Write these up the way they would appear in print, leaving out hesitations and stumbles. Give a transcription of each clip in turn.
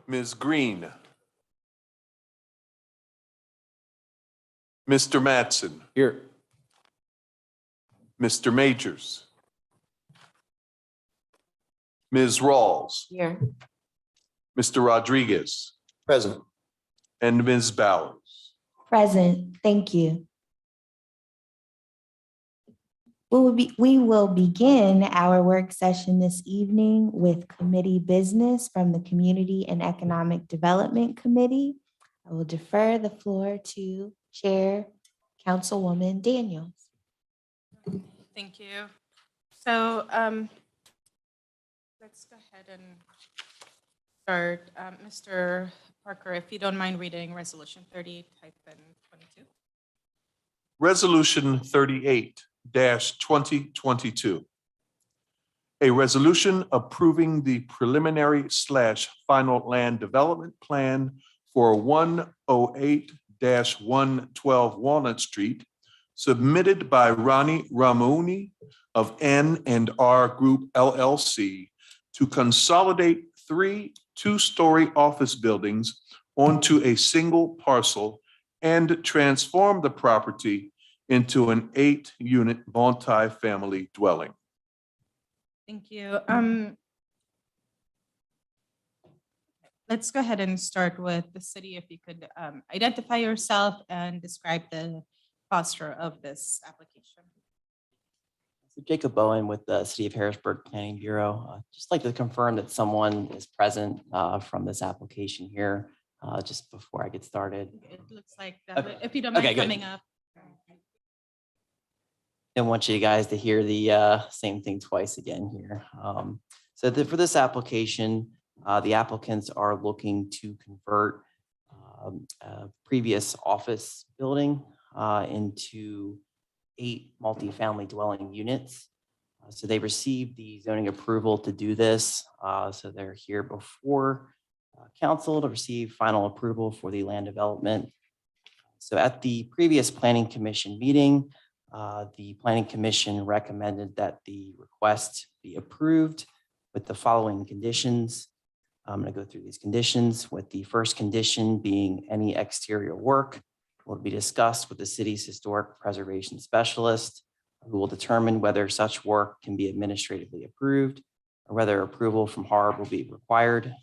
Ms. Green. Mr. Mattson. Here. Mr. Majors. Ms. Rawls. Here. Mr. Rodriguez. Present. And Ms. Bowers. Present. Thank you. We will begin our work session this evening with committee business from the Community and Economic Development Committee. I will defer the floor to Chair Councilwoman Daniels. Thank you. So let's go ahead and start. Mr. Parker, if you don't mind reading Resolution 38-22. Resolution 38-2022. A resolution approving the preliminary/final land development plan for 108-112 Walnut Street, submitted by Ronnie Ramoni of N&R Group LLC to consolidate 3 two-story office buildings onto a single parcel and transform the property into an 8-unit multi-family dwelling. Thank you. Let's go ahead and start with the city. If you could identify yourself and describe the posture of this application. So Jacob Bowen with the City of Harrisburg Planning Bureau. Just like to confirm that someone is present from this application here, just before I get started. It looks like that. Okay. If you don't mind Okay, good. coming up. I want you guys to hear the same thing twice again here. For this application, the applicants are looking to convert a previous office building into 8 multifamily dwelling units. So they received the zoning approval to do this. So they're here before council to receive final approval for the land development. So at the previous planning commission meeting, the planning commission recommended that the request be approved with the following conditions. I'm going to go through these conditions, with the first condition being any exterior work will be discussed with the city's historic preservation specialist, who will determine whether such work can be administratively approved or whether approval from HARB will be required.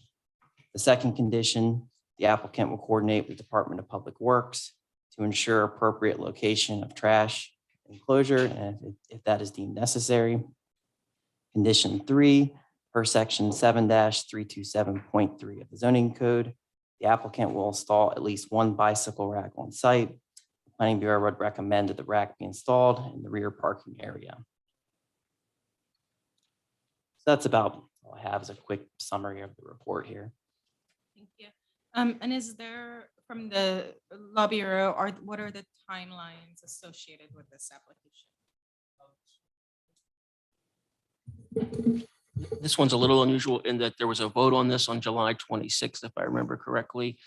The second condition, the applicant will coordinate with the Department of Public Works to ensure appropriate location of trash enclosure, and if that is deemed necessary. Condition 3, per section 7-327.3 of the zoning code, the applicant will install at least 1 bicycle rack on site. The Planning Bureau would recommend that the rack be installed in the rear parking area. So that's about all I have as a quick summary of the report here. Thank you. And is there, from the Law Bureau, what are the timelines associated with this application? This one's a little unusual in that there was a vote on this on July 26th, if I remember correctly,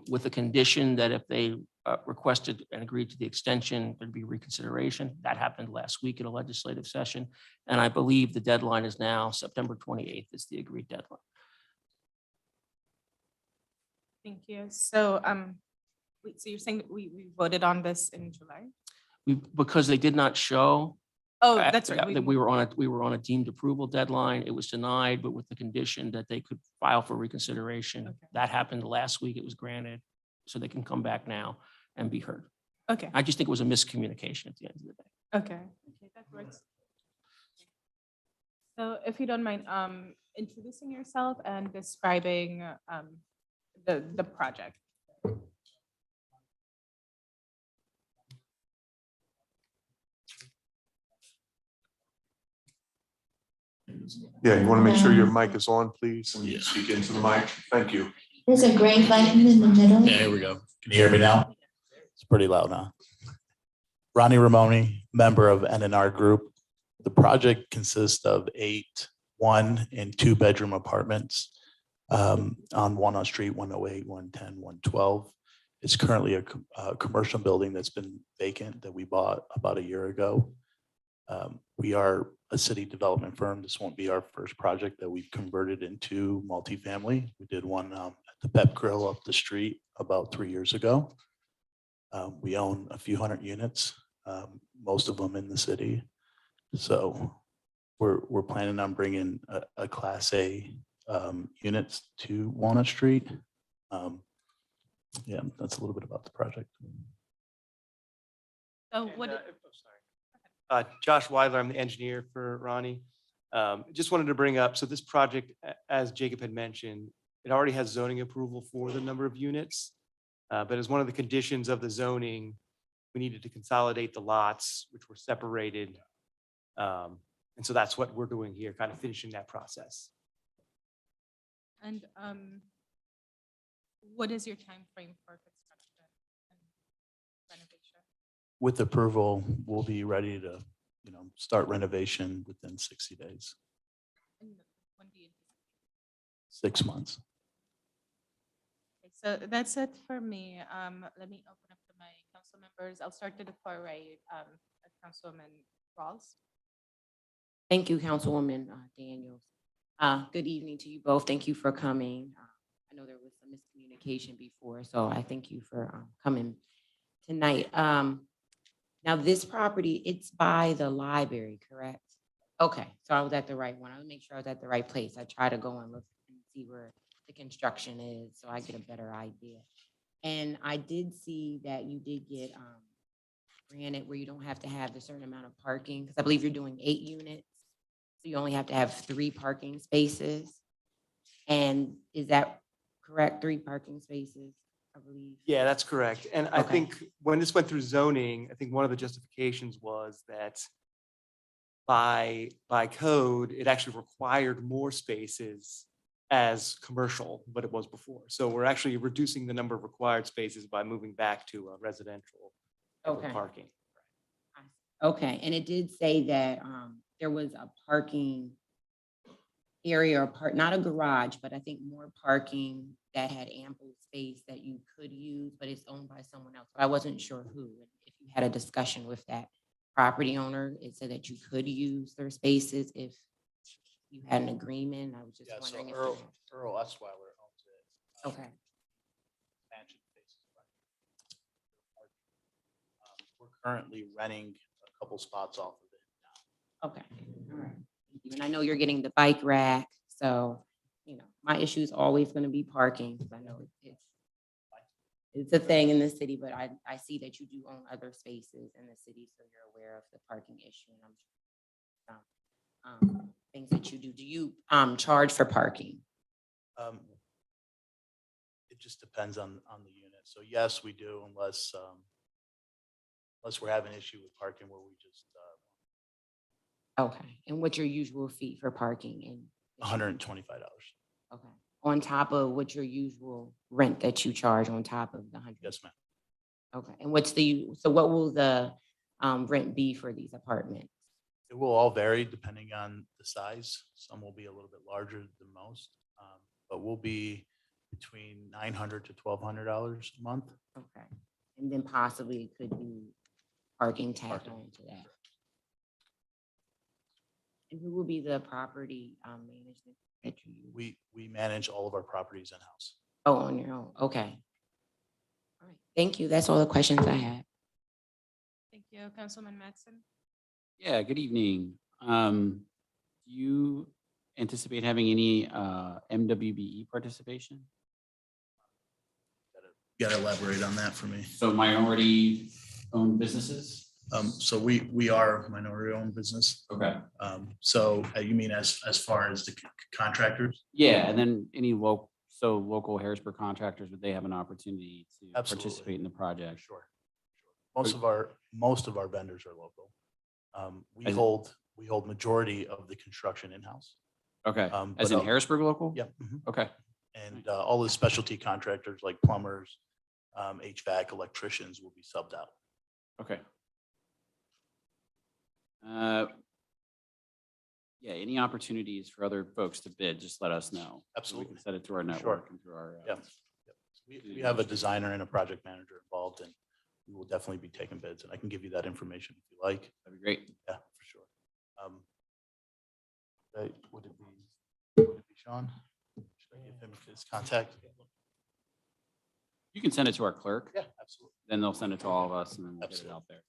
with the condition that if they requested and agreed to the extension, there'd be reconsideration. That happened last week at a legislative session. And I believe the deadline is now September 28th is the agreed deadline. Thank you. So, so you're saying that we voted on this in July? Because they did not show. Oh, that's right. That we were on a deemed approval deadline. It was denied, but with the condition that they could file for reconsideration. Okay. That happened last week. It was granted, so they can come back now and be heard. Okay. I just think it was a miscommunication at the end of the day. Okay. Okay, that works. So if you don't mind introducing yourself and describing the project. Yeah, you want to make sure your mic is on, please, and you speak into the mic. Thank you. There's a gray button in the middle. Yeah, here we go. Can you hear me now? It's pretty loud now. Ronnie Ramoni, member of N&R Group. The project consists of 8 1- and 2-bedroom apartments on Walnut Street, 108, 110, 112. It's currently a commercial building that's been vacant that we bought about a year ago. We are a city development firm. This won't be our first project that we've converted into multifamily. We did one at the Pep Grill up the street about 3 years ago. We own a few hundred units, most of them in the city. So we're planning on bringing a Class A units to Walnut Street. Yeah, that's a little bit about the project. So what, Josh Weidler, I'm the engineer for Ronnie. Just wanted to bring up, so this project, as Jacob had mentioned, it already has zoning approval for the number of units. But as one of the conditions of the zoning, we needed to consolidate the lots, which were separated. And so that's what we're doing here, kind of finishing that process. and what is your time frame for construction and renovation? With approval, we'll be ready to, start renovation within 60 days, And when do you anticipate? 6 months. Okay, so that's it for me. Let me open up to my council members. I'll start to the far right, Councilwoman Rawls. Thank you, Councilwoman Daniels. Good evening to you both. Thank you for coming. I know there was some miscommunication before, so I thank you for coming tonight. Now, this property, it's by the library, correct? Okay, so I was at the right one. I want to make sure I was at the right place. I try to go and look and see where the construction is, so I get a better idea. And I did see that you did get granted where you don't have to have a certain amount of parking, because I believe you're doing 8 units. So you only have to have 3 parking spaces. And is that correct? 3 parking spaces, I believe? Yeah, that's correct. And I Okay. think when this went through zoning, I think one of the justifications was that by code, it actually required more spaces as commercial, but it was before. So we're actually reducing the number of required spaces by moving back to a residential type of Okay. parking. Okay, and it did say that there was a parking area or not a garage, but I think more parking that had ample space that you could use, but it's owned by someone else. I wasn't sure who. And if you had a discussion with that property owner, it said that you could use their spaces if you had an agreement. I was just Yeah, so wondering. Earl Osweiler owns it. Okay, Mansion faces right. We're currently renting a couple spots off of it now. okay, all right. Thank you. And I know you're getting the bike rack, so, my issue is always going to be parking, because I know it's a thing in the city, but I see that you do own other spaces in the city, so you're aware of the parking issue. And I'm sure things that you do. Do you charge for parking? It just depends on the unit. So yes, we do, unless we're having an issue with parking where we just Okay, and what's your usual fee for parking? And $125. okay, on top of what your usual rent that you charge on top of the 100? Yes, ma'am. Okay, and what will the rent be for these apartments? It will all vary depending on the size. Some will be a little bit larger than most, but we'll be between $900 to $1,200 a month. Okay, and then possibly it could be parking tacked on to that. And who will be the property management that you use? We manage all of our properties in-house. Oh, on your own, okay. All right, thank you. That's all the questions I had. Thank you, Councilman Matson. Yeah, good evening. Do you anticipate having any MWBE participation? You gotta elaborate on that for me. So minority-owned businesses? So we are a minority-owned business. Okay. So you mean as far as the contractors? Yeah, and then any local Harrisburg contractors, would they have an opportunity to Absolutely. participate in the project? Sure. Most of our vendors are local. We As- hold majority of the construction in-house. Okay, but as in Harrisburg local? Yep. Mhm. Okay, And all the specialty contractors like plumbers, HVAC, electricians will be subbed out. okay. Yeah, any opportunities for other folks to bid, just let us know. So Absolutely. We can set it to our network and through our. Yep. We have a designer and a project manager involved, and we will definitely be taking bids, and I can give you that information if you like. That'd be great. Yeah, for sure. Sean? Should I give him his contact? You can send it to our clerk, Yeah, absolutely. then they'll send it to all of us and then we'll get it Absolutely. out there.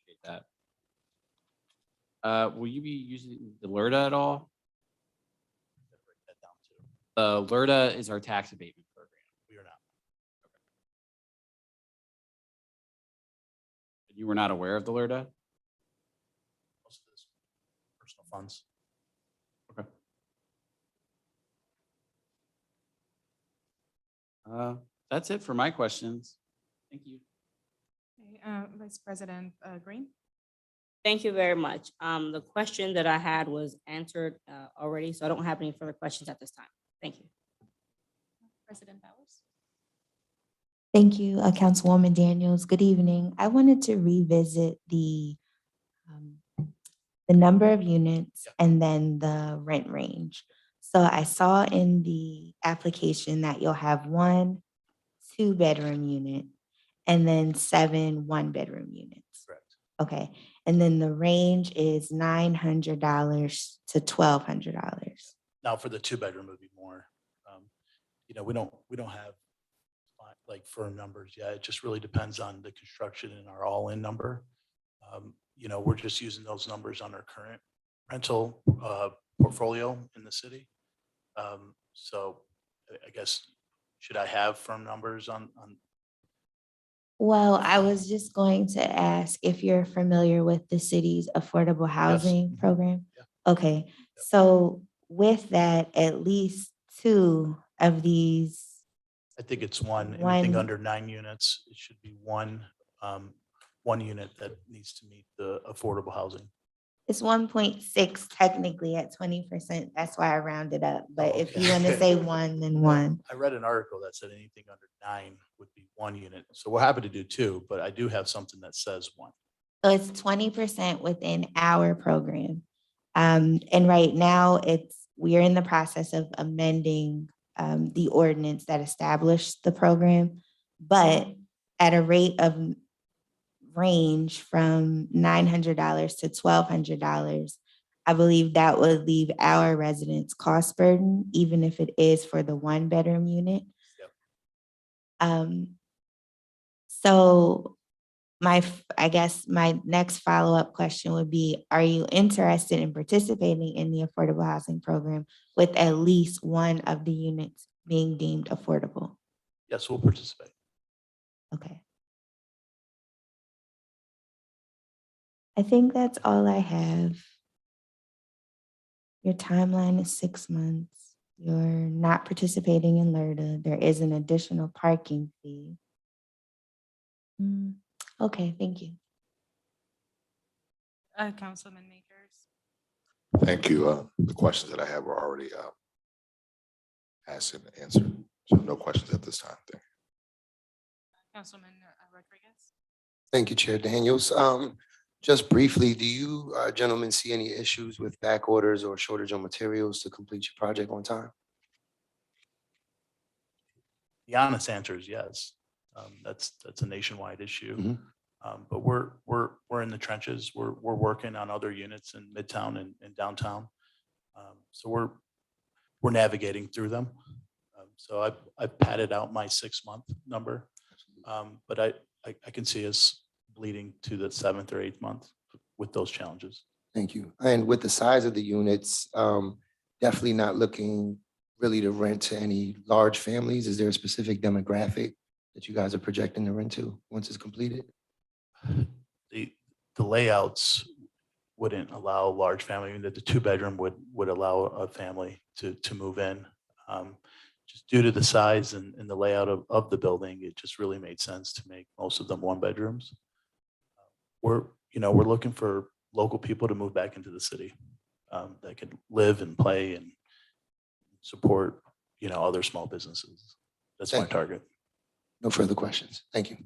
Appreciate that. Will you be using the LERTA at all? Break that down too. LERTA is our tax abatement program. We are not. You were not aware of the LERTA? Most of this personal funds. Okay. That's it for my questions. Thank you. Okay, Vice President Green. Thank you very much. The question that I had was answered already, so I don't have any further questions at this time. Thank you. President Bowers. Thank you, Councilwoman Daniels. Good evening. I wanted to revisit the number of units and then the rent range. So I saw in the application that you'll have 1 2-bedroom unit and then 7 1-bedroom units. Correct. Okay, and then the range is $900 to $1,200. Now for the 2-bedroom would be more. We don't have like firm numbers yet. It just really depends on the construction and our all-in number. We're just using those numbers on our current rental portfolio in the city. So I guess, should I have firm numbers on? Well, I was just going to ask if you're familiar with the city's affordable housing program. Yeah. Okay, so with that, at least 2 of these, I think it's anything One. under 9 units, it should be one unit that needs to meet the affordable housing. it's 1.6 technically at 20%. That's why I rounded up. But Oh, if you okay. want to say 1, then 1. I read an article that said anything under 9 would be 1 unit. So we're happy to do 2, but I do have something that says 1. So it's 20% within our program. And right now we are in the process of amending the ordinance that established the program, but at a rate of range from $900 to $1,200, I believe that would leave our residents cost burden, even if it is for the 1-bedroom unit. Yep. So I guess my next follow-up question would be, are you interested in participating in the affordable housing program with at least 1 of the units being deemed affordable? Yes, we'll participate. Okay. I think that's all I have. Your timeline is 6 months. You're not participating in LERTA. There is an additional parking fee. Okay, thank you. Councilman Makers. Thank you. The questions that I have were already asked and answered. So no questions at this time. Thank you. Councilman Rodriguez. Thank you, Chair Daniels. Just briefly, do you gentlemen see any issues with back orders or shortage of materials to complete your project on time? The honest answer is yes. That's a nationwide issue. Mhm. But we're in the trenches. We're working on other units in Midtown and downtown. So we're navigating through them. So I've padded out my 6-month number. But I can see us bleeding to the 7th or 8th month with those challenges. Thank you. And with the size of the units, definitely not looking really to rent to any large families. Is there a specific demographic that you guys are projecting to rent to once it's completed? The layouts wouldn't allow large family, that the 2-bedroom would allow a family to move in. Just due to the size and the layout of the building, it just really made sense to make most of them 1-bedrooms. We're looking for local people to move back into the city that could live and play and support, other small businesses. That's my Thank you. target. No further questions. Thank you.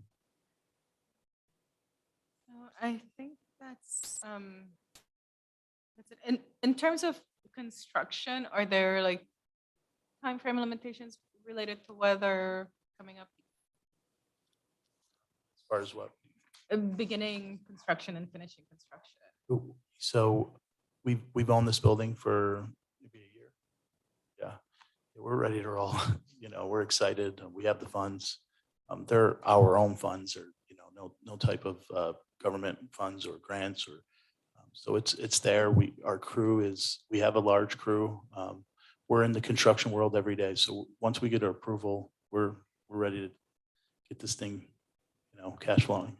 I think that's it. In terms of construction, are there like timeframe limitations related to weather coming up? As far as what? Beginning construction and finishing construction. So we've owned this building for maybe a year. We're ready to roll. You know, we're excited. We have the funds. They're our own funds, or, you know, no type of government funds or grants, or so it's there. Our crew we have a large crew. We're in the construction world every day. So once we get our approval, we're ready to get this thing, you know, cash flowing.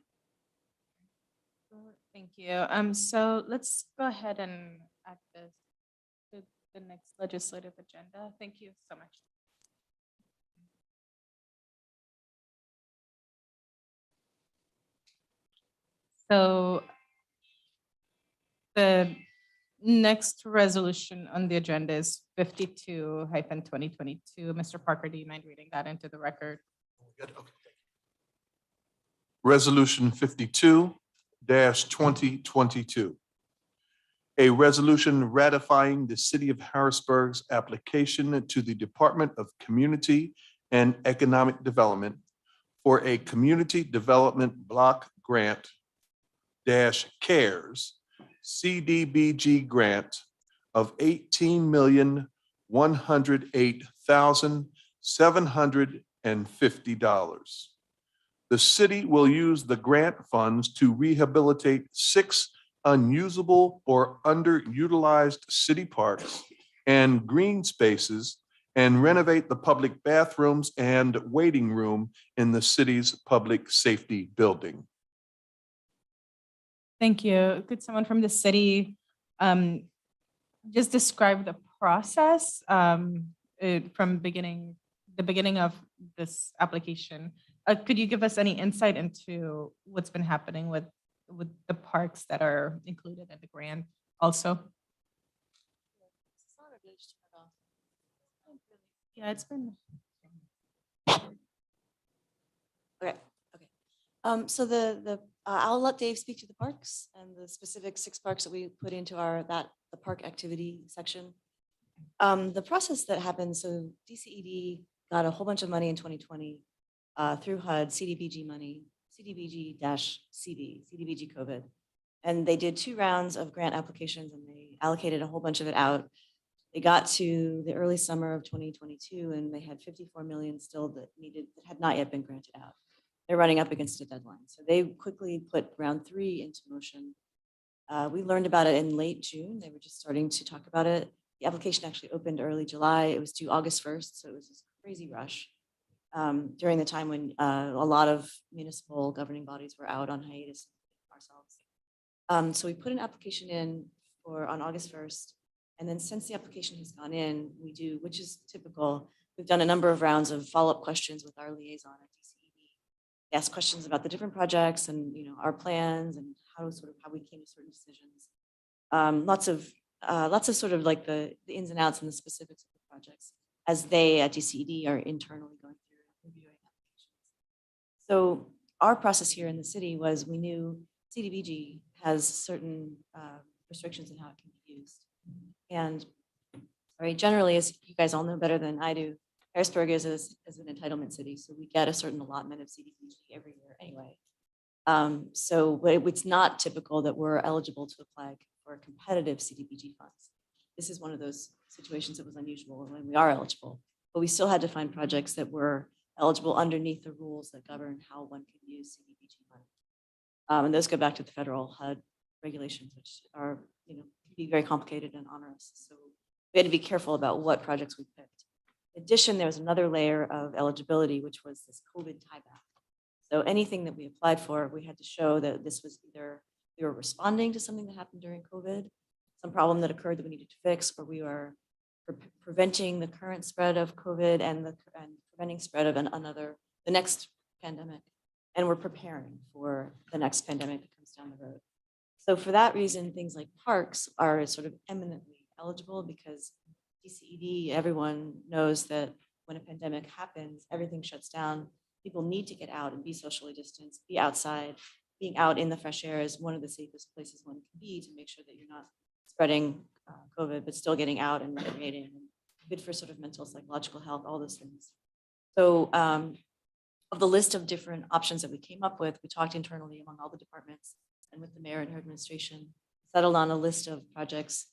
Thank you. So let's go ahead and add this to the next legislative agenda. Thank you so much. So the next resolution on the agenda is 52-2022. Mr. Parker, do you mind reading that into the record? Good, okay. Resolution 52-2022. A resolution ratifying the City of Harrisburg's application to the Department of Community and Economic Development for a Community Development Block Grant CARES CDBG grant of $18,108,750. The city will use the grant funds to rehabilitate 6 unusable or underutilized city parks and green spaces and renovate the public bathrooms and waiting room in the city's public safety building. Thank you. Could someone from the city just describe the process from the beginning of this application? Could you give us any insight into what's been happening with the parks that are included in the grant also? Yeah, it's been. Okay. So I'll let Dave speak to the parks and the specific 6 parks that we put into the park activity section. The process that happened, so DCED got a whole bunch of money in 2020 through HUD, CDBG money, CDBG-CD, CDBG COVID. And they did 2 rounds of grant applications and they allocated a whole bunch of it out. They got to the early summer of 2022 and they had 54 million still that had not yet been granted out. They're running up against a deadline. So they quickly put round 3 into motion. We learned about it in late June. They were just starting to talk about it. The application actually opened early July. It was due August 1st. So it was this crazy rush during the time when a lot of municipal governing bodies were out on hiatus ourselves. So we put an application in on August 1st. And then since the application has gone in, which is typical, we've done a number of rounds of follow-up questions with our liaison at DCED. We asked questions about the different projects and our plans and how we came to certain decisions. Lots of sort of like the ins and outs and the specifics of the projects as they at DCED are internally going through reviewing applications. So our process here in the city was we knew CDBG has certain restrictions in how it can be used. And generally, as you guys all know better than I do, Harrisburg is an entitlement city. So we get a certain allotment of CDBG every year anyway. So it's not typical that we're eligible to apply for competitive CDBG funds. This is one of those situations that was unusual when we are eligible, but we still had to find projects that were eligible underneath the rules that govern how one can use CDBG money. And those go back to the federal HUD regulations, which are, can be very complicated and onerous. So we had to be careful about what projects we picked. In addition, there was another layer of eligibility, which was this COVID tieback. So anything that we applied for, we had to show that this was either we were responding to something that happened during COVID, some problem that occurred that we needed to fix, or we were preventing the current spread of COVID and preventing spread of the next pandemic. And we're preparing for the next pandemic that comes down the road. So for that reason, things like parks are sort of eminently eligible because DCED, everyone knows that when a pandemic happens, everything shuts down. People need to get out and be socially distanced, be outside. Being out in the fresh air is one of the safest places one can be to make sure that you're not spreading COVID, but still getting out and recreating, and good for sort of mental, psychological health, all those things. So of the list of different options that we came up with, we talked internally among all the departments and with the mayor and her administration, settled on a list of projects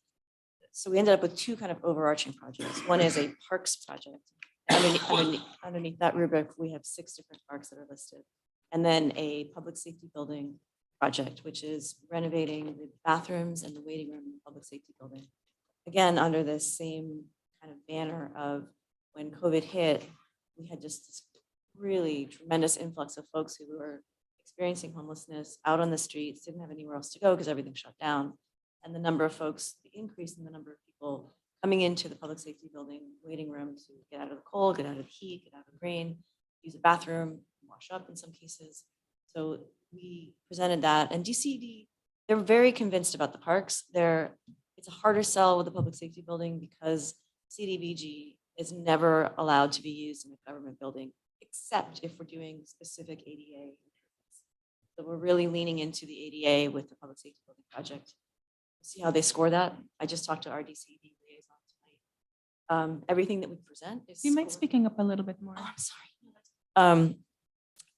So we ended up with two kind of overarching projects. One is a parks project. Underneath that rubric, we have 6 different parks that are listed. And then a public safety building project, which is renovating the bathrooms and the waiting room in the public safety building. Again, under this same kind of banner of when COVID hit, we had just this really tremendous influx of folks who were experiencing homelessness out on the streets, didn't have anywhere else to go because everything shut down. And the number of folks, the increase in the number of people coming into the public safety building waiting room to get out of the cold, get out of the heat, get out of the rain, use a bathroom, wash up in some cases. So we presented that, and DCD, they're very convinced about the parks. It's a harder sell with the public safety building because CDBG is never allowed to be used in a government building, except if we're doing specific ADA. So we're really leaning into the ADA with the public safety building project. See how they score that? I just talked to our DCD liaison tonight. Everything that we present is. Do you mind scored. speaking up a little bit more? Oh, I'm sorry.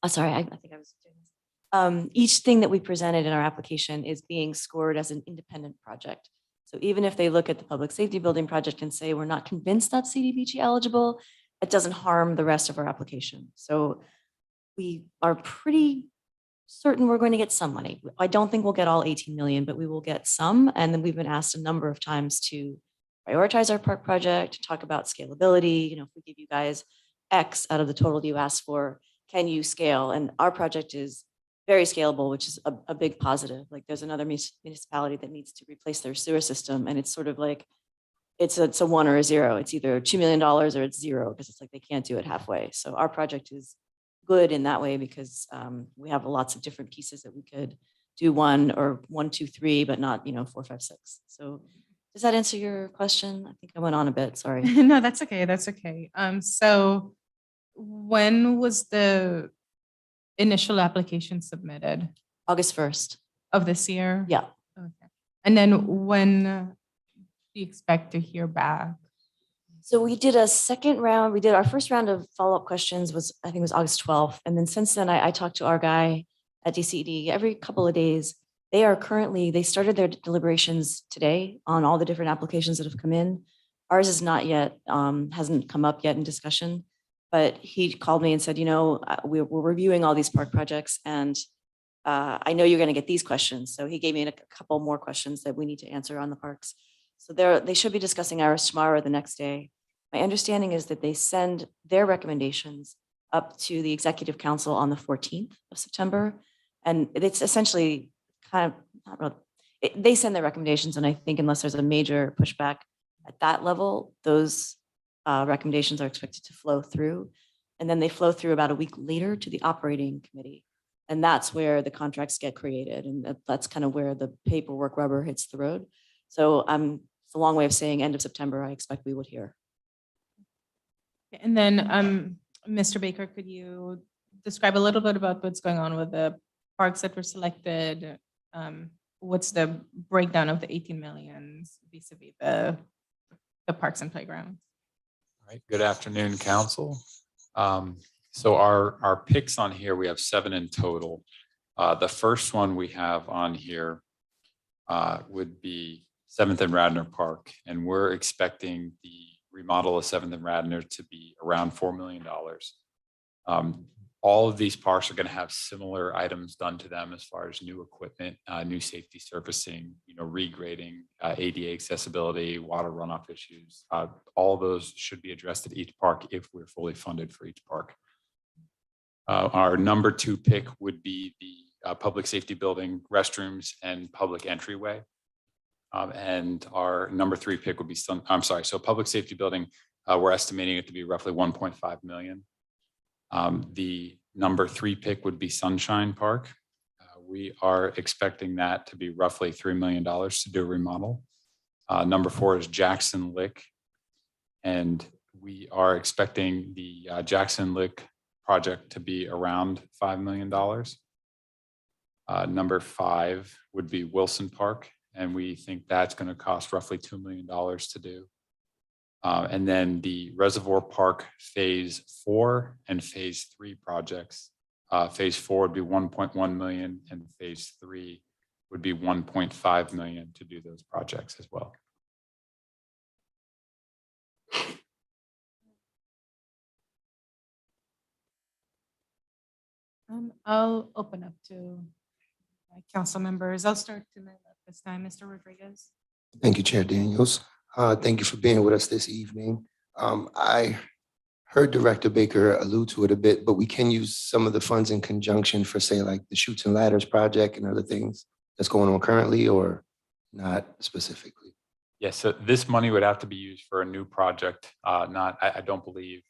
Sorry, I think I was doing this. Each thing that we presented in our application is being scored as an independent project. So even if they look at the public safety building project and say, we're not convinced that's CDBG eligible, it doesn't harm the rest of our application. So we are pretty certain we're going to get some money. I don't think we'll get all 18 million, but we will get some. And then we've been asked a number of times to prioritize our park project, talk about scalability. If we give you guys X out of the total you asked for, can you scale? And our project is very scalable, which is a big positive. Like there's another municipality that needs to replace their sewer system. And it's sort of like, it's a 1 or a 0. It's either $2 million or it's 0 because it's like they can't do it halfway. So our project is good in that way because we have lots of different pieces that we could do 1 or 1, 2, 3, but not 4, 5, 6. So does that answer your question? I think I went on a bit. Sorry. No, that's okay. That's okay. So when was the initial application submitted August 1st. of this year? Yeah. Okay. And then when do you expect to hear back? So we did a second round. We did our first round of follow-up questions I think it was August 12th. And then since then, I talked to our guy at DCD every couple of days. They started their deliberations today on all the different applications that have come in. Ours is not yet, hasn't come up yet in discussion, but he called me and said, we're reviewing all these park projects and I know you're going to get these questions. So he gave me a couple more questions that we need to answer on the parks. So they should be discussing ours tomorrow or the next day. My understanding is that they send their recommendations up to the executive council on the 14th of September. And it's essentially they send their recommendations. And I think unless there's a major pushback at that level, those recommendations are expected to flow through. And then they flow through about a week later to the operating committee. And that's where the contracts get created. And that's kind of where the paperwork rubber hits the road. So it's a long way of saying end of September, I expect we would hear. And then, Mr. Baker, could you describe a little bit about what's going on with the parks that were selected? What's the breakdown of the 18 millions vis-a-vis the parks and playgrounds? All right. Good afternoon, council. So our picks on here, we have 7 in total. The first one we have on here would be 7th and Radnor Park, and we're expecting the remodel of 7th and Radnor to be around $4 million. All of these parks are going to have similar items done to them as far as new equipment, new safety surfacing, regrading, ADA accessibility, water runoff issues. All of those should be addressed at each park if we're fully funded for each park. Our number 2 pick would be the public safety building, restrooms, and public entryway. And our number 3 pick would be so public safety building, we're estimating it to be roughly 1.5 million. The number 3 pick would be Sunshine Park. We are expecting that to be roughly $3 million to do a remodel. Number 4 is Jackson Lick. And we are expecting the Jackson Lick project to be around $5 million. Number 5 would be Wilson Park. And we think that's going to cost roughly $2 million to do. And then the Reservoir Park Phase 4 and Phase 3 projects. Phase 4 would be 1.1 million and Phase 3 would be 1.5 million to do those projects as well. I'll open up to my council members. I'll start to my left this time, Mr. Rodriguez. Thank you, Chair Daniels. Thank you for being with us this evening. I heard Director Baker allude to it a bit, but we can use some of the funds in conjunction for, say, like the Chutes and Ladders project and other things that's going on currently, or not specifically? Yes, so this money would have to be used for a new project, I don't believe,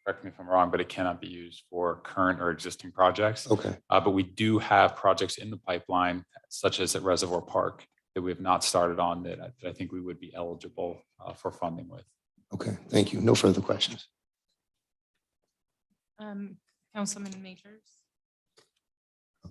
correct me if I'm wrong, but it cannot be used for current or existing projects. Okay, But we do have projects in the pipeline, such as at Reservoir Park, that we have not started on that I think we would be eligible for funding with. okay, thank you. No further questions. Councilman Majors.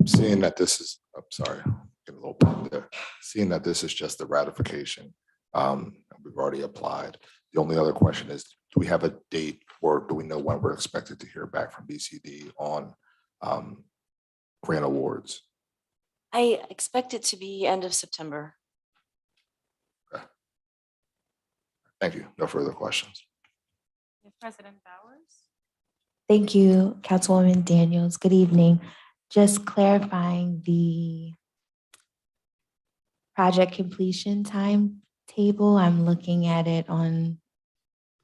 Seeing that this is, I'm sorry, getting a little bit there. Seeing that this is just the ratification, we've already applied. The only other question is, do we have a date or do we know when we're expected to hear back from BCD on grant awards? I expect it to be end of September. Thank you. No further questions. President Bowers. Thank you, Councilwoman Daniels. Good evening. Just clarifying the project completion timetable. I'm looking at it on,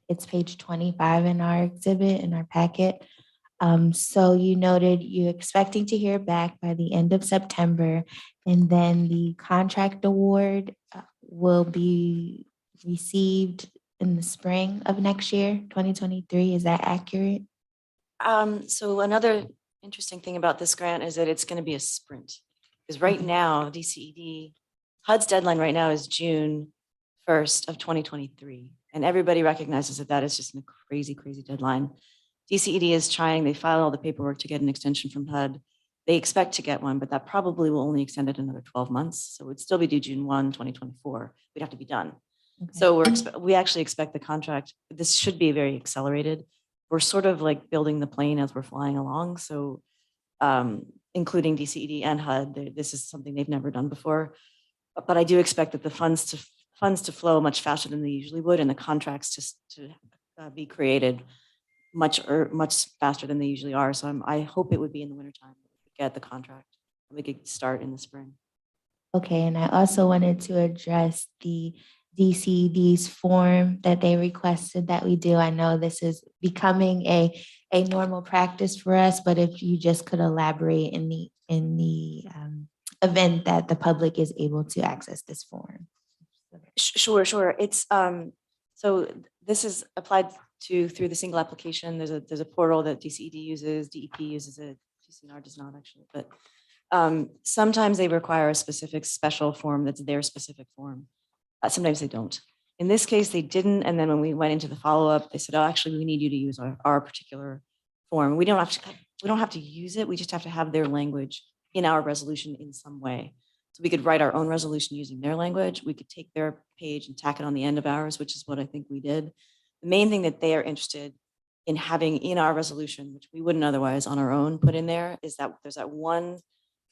it's page 25 in our exhibit, in our packet. So you noted you're expecting to hear back by the end of September, and then the contract award will be received in the spring of next year, 2023. Is that accurate? So another interesting thing about this grant is that it's going to be a sprint. Because right now, DCED, HUD's deadline right now is June 1st of 2023. And everybody recognizes that that is just a crazy, crazy deadline. DCED is trying, they filed all the paperwork to get an extension from HUD. They expect to get one, but that probably will only extend it another 12 months. So it'd still be due June 1, 2024. We'd have to be done. Okay. So we actually expect the contract, this should be very accelerated. We're sort of like building the plane as we're flying along. So including DCED and HUD, this is something they've never done before. But I do expect that the funds to flow much faster than they usually would, and the contracts to be created much faster than they usually are. So I hope it would be in the wintertime that we could get the contract and we could start in the spring. Okay, and I also wanted to address the DCED's form that they requested that we do. I know this is becoming a normal practice for us, but if you just could elaborate in the event that the public is able to access this form. Sure. It's so this is applied to through the single application. There's a portal that DCED uses, DEP uses it, GCNR does not actually, but sometimes they require a specific special form that's their specific form. Sometimes they don't. In this case, they didn't. And then when we went into the follow-up, they said, oh, actually, we need you to use our particular form. We don't have to use it. We just have to have their language in our resolution in some way. So we could write our own resolution using their language. We could take their page and tack it on the end of ours, which is what I think we did. The main thing that they are interested in having in our resolution, which we wouldn't otherwise on our own put in there, is that there's that one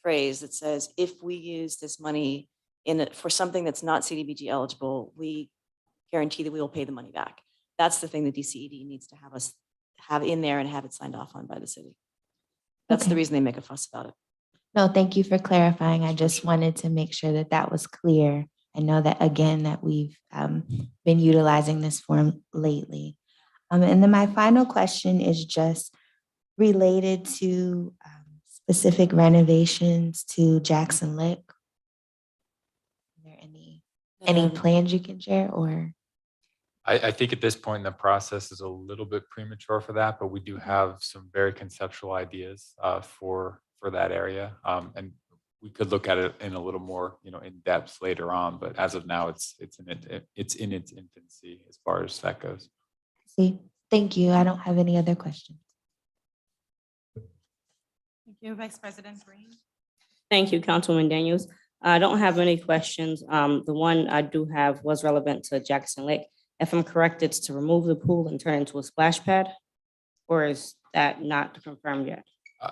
phrase that says, if we use this money for something that's not CDBG eligible, we guarantee that we will pay the money back. That's the thing that DCED needs to have us have in there and have it signed off on by the city. That's the reason they make a fuss about it. No, thank you for clarifying. I just wanted to make sure that that was clear. I know that, again, that we've been utilizing this form lately. And then my final question is just related to specific renovations to Jackson Lick. Are there any plans you can share, or? I think at this point in the process is a little bit premature for that, but we do have some very conceptual ideas for that area. And we could look at it in a little more, in depth later on, but as of now, it's in its infancy as far as that goes. See, thank you. I don't have any other questions. Thank you, Vice President Green. Thank you, Councilwoman Daniels. I don't have any questions. The one I do have was relevant to Jackson Lake. If I'm correct, it's to remove the pool and turn it into a splash pad, or is that not confirmed yet?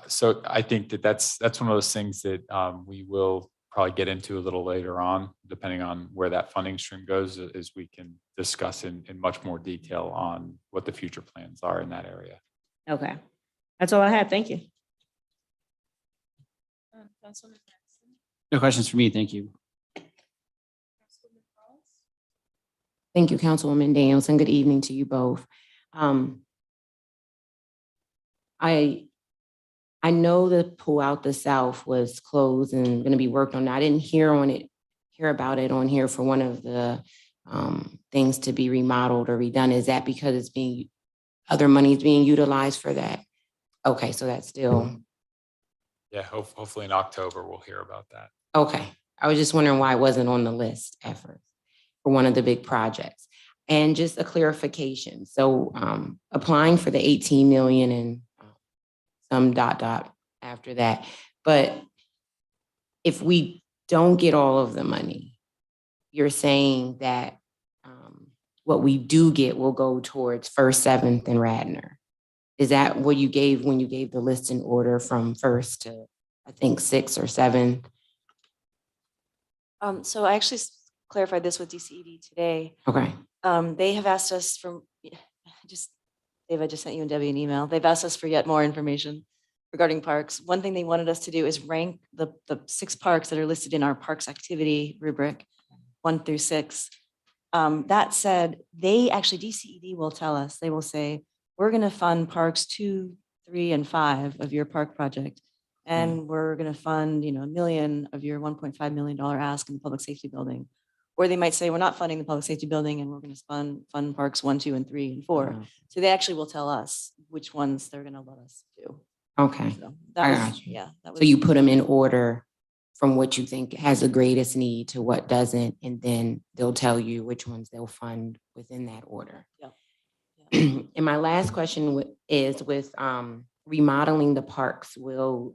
So I think that's one of those things that we will probably get into a little later on, depending on where that funding stream goes, as we can discuss in much more detail on what the future plans are in that area. Okay, that's all I had. Thank you. No questions for me. Thank you. Thank you, Councilwoman Daniels, and good evening to you both. I know the pool out the south was closed and going to be worked on. I didn't hear about it on here for one of the things to be remodeled or redone. Is that because it's other money is being utilized for that? Okay, so that's still, Yeah, hopefully in October, we'll hear about that. okay. I was just wondering why it wasn't on the list at first for one of the big projects. And just a clarification. So applying for the 18 million and some ... after that. But if we don't get all of the money, you're saying that what we do get will go towards First, Seventh, and Radnor. Is that what you gave when you gave the list in order from First to, I think, 6 or 7? So I actually clarified this with DCED today. Okay. They have asked us Dave, I just sent you and Debbie an email. They've asked us for yet more information regarding parks. One thing they wanted us to do is rank the 6 parks that are listed in our parks activity rubric, 1 through 6. That said, DCED will tell us, they will say, we're going to fund parks 2, 3, and 5 of your park project. And we're going to fund, $1 million of your $1.5 million ask in the public safety building. Or they might say, we're not funding the public safety building and we're going to fund parks 1, 2, and 3, and 4. So they actually will tell us which ones they're going to let us do. Okay. So I that got was, you. yeah. That was, So you put them in order from what you think has the greatest need to what doesn't, and then they'll tell you which ones they'll fund within that order. Yeah. And my last question is with remodeling the parks, will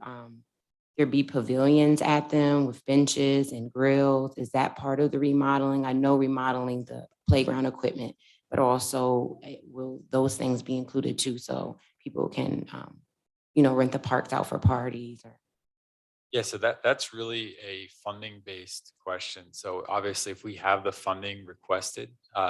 there be pavilions at them with benches and grills? Is that part of the remodeling? I know remodeling the playground equipment, but also will those things be included too, so people can, rent the parks out for parties? Or Yeah, so that's really a funding-based question. So obviously, if we have the funding requested,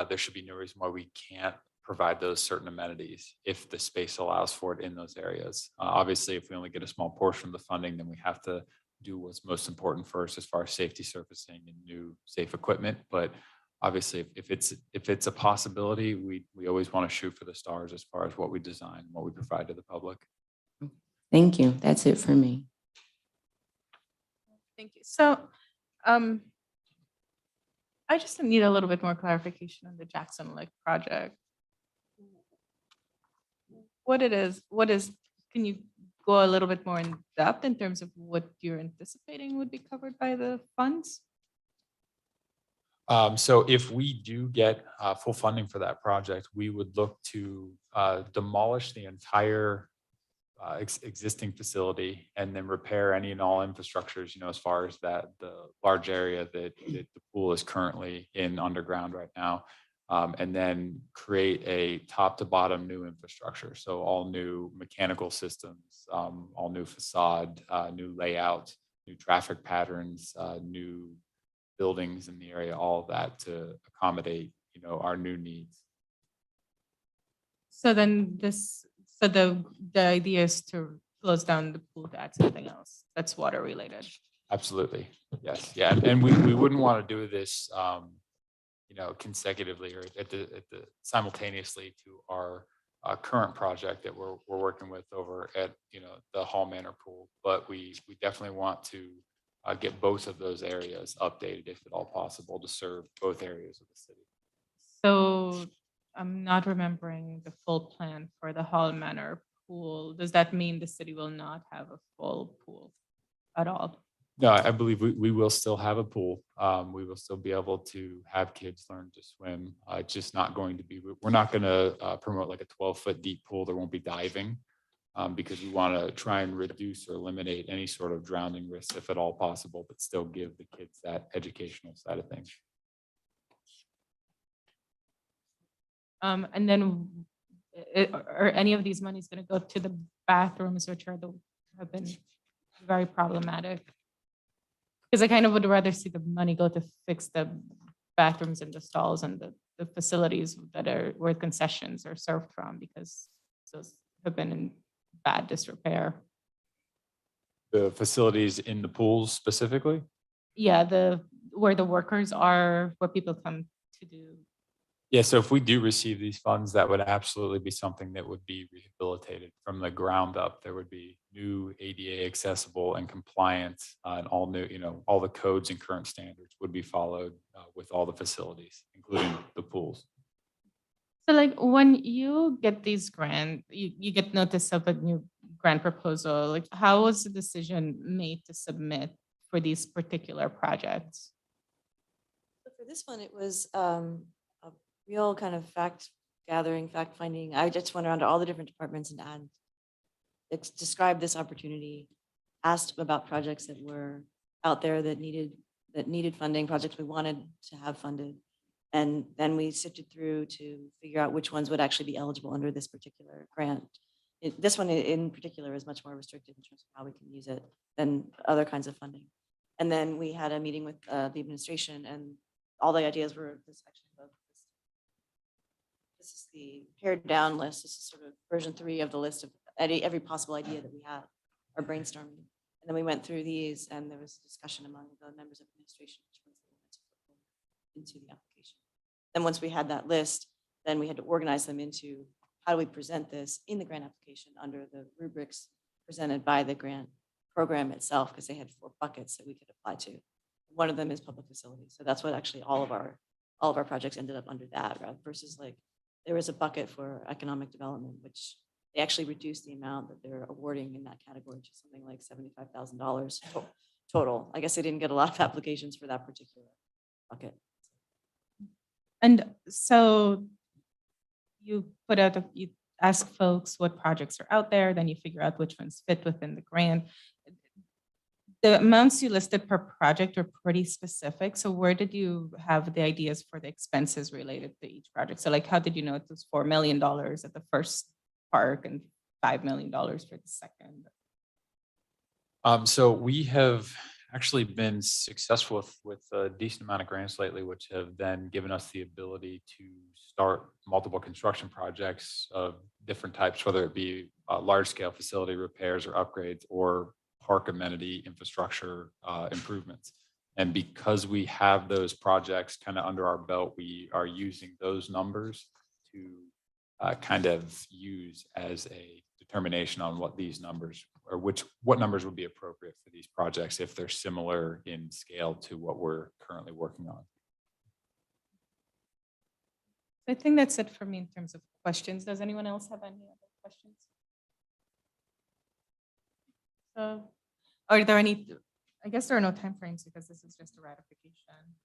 there should be no reason why we can't provide those certain amenities if the space allows for it in those areas. Obviously, if we only get a small portion of the funding, then we have to do what's most important first as far as safety surfacing and new safe equipment. But obviously, if it's a possibility, we always want to shoot for the stars as far as what we design and what we provide to the public. Thank you. That's it for me. Thank you. So I just need a little bit more clarification on the Jackson Lake project. Can you go a little bit more in depth in terms of what you're anticipating would be covered by the funds? So if we do get full funding for that project, we would look to demolish the entire existing facility and then repair any and all infrastructures, as far as the large area that the pool is currently in underground right now. And then create a top to bottom new infrastructure. So all new mechanical systems, all new facade, new layout, new traffic patterns, new buildings in the area, all of that to accommodate, our new needs. So then the idea is to close down the pool to add something else that's water related. Absolutely. Yes. Yeah. And we wouldn't want to do this, consecutively or at the simultaneously to our current project that we're working with over at, the Hall Manor pool. But we definitely want to get both of those areas updated if at all possible to serve both areas of the city. So I'm not remembering the full plan for the Hall Manor pool. Does that mean the city will not have a full pool at all? No, I believe we will still have a pool. We will still be able to have kids learn to swim. It's just not going to be, we're not going to promote like a 12-foot deep pool. There won't be diving because we want to try and reduce or eliminate any sort of drowning risk if at all possible, but still give the kids that educational side of things. And then are any of these monies going to go to the bathrooms, which have been very problematic? Because I kind of would rather see the money go to fix the bathrooms and the stalls and the facilities that are where concessions are served from, because those have been in bad disrepair. The facilities in the pools specifically? Yeah, where the workers are, where people come to do. Yeah, so if we do receive these funds, that would absolutely be something that would be rehabilitated from the ground up. There would be new ADA accessible and compliant and all new, all the codes and current standards would be followed with all the facilities, including the pools. So like when you get these grant, you get notice of a new grant proposal, like how was the decision made to submit for these particular projects? So for this one, it was a real kind of fact gathering, fact finding. I just went around to all the different departments and described this opportunity, asked about projects that were out there that needed funding, projects we wanted to have funded. And then we sifted through to figure out which ones would actually be eligible under this particular grant. This one in particular is much more restricted in terms of how we can use it than other kinds of funding. And then we had a meeting with the administration, and all the ideas were this is the pared down list. This is sort of version 3 of the list of every possible idea that we had, or brainstorming. And then we went through these, and there was discussion among the members of administration which ones they wanted to put into the application. Then once we had that list, then we had to organize them into how do we present this in the grant application under the rubrics presented by the grant program itself, because they had 4 buckets that we could apply to. One of them is public facilities. So that's what actually all of our projects ended up under that, versus like there was a bucket for economic development, which they actually reduced the amount that they're awarding in that category to something like $75,000 total. I guess they didn't get a lot of applications for that particular bucket. And so you you ask folks what projects are out there, then you figure out which ones fit within the grant. The amounts you listed per project are pretty specific. So where did you have the ideas for the expenses related to each project? So like, how did you know it was $4 million at the first park and $5 million for the second? So we have actually been successful with a decent amount of grants lately, which have then given us the ability to start multiple construction projects of different types, whether it be large scale facility repairs or upgrades or park amenity infrastructure improvements. And because we have those projects kind of under our belt, we are using those numbers to kind of use as a determination on what these numbers or what numbers would be appropriate for these projects if they're similar in scale to what we're currently working on. I think that's it for me in terms of questions. Does anyone else have any other questions? So, are there any, I guess there are no timeframes because this is just a ratification.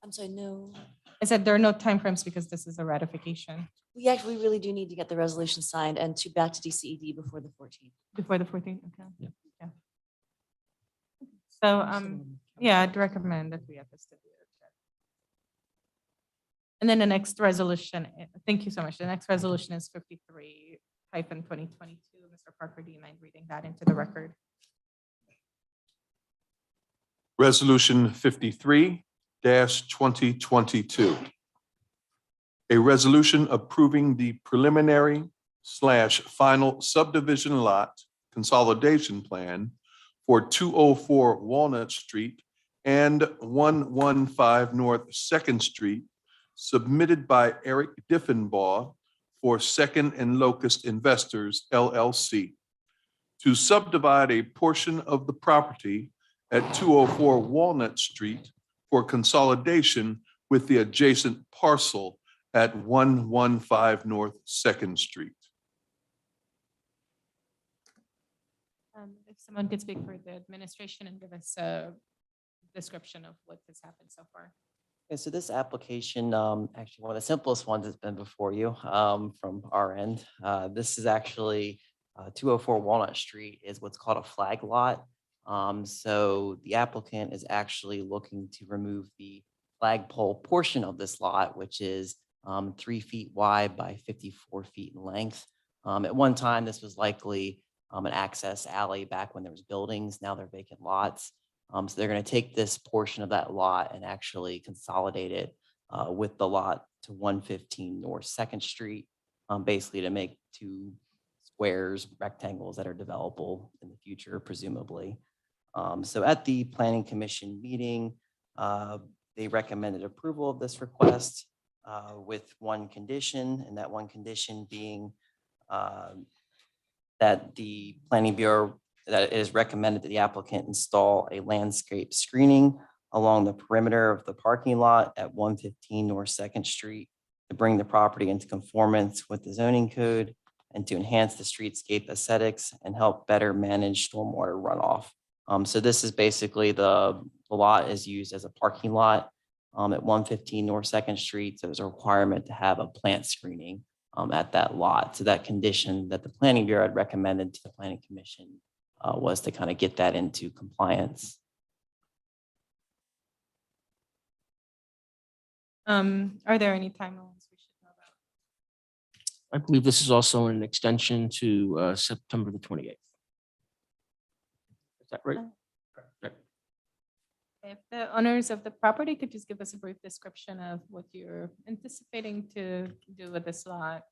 I'm sorry, no. I said there are no timeframes because this is a ratification. We actually really do need to get the resolution signed and back to DCED before the 14th. Before the 14th, okay. Yeah. So, yeah, I'd recommend that we have this to be. And then the next resolution, thank you so much. The next resolution is 53-2022. Mr. Parker, do you mind reading that into the record? Resolution 53-2022. A resolution approving the preliminary/final subdivision lot consolidation plan for 204 Walnut Street and 115 North 2nd Street, submitted by Eric Diffenbaugh for Second and Locust Investors, LLC, to subdivide a portion of the property at 204 Walnut Street for consolidation with the adjacent parcel at 115 North 2nd Street. If someone could speak for the administration and give us a description of what has happened so far. Okay, so this application, actually one of the simplest ones that's been before you from our end. This is actually 204 Walnut Street is what's called a flag lot. So the applicant is actually looking to remove the flagpole portion of this lot, which is 3 feet wide by 54 feet in length. At one time, this was likely an access alley back when there was buildings. Now they're vacant lots. So they're going to take this portion of that lot and actually consolidate it with the lot to 115 North 2nd Street, basically to make 2 squares, rectangles that are developable in the future, presumably. So at the Planning Commission meeting, they recommended approval of this request with one condition, and that one condition being that the Planning Bureau, that it is recommended that the applicant install a landscape screening along the perimeter of the parking lot at 115 North Second Street to bring the property into conformance with the zoning code and to enhance the streetscape aesthetics and help better manage stormwater runoff. So this is basically the lot is used as a parking lot at 115 North Second Street. So there's a requirement to have a plant screening at that lot. So that condition that the Planning Bureau had recommended to the Planning Commission was to kind of get that into compliance. Are there any timelines we should know about? I believe this is also an extension to September the 28th. Is that right? Correct. If the owners of the property could just give us a brief description of what you're anticipating to do with this lot.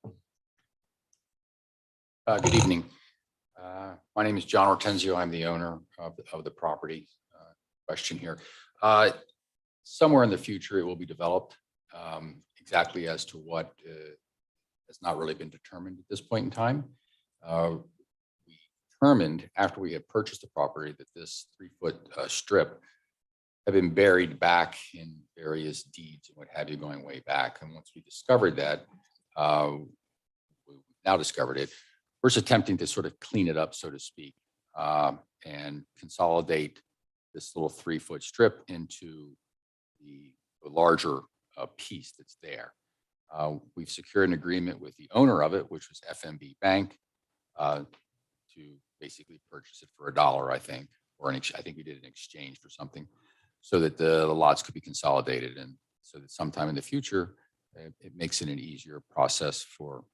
Good evening. My name is John Ortenzio. I'm the owner of the property. Question here. Somewhere in the future, it will be developed. Exactly as to what has not really been determined at this point in time. We determined after we had purchased the property that this 3-foot strip had been buried back in various deeds and what have you going way back. And once we discovered that, we now discovered it. We're just attempting to sort of clean it up, so to speak, and consolidate this little 3-foot strip into the larger piece that's there. We've secured an agreement with the owner of it, which was FMB Bank, to basically purchase it for $1, I think, or I think we did an exchange for something, so that the lots could be consolidated, and so that sometime in the future, it makes it an easier process for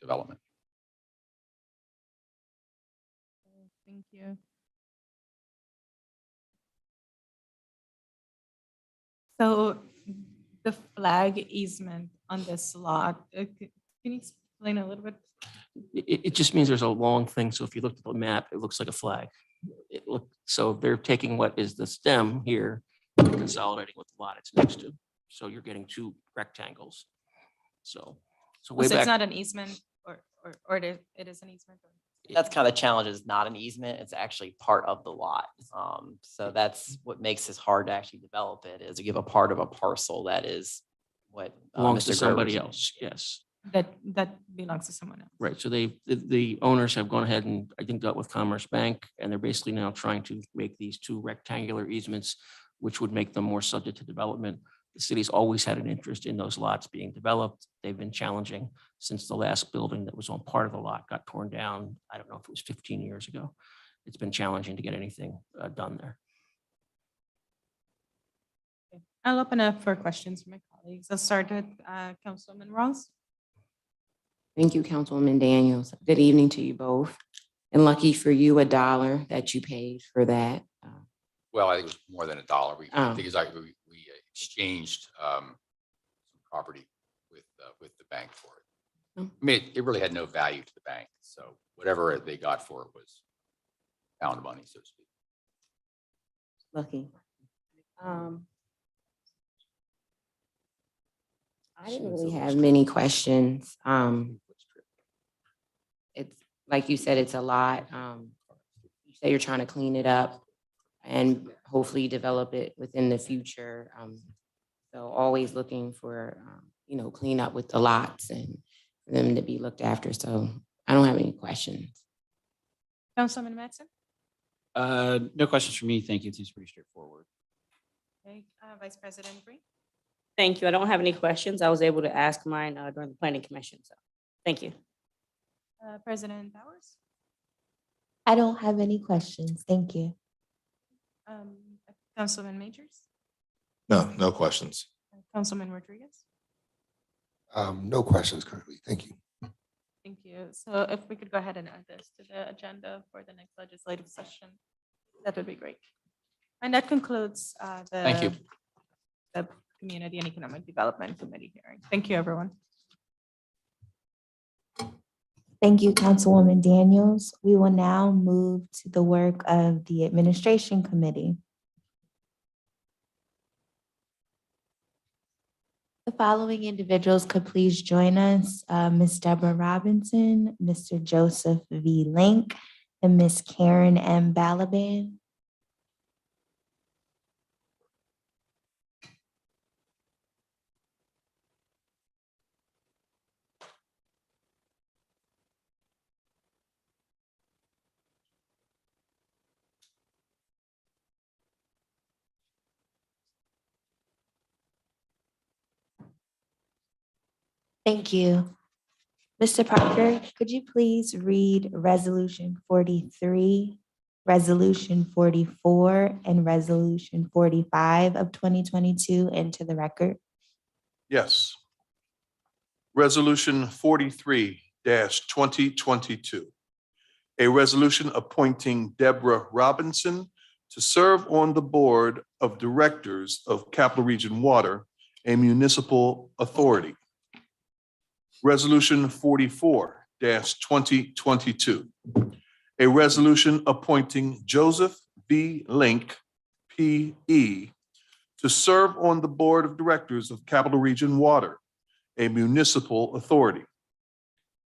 development. Thank you. So the flag easement on this lot, can you explain a little bit? It just means there's a long thing. So if you look at the map, it looks like a flag. So they're taking what is the stem here, and consolidating with the lot it's next to. So you're getting two rectangles. So way So it's back. not an easement or it is an easement? That's kind of the challenge, is not an easement. It's actually part of the lot. So that's what makes this hard to actually develop it, is to give a part of a parcel that is what Belongs to Mr. Grover's somebody mentioned. else, yes. That belongs to someone else. Right, so the owners have gone ahead and I think dealt with Commerce Bank, and they're basically now trying to make these two rectangular easements, which would make them more subject to development. The city's always had an interest in those lots being developed. They've been challenging since the last building that was on part of the lot got torn down. I don't know if it was 15 years ago. It's been challenging to get anything done there. Okay. I'll open up for questions from my colleagues. I'll start with Councilwoman Ross. Thank you, Councilwoman Daniels. Good evening to you both. And lucky for you, $1 that you paid for that. Well, I think it was more than $1. I Oh. think it's like we exchanged some property with the bank for it. Oh. I mean, it really had no value to the bank. So whatever they got for it was pound money, so to speak. Lucky. I didn't really have many questions. It's like you said, it's a lot. You say you're trying to clean it up and hopefully develop it within the future. So always looking for, clean up with the lots and for them to be looked after. So I don't have any questions. Councilwoman Matson. No questions for me. Thank you. It seems pretty straightforward. Okay, Vice President Green. Thank you. I don't have any questions. I was able to ask mine during the planning commission. So thank you. President Bowers. I don't have any questions. Thank you. Councilman Majors. No questions. Councilman Rodriguez. No questions currently. Thank you. Thank you. So if we could go ahead and add this to the agenda for the next legislative session, that would be great. And that concludes Thank you. the Community and Economic Development Committee hearing. Thank you, everyone. Thank you, Councilwoman Daniels. We will now move to the work of the Administration Committee. The following individuals could please join us, Ms. Deborah Robinson, Mr. Joseph V. Link, and Ms. Karen M. Balaban. Thank you. Mr. Parker, could you please read Resolution 43, Resolution 44, and Resolution 45 of 2022 into the record? Yes. Resolution 43-2022. A resolution appointing Deborah Robinson to serve on the Board of Directors of Capital Region Water, a municipal authority. Resolution 44-2022. A resolution appointing Joseph V. Link, P.E., to serve on the Board of Directors of Capital Region Water, a municipal authority.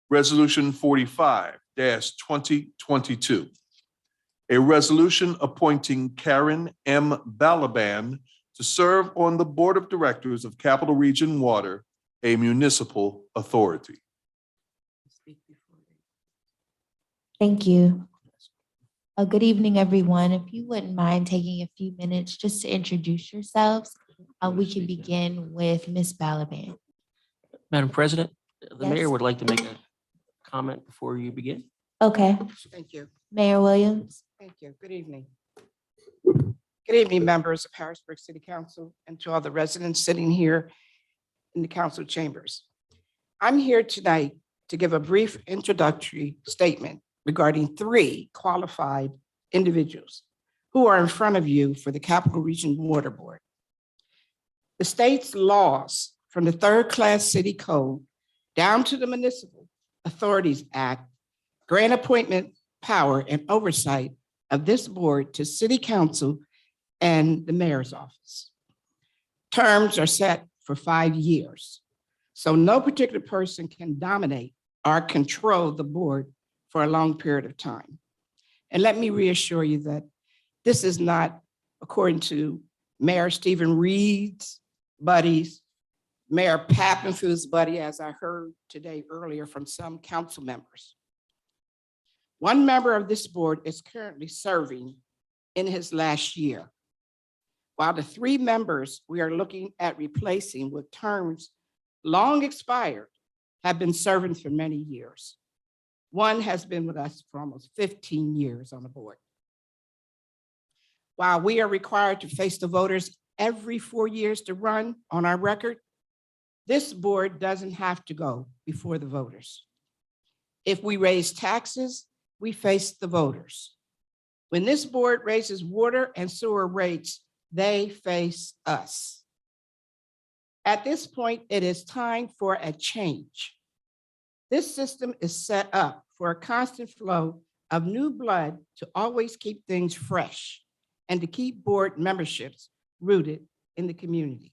Resolution 45-2022. A resolution appointing Karen M. Balaban to serve on the Board of Directors of Capital Region Water, a municipal authority. Thank you. Good evening, everyone. If you wouldn't mind taking a few minutes just to introduce yourselves, we can begin with Ms. Balaban. Madam President, the Yes. mayor would like to make a comment before you begin. Okay, Thank you. Mayor Williams. Thank you. Good evening. Good evening, members of Harrisburg City Council, and to all the residents sitting here in the council chambers. I'm here tonight to give a brief introductory statement regarding 3 qualified individuals who are in front of you for the Capital Region Water Board. The state's laws, from the third-class city code down to the Municipal Authorities Act, grant appointment power and oversight of this board to City Council and the mayor's office. Terms are set for 5 years, so no particular person can dominate or control the board for a long period of time. And let me reassure you that this is not according to Mayor Stephen Reed's buddies, Mayor Pappenfu's buddy, as I heard today earlier from some council members. One member of this board is currently serving in his last year, while the 3 members we are looking at replacing with terms long expired have been serving for many years. One has been with us for almost 15 years on the board. While we are required to face the voters every 4 years to run on our record, this board doesn't have to go before the voters. If we raise taxes, we face the voters. When this board raises water and sewer rates, they face us. At this point, it is time for a change. This system is set up for a constant flow of new blood to always keep things fresh and to keep board memberships rooted in the community.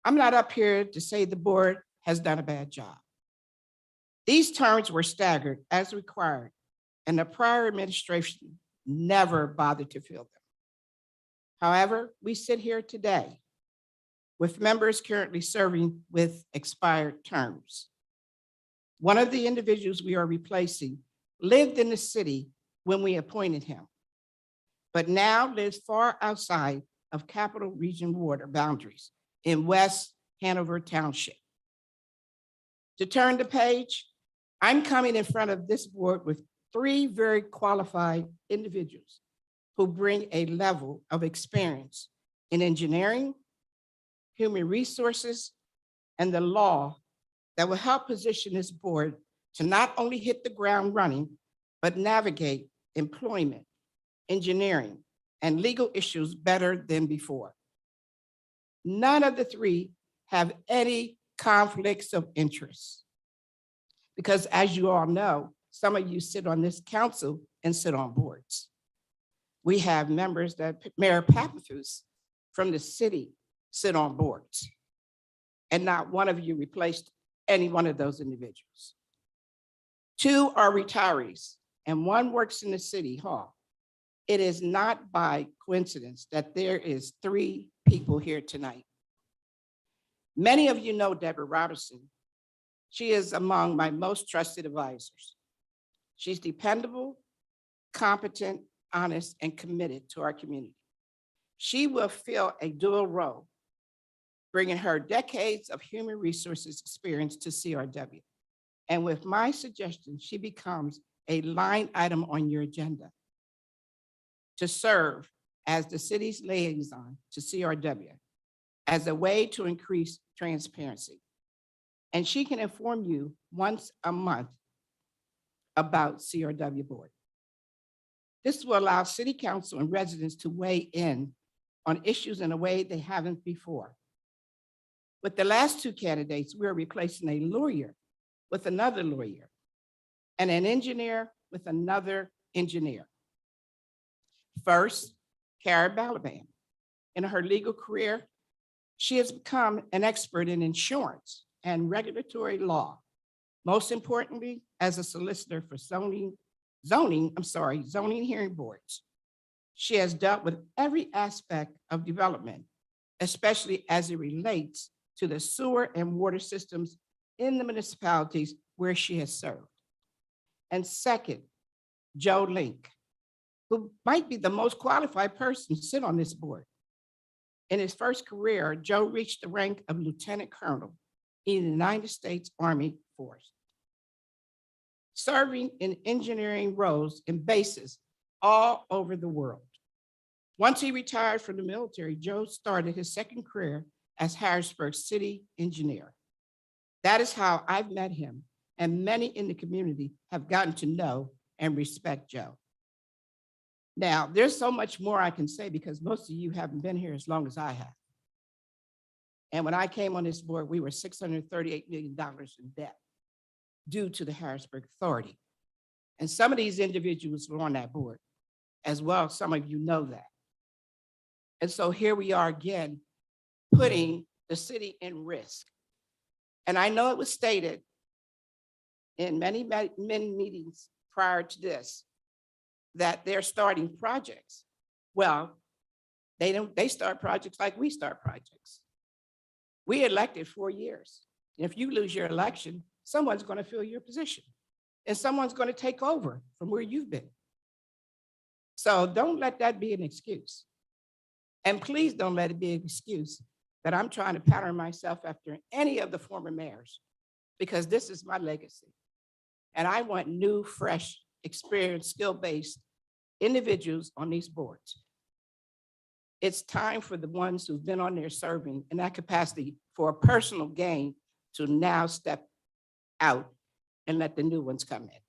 I'm not up here to say the board has done a bad job. These terms were staggered as required, and the prior administration never bothered to fill them. However, we sit here today with members currently serving with expired terms. One of the individuals we are replacing lived in the city when we appointed him, but now lives far outside of Capital Region Water boundaries in West Hanover Township. To turn the page, I'm coming in front of this board with 3 very qualified individuals who bring a level of experience in engineering, human resources, and the law that will help position this board to not only hit the ground running, but navigate employment, engineering, and legal issues better than before. None of the 3 have any conflicts of interest. Because as you all know, some of you sit on this council and sit on boards. We have members that Mayor Papafus from the city sit on boards. And not one of you replaced any one of those individuals. 2 are retirees and 1 works in the city hall. It is not by coincidence that there is 3 people here tonight. Many of you know Deborah Robertson. She is among my most trusted advisors. She's dependable, competent, honest, and committed to our community. She will fill a dual role, bringing her decades of human resources experience to CRW. And with my suggestion, she becomes a line item on your agenda to serve as the city's liaison to CRW as a way to increase transparency. And she can inform you once a month about CRW board. This will allow city council and residents to weigh in on issues in a way they haven't before. With the last 2 candidates, we're replacing a lawyer with another lawyer and an engineer with another engineer. First, Kara Balaban. In her legal career, she has become an expert in insurance and regulatory law. Most importantly, as a solicitor for zoning hearing boards. She has dealt with every aspect of development, especially as it relates to the sewer and water systems in the municipalities where she has served. And second, Joe Link, who might be the most qualified person to sit on this board. In his first career, Joe reached the rank of lieutenant colonel in the United States Army Force, serving in engineering roles and bases all over the world. Once he retired from the military, Joe started his second career as Harrisburg city engineer. That is how I've met him, and many in the community have gotten to know and respect Joe. Now, there's so much more I can say because most of you haven't been here as long as I have. And when I came on this board, we were $638 million in debt due to the Harrisburg Authority. And some of these individuals were on that board as well. Some of you know that. And so here we are again, putting the city in risk. And I know it was stated in many meetings prior to this that they're starting projects. Well, they start projects like we start projects. We elected 4 years. And if you lose your election, someone's going to fill your position and someone's going to take over from where you've been. So don't let that be an excuse. And please don't let it be an excuse that I'm trying to pattern myself after any of the former mayors, because this is my legacy. And I want new, fresh, experienced, skill-based individuals on these boards. It's time for the ones who've been on there serving in that capacity for a personal gain to now step out and let the new ones come in.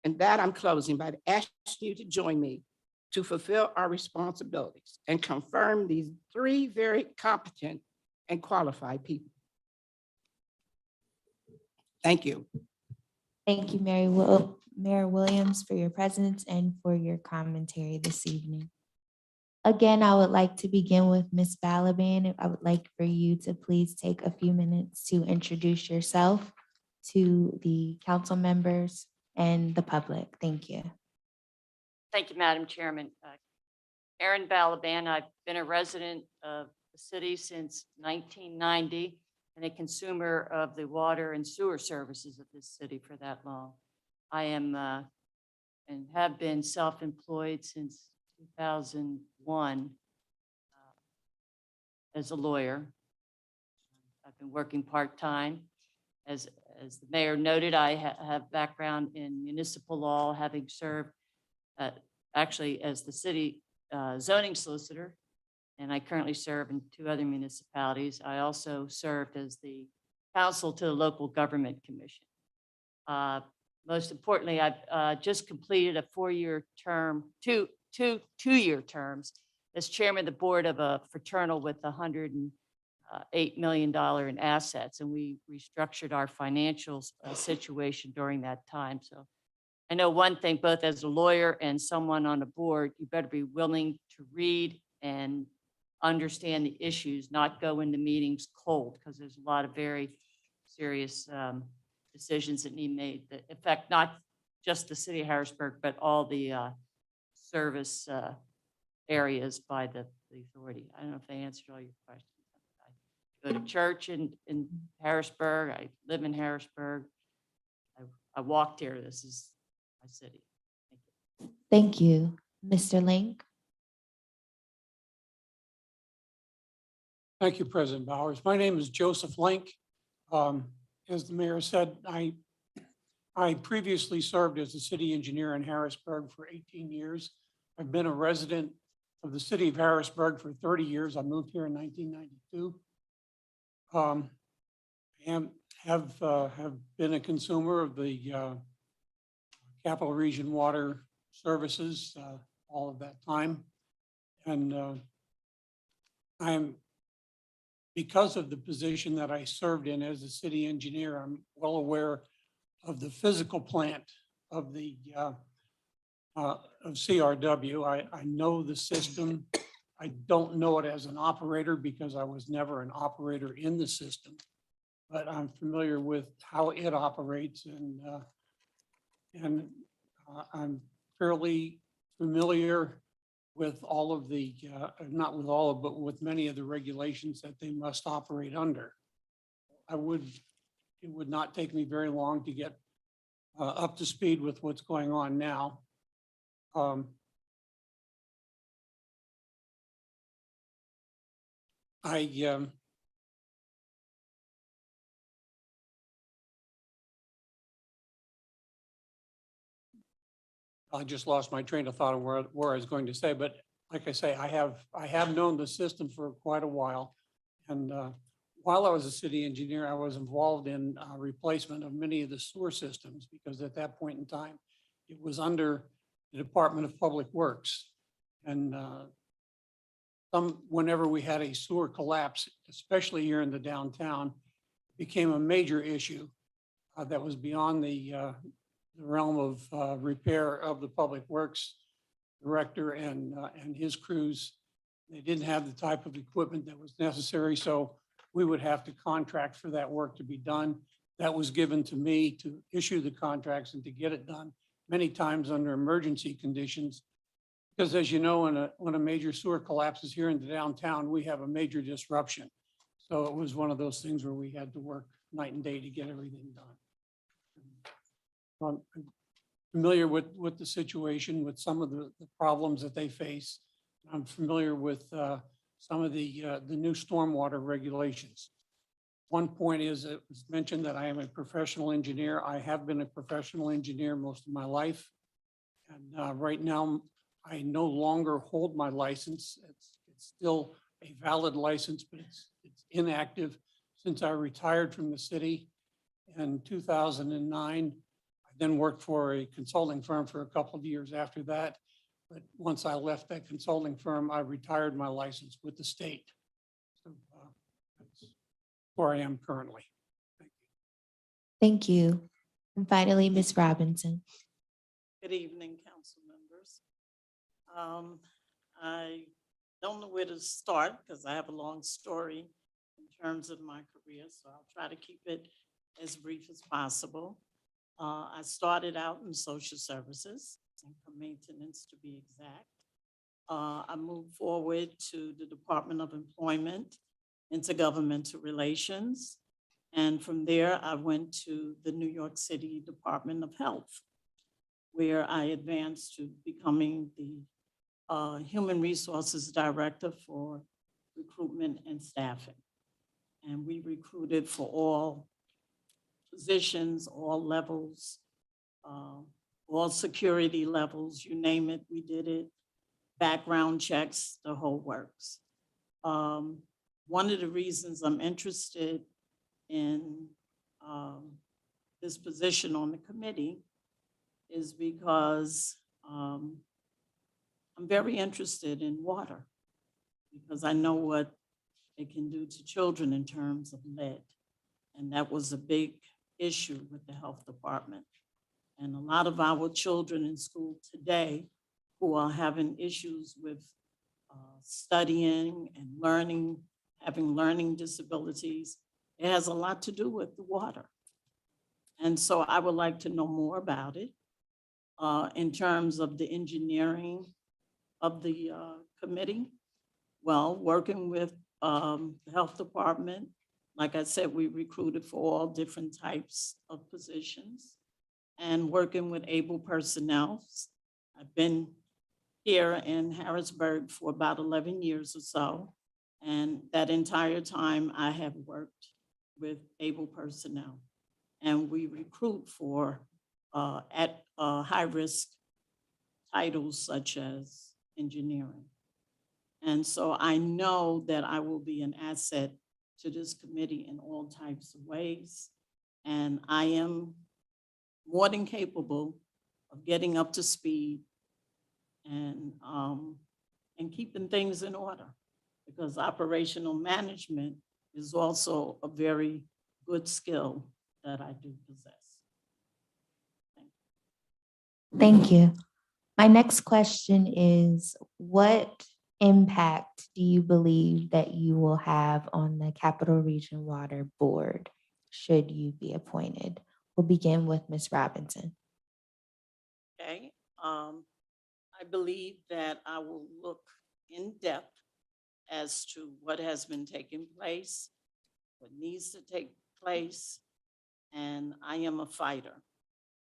And that I'm closing by asking you to join me to fulfill our responsibilities and confirm these 3 very competent and qualified people. Thank you. Thank you, Mayor Williams, for your presence and for your commentary this evening. Again, I would like to begin with Ms. Balaban. I would like for you to please take a few minutes to introduce yourself to the council members and the public. Thank you. Thank you, Madam Chairman. Erin Balaban, I've been a resident of the city since 1990 and a consumer of the water and sewer services of this city for that long. I am and have been self-employed since 2001 as a lawyer. I've been working part-time. As the mayor noted, I have background in municipal law, having served actually as the city zoning solicitor, and I currently serve in 2 other municipalities. I also served as the counsel to the local government commission. Most importantly, I've just completed a 4-year term, two-year terms as chairman of the board of a fraternal with 100 $8 million in assets, and we restructured our financial situation during that time. So I know one thing, both as a lawyer and someone on the board, you better be willing to read and understand the issues, not go into meetings cold, because there's a lot of very serious decisions that need made that affect not just the city of Harrisburg, but all the service areas by the authority. I don't know if they answered all your questions. I go to church in Harrisburg. I live in Harrisburg. I walked here. This is my city. Thank you. Mr. Link? Thank you, President Bowers. My name is Joseph Link. As the mayor said, I previously served as a city engineer in Harrisburg for 18 years. I've been a resident of the city of Harrisburg for 30 years. I moved here in 1992. And have been a consumer of the Capital Region Water Services all of that time. And because of the position that I served in as a city engineer, I'm well aware of the physical plant of the of CRW. I know the system. I don't know it as an operator because I was never an operator in the system, but I'm familiar with how it operates, and I'm fairly familiar with all of the, not with all of, but with many of the regulations that they must operate under. It would not take me very long to get up to speed with what's going on now. I just lost my train of thought of where I was going to say, but like I say, I have known the system for quite a while. And while I was a city engineer, I was involved in replacement of many of the sewer systems, because at that point in time, it was under the Department of Public Works. And whenever we had a sewer collapse, especially here in the downtown, it became a major issue that was beyond the realm of repair of the Public Works director and his crews. They didn't have the type of equipment that was necessary, so we would have to contract for that work to be done. That was given to me to issue the contracts and to get it done, many times under emergency conditions. Because as you know, when a major sewer collapses here in the downtown, we have a major disruption. So it was one of those things where we had to work night and day to get everything done. I'm familiar with the situation, with some of the problems that they face. I'm familiar with some of the new stormwater regulations. One point is, it was mentioned that I am a professional engineer. I have been a professional engineer most of my life. And right now, I no longer hold my license. It's still a valid license, but it's inactive since I retired from the city in 2009. I then worked for a consulting firm for a couple of years after that. But once I left that consulting firm, I retired my license with the state. So that's where I am currently. Thank you. And finally, Ms. Robinson. Good evening, council members. I don't know where to start because I have a long story in terms of my career, so I'll try to keep it as brief as possible. I started out in social services, income maintenance to be exact. I moved forward to the Department of Employment, Intergovernmental Relations, and from there I went to the New York City Department of Health, where I advanced to becoming the Human Resources Director for Recruitment and Staffing. And we recruited for all positions, all levels, all security levels, you name it, we did it. Background checks, the whole works. One of the reasons I'm interested in this position on the committee is because I'm very interested in water, because I know what it can do to children in terms of lead. And that was a big issue with the health department. And a lot of our children in school today who are having issues with studying and learning, having learning disabilities, it has a lot to do with the water. And so I would like to know more about it in terms of the engineering of the committee. Well, working with the health department, like I said, we recruited for all different types of positions and working with able personnel. I've been here in Harrisburg for about 11 years or so. And that entire time I have worked with able personnel. And we recruit for at high-risk titles such as engineering. And so I know that I will be an asset to this committee in all types of ways. And I am more than capable of getting up to speed and keeping things in order, because operational management is also a very good skill that I do possess. Thank you. My next question is, what impact do you believe that you will have on the Capital Region Water Board should you be appointed? We'll begin with Ms. Robinson. Okay, I believe that I will look in depth as to what has been taking place, what needs to take place, and I am a fighter.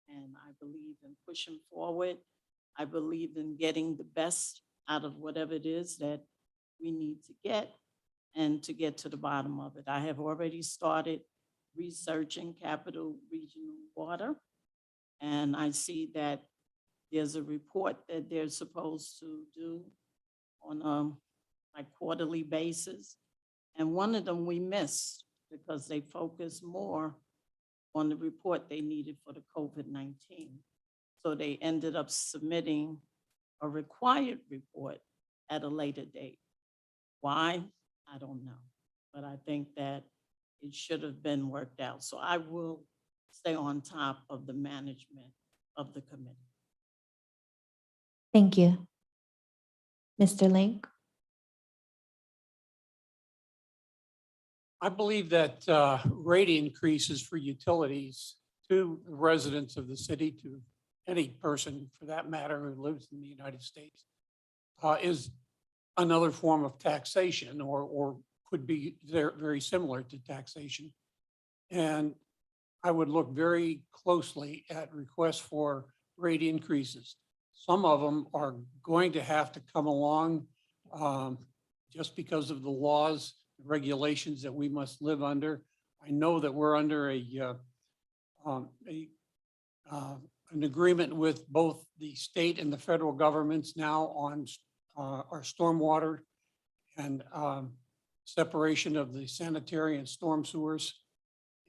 And I believe in pushing forward. I believe in getting the best out of whatever it is that we need to get and to get to the bottom of it. I have already started researching Capital Regional Water, and I see that there's a report that they're supposed to do on a like quarterly basis. And one of them we missed because they focused more on the report they needed for the COVID-19. So they ended up submitting a required report at a later date. Why? I don't know, but I think that it should have been worked out. So I will stay on top of the management of the committee. Thank you. Mr. Link? I believe that rate increases for utilities to the residents of the city, to any person for that matter who lives in the United States, is another form of taxation or could be very similar to taxation. And I would look very closely at requests for rate increases. Some of them are going to have to come along just because of the laws, regulations that we must live under. I know that we're under an agreement with both the state and the federal governments now on our stormwater and separation of the sanitary and storm sewers.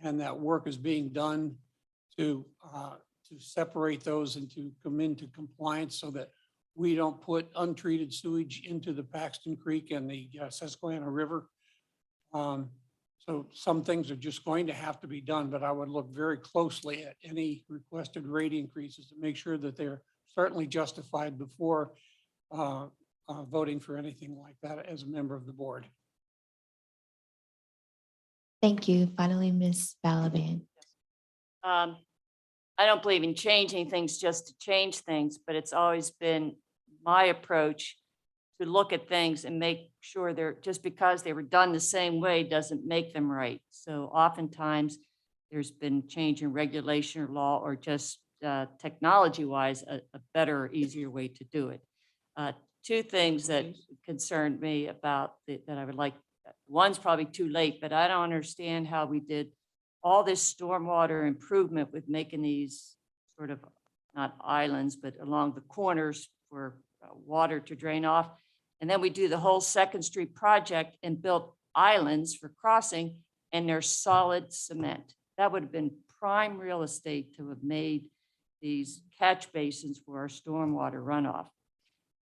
And that work is being done to separate those and to come into compliance so that we don't put untreated sewage into the Paxton Creek and the Susquehanna River. So some things are just going to have to be done, but I would look very closely at any requested rate increases to make sure that they're certainly justified before voting for anything like that as a member of the board. Thank you. Finally, Ms. Balaban. I don't believe in changing things just to change things, but it's always been my approach to look at things and make sure they're, just because they were done the same way doesn't make them right. So oftentimes there's been change in regulation or law or just technology-wise, a better, easier way to do it. Two things that concerned me about that I would like, one's probably too late, but I don't understand how we did all this stormwater improvement with making these sort of not islands, but along the corners for water to drain off. And then we do the whole Second Street project and built islands for crossing, and they're solid cement. That would have been prime real estate to have made these catch basins for our stormwater runoff.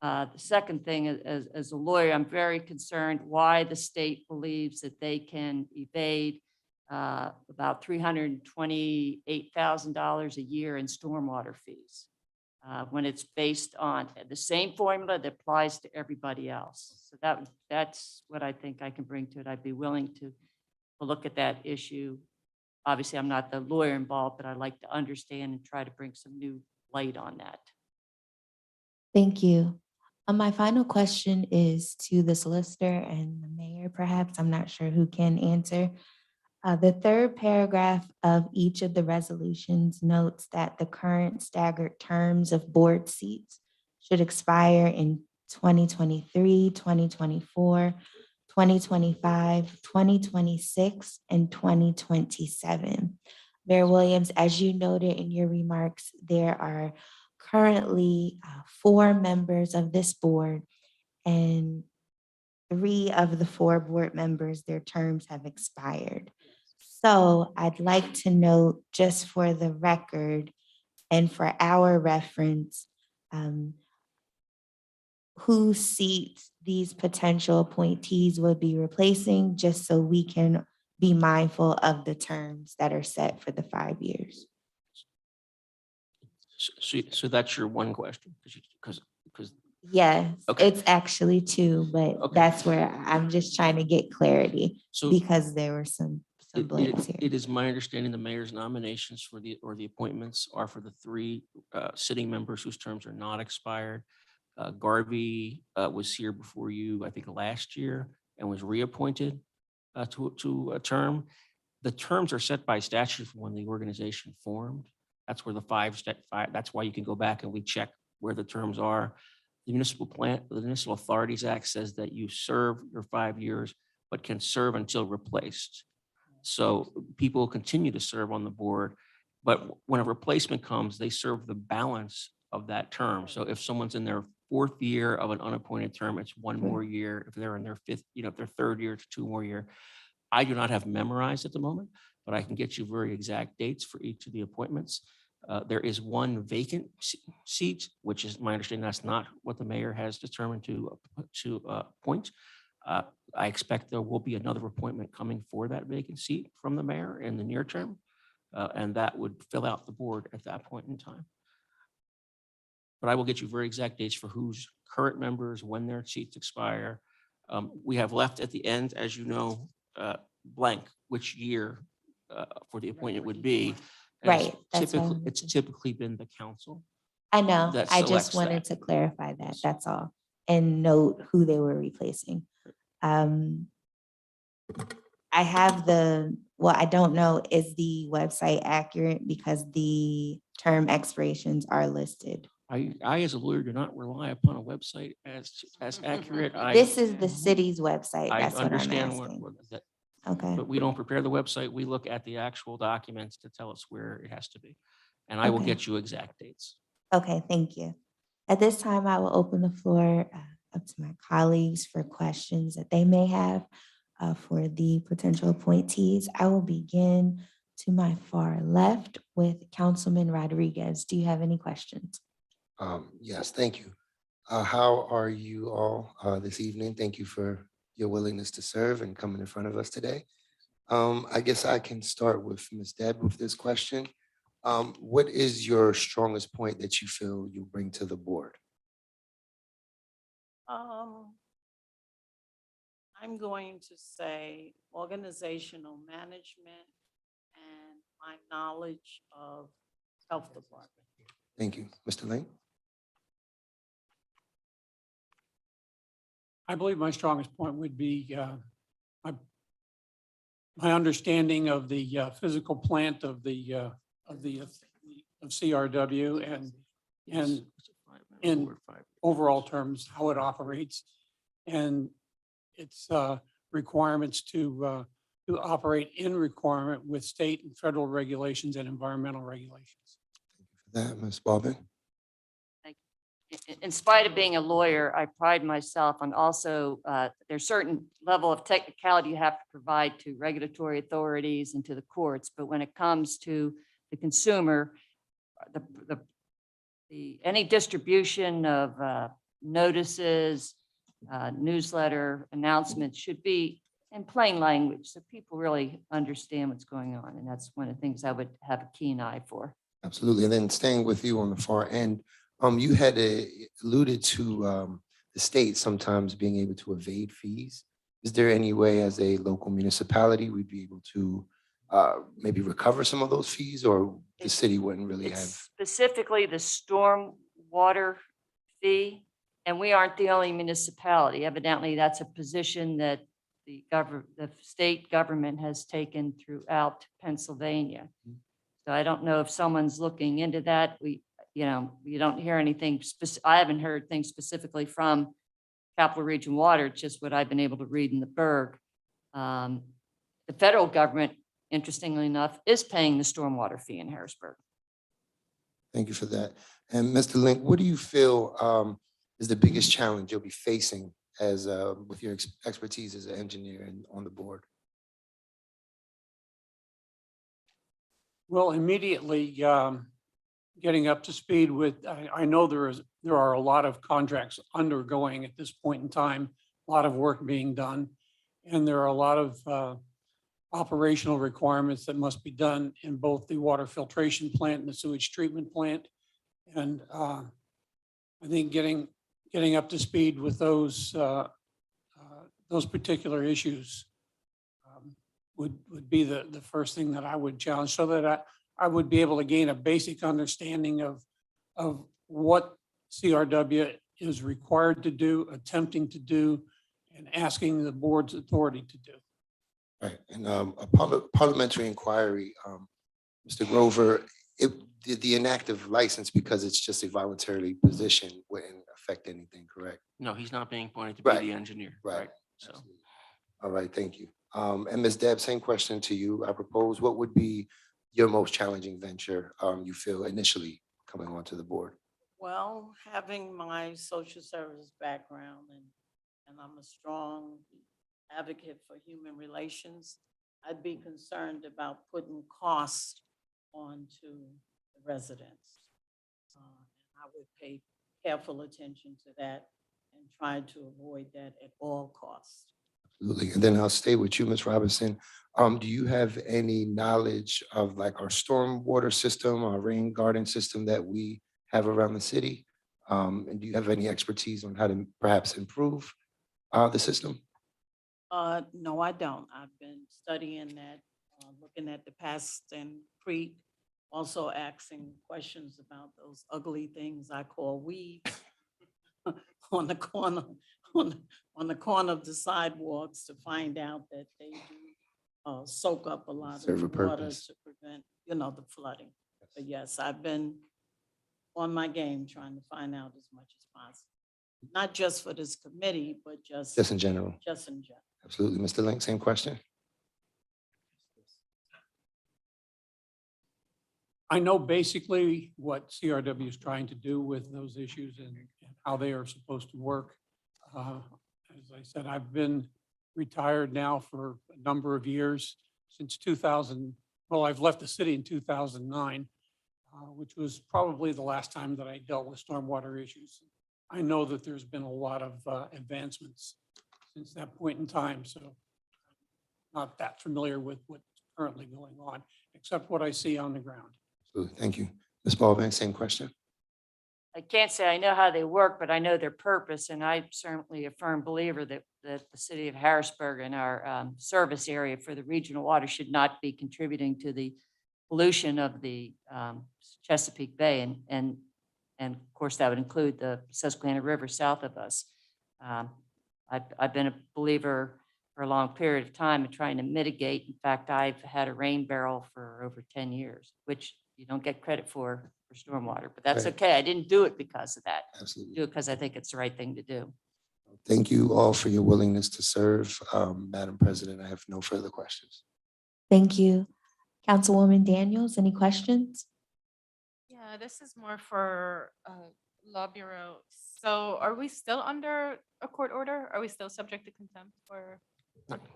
The second thing, as a lawyer, I'm very concerned why the state believes that they can evade about $328,000 a year in stormwater fees when it's based on the same formula that applies to everybody else. So that's what I think I can bring to it. I'd be willing to look at that issue. Obviously, I'm not the lawyer involved, but I'd like to understand and try to bring some new light on that. Thank you. My final question is to the solicitor and the mayor, perhaps. I'm not sure who can answer. The third paragraph of each of the resolutions notes that the current staggered terms of board seats should expire in 2023, 2024, 2025, 2026, and 2027. Mayor Williams, as you noted in your remarks, there are currently 4 members of this board, and 3 of the 4 board members, their terms have expired. So I'd like to note, just for the record and for our reference, whose seats these potential appointees would be replacing, just so we can be mindful of the terms that are set for the 5 years. So that's your one question, because Yes, Okay. it's actually 2, but Okay. that's where I'm just trying to get clarity so because there were some blanks here. it is my understanding the mayor's nominations for the appointments are for the 3 sitting members whose terms are not expired. Garvey was here before you, I think, last year and was reappointed to a term. The terms are set by statute from when the organization formed. That's where the 5, that's why you can go back and we check where the terms are. The Municipal Authorities Act says that you serve your 5 years, but can serve until replaced. So people continue to serve on the board, but when a replacement comes, they serve the balance of that term. So if someone's in their 4th year of an unappointed term, it's 1 more year. If they're in their 5th, if their 3rd year, it's 2 more years. I do not have memorized at the moment, but I can get you very exact dates for each of the appointments. There is 1 vacant seat, which is my understanding that's not what the mayor has determined to appoint. I expect there will be another appointment coming for that vacant seat from the mayor in the near term, and that would fill out the board at that point in time. But I will get you very exact dates for who's current members, when their seats expire. We have left at the end, as you know, blank, which year for the appointment would be. And Right, that's why I wanted it's typically been the council. I know, that I selects just wanted that. to clarify that, that's all, and note who they were replacing. I have I don't know, is the website accurate because the term expirations are listed? I, as a lawyer, do not rely upon a website as accurate. This is the city's website, I that's what I'm understand asking. that, Okay, but we don't prepare the website. We look at the actual documents to tell us where it has to be. And I will Okay. get you exact dates. okay, thank you. At this time, I will open the floor up to my colleagues for questions that they may have for the potential appointees. I will begin to my far left with Councilman Rodriguez. Do you have any questions? Yes, thank you. How are you all this evening? Thank you for your willingness to serve and coming in front of us today. I guess I can start with Ms. Deb with this question. What is your strongest point that you feel you bring to the board? I'm going to say organizational management and my knowledge of health department. Thank you. Mr. Lane? I believe my strongest point would be my understanding of the physical plant of CRW and in overall terms, how it operates and its requirements to operate in requirement with state and federal regulations and environmental regulations. That, Ms. Baldwin? In spite of being a lawyer, I pride myself on also, there's certain level of technicality you have to provide to regulatory authorities and to the courts. But when it comes to the consumer, any distribution of notices, newsletter announcements should be in plain language so people really understand what's going on. And that's one of the things I would have a keen eye for. Absolutely. And then staying with you on the far end, you had alluded to the state sometimes being able to evade fees. Is there any way as a local municipality we'd be able to maybe recover some of those fees, or the city wouldn't really It's have? specifically the storm water fee, and we aren't the only municipality. Evidently, that's a position that the state government has taken throughout Pennsylvania. So I don't know if someone's looking into that. You don't hear anything I haven't heard things specifically from Capital Region Water, just what I've been able to read in the Berg. The federal government, interestingly enough, is paying the stormwater fee in Harrisburg. Thank you for that. And Mr. Link, what do you feel is the biggest challenge you'll be facing as with your expertise as an engineer and on the board? Well, immediately getting up to speed with, I know there are a lot of contracts undergoing at this point in time, a lot of work being done, and there are a lot of operational requirements that must be done in both the water filtration plant and the sewage treatment plant. And I think getting up to speed with those particular issues would be the first thing that I would challenge, so that I would be able to gain a basic understanding of what CRW is required to do, attempting to do, and asking the board's authority to do. Right. And a parliamentary inquiry, Mr. Grover, the inactive license, because it's just a voluntarily position, wouldn't affect anything, correct? No, he's not being appointed to be Right. the engineer. Right. So. All right, thank you. And Ms. Deb, same question to you. I propose, what would be your most challenging venture you feel initially coming onto the board? Well, having my social services background and I'm a strong advocate for human relations, I'd be concerned about putting cost onto the residents. I would pay careful attention to that and try to avoid that at all costs. Absolutely. And then I'll stay with you, Ms. Robinson. Do you have any knowledge of like our stormwater system, our rain garden system that we have around the city? And do you have any expertise on how to perhaps improve the system? No, I don't. I've been studying that, looking at the past and Crete, also asking questions about those ugly things I call weeds on the corner, on the corner of the sidewalks, to find out that they do soak up a lot Serve a of water purpose. to prevent, the flooding. But yes, I've been on my game trying to find out as much as possible. Not just for this committee, but just In general. Just in general. Absolutely. Mr. Link, same question. I know basically what CRW is trying to do with those issues and how they are supposed to work. As I said, I've been retired now for a number of years, since 2000. Well, I've left the city in 2009, which was probably the last time that I dealt with stormwater issues. I know that there's been a lot of advancements since that point in time, so not that familiar with what's currently going on, except what I see on the ground. Absolutely. Thank you. Ms. Baldwin, same question. I can't say I know how they work, but I know their purpose, and I'm certainly a firm believer that the city of Harrisburg and our service area for the regional water should not be contributing to the pollution of the Chesapeake Bay, and of course that would include the Susquehanna River south of us. I've been a believer for a long period of time in trying to mitigate. In fact, I've had a rain barrel for over 10 years, which you don't get credit for stormwater, but that's Right. okay. I didn't do it because of that. Absolutely. Do it because I think it's the right thing to do. Thank you all for your willingness to serve. Madam President, I have no further questions. Thank you. Councilwoman Daniels, any questions? Yeah, this is more for Law Bureau. So are we still under a court order? Are we still subject to contempt or?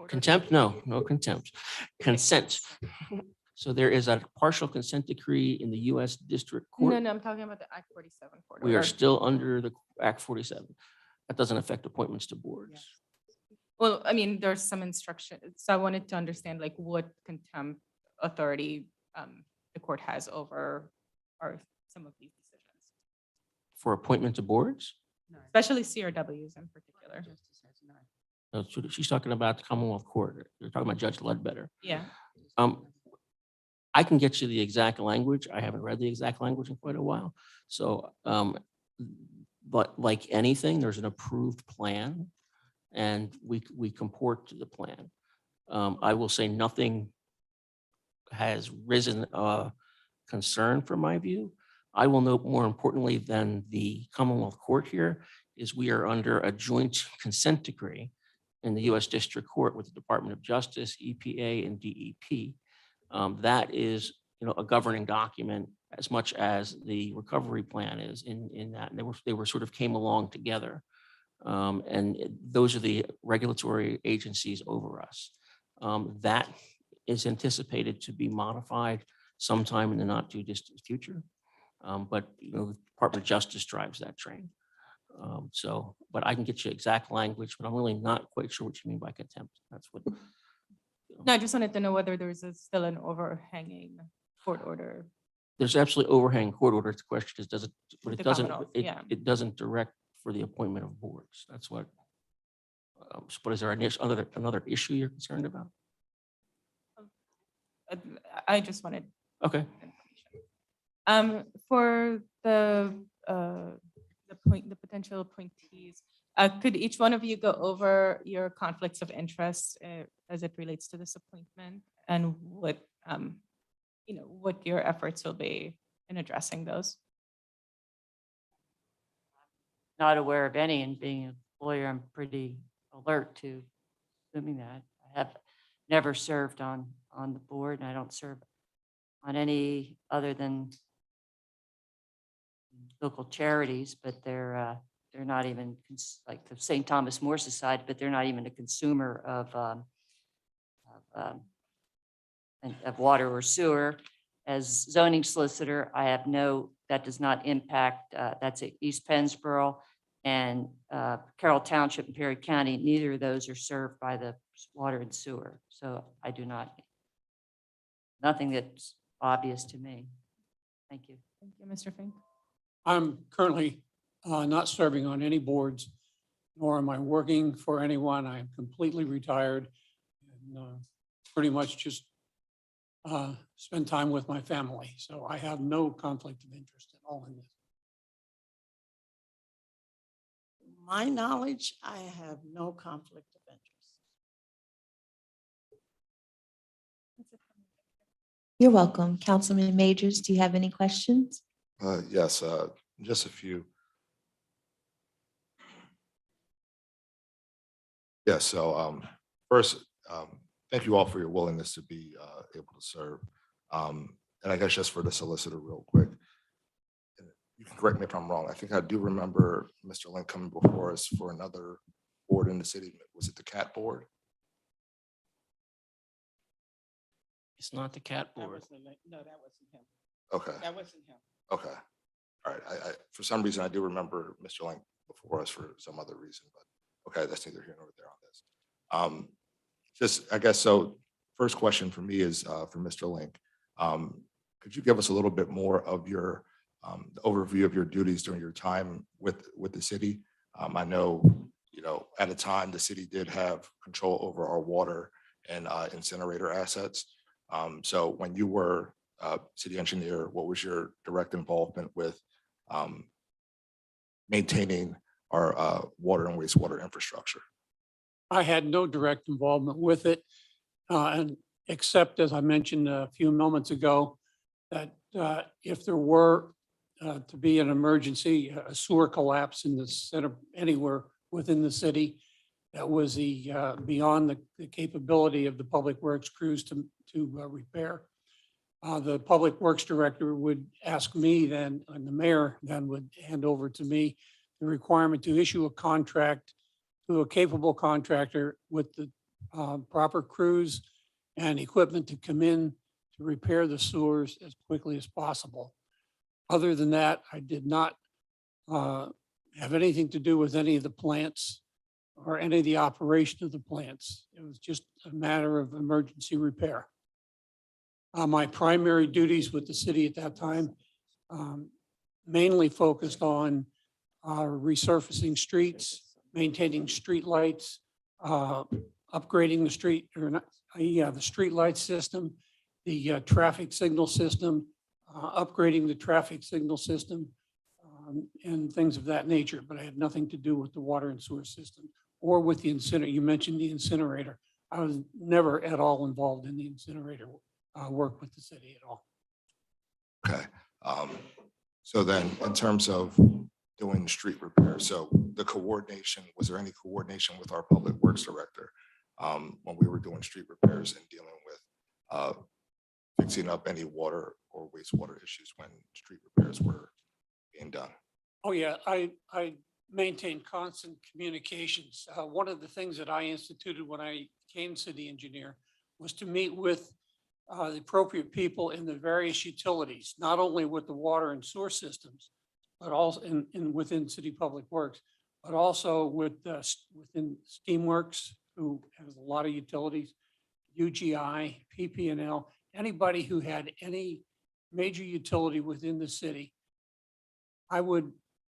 Contempt? No, no contempt. Consent. So there is a partial consent decree in the U.S. District No, Court. no, I'm talking about the Act 47 court We are order. still under the Act 47. That doesn't affect appointments to boards. Well, I mean, there's some instruction, so I wanted to understand like what contempt authority the court has over some of these decisions, For appointment to boards? especially CRWs in particular. No, she's talking about the Commonwealth Court. You're talking about Judge Ledbetter. Yeah. I can get you the exact language. I haven't read the exact language in quite a while. So, but like anything, there's an approved plan and we comport to the plan. I will say nothing has risen concern from my view. I will note more importantly than the Commonwealth Court here is we are under a joint consent decree in the U.S. District Court with the Department of Justice, EPA, and DEP. That is, a governing document as much as the recovery plan is in that. And they were sort of came along together. Those are the regulatory agencies over us. That is anticipated to be modified sometime in the not too distant future. But the Department of Justice drives that train. But I can get you exact language, but I'm really not quite sure what you mean by contempt. That's what. No, I just wanted to know whether there's still an overhanging court order. There's absolutely overhanging court order. The question is, does it, but With it the doesn't, Commonwealth, it, yeah. it doesn't direct for the appointment of boards. That's what. But is there another issue you're concerned about? I just wanted. Okay. For the potential appointees, could each one of you go over your conflicts of interest as it relates to this appointment and what your efforts will be in addressing those? Not aware of any, and being a lawyer, I'm pretty alert to assuming that. I have never served on the board, and I don't serve on any other than local charities, but they're not even like the St. Thomas More Society, but they're not even a consumer of water or sewer. As zoning solicitor, I have that does not impact, that's at East Pennsboro and Carroll Township and Perry County. Neither of those are served by the water and sewer. So I do not, nothing that's obvious to me. Thank you. Thank you, Mr. Fink. I'm currently not serving on any boards, nor am I working for anyone. I am completely retired and pretty much just spend time with my family. So I have no conflict of interest at all in this. My knowledge, I have no conflict of interest. You're welcome. Councilman Majors, do you have any questions? Yes, just a few. Yes, so first, thank you all for your willingness to be able to serve. And I guess just for the solicitor real quick, you can correct me if I'm wrong. I think I do remember Mr. Link coming before us for another board in the city. Was it the CAT board? It's not the CAT board. No, that wasn't him. Okay. That wasn't him. Okay. All right. I for some reason, I do remember Mr. Link before us for some other reason, but okay, that's neither here nor there on this. Just, I guess, so first question for me is for Mr. Link. Could you give us a little bit more of your the overview of your duties during your time with the city? I know, at a time, the city did have control over our water and incinerator assets. So when you were city engineer, what was your direct involvement with maintaining our water and wastewater infrastructure? I had no direct involvement with it, and except, as I mentioned a few moments ago, that if there were to be an emergency, a sewer collapse in the center, anywhere within the city, that was beyond the capability of the public works crews to repair. The public works director would ask me then, and the mayor then would hand over to me the requirement to issue a contract to a capable contractor with the proper crews and equipment to come in to to repair the sewers as quickly as possible. Other than that, I did not have anything to do with any of the plants or any of the operation of the plants. It was just a matter of emergency repair. My primary duties with the city at that time mainly focused on resurfacing streets, maintaining street lights, upgrading the street the street light system, the traffic signal system, upgrading the traffic signal system, and things of that nature. But I had nothing to do with the water and sewer system or with the incinerator. You mentioned the incinerator. I was never at all involved in the incinerator work with the city at all. Okay. So then in terms of doing street repair, so the coordination, was there any coordination with our public works director when we were doing street repairs and dealing with fixing up any water or wastewater issues when street repairs were being done? Oh, yeah, I maintain constant communications. One of the things that I instituted when I became city engineer was to meet with the appropriate people in the various utilities, not only with the water and sewer systems, but also within city public works, but also with within Steamworks, who has a lot of utilities, UGI, PP&L, anybody who had any major utility within the city. I would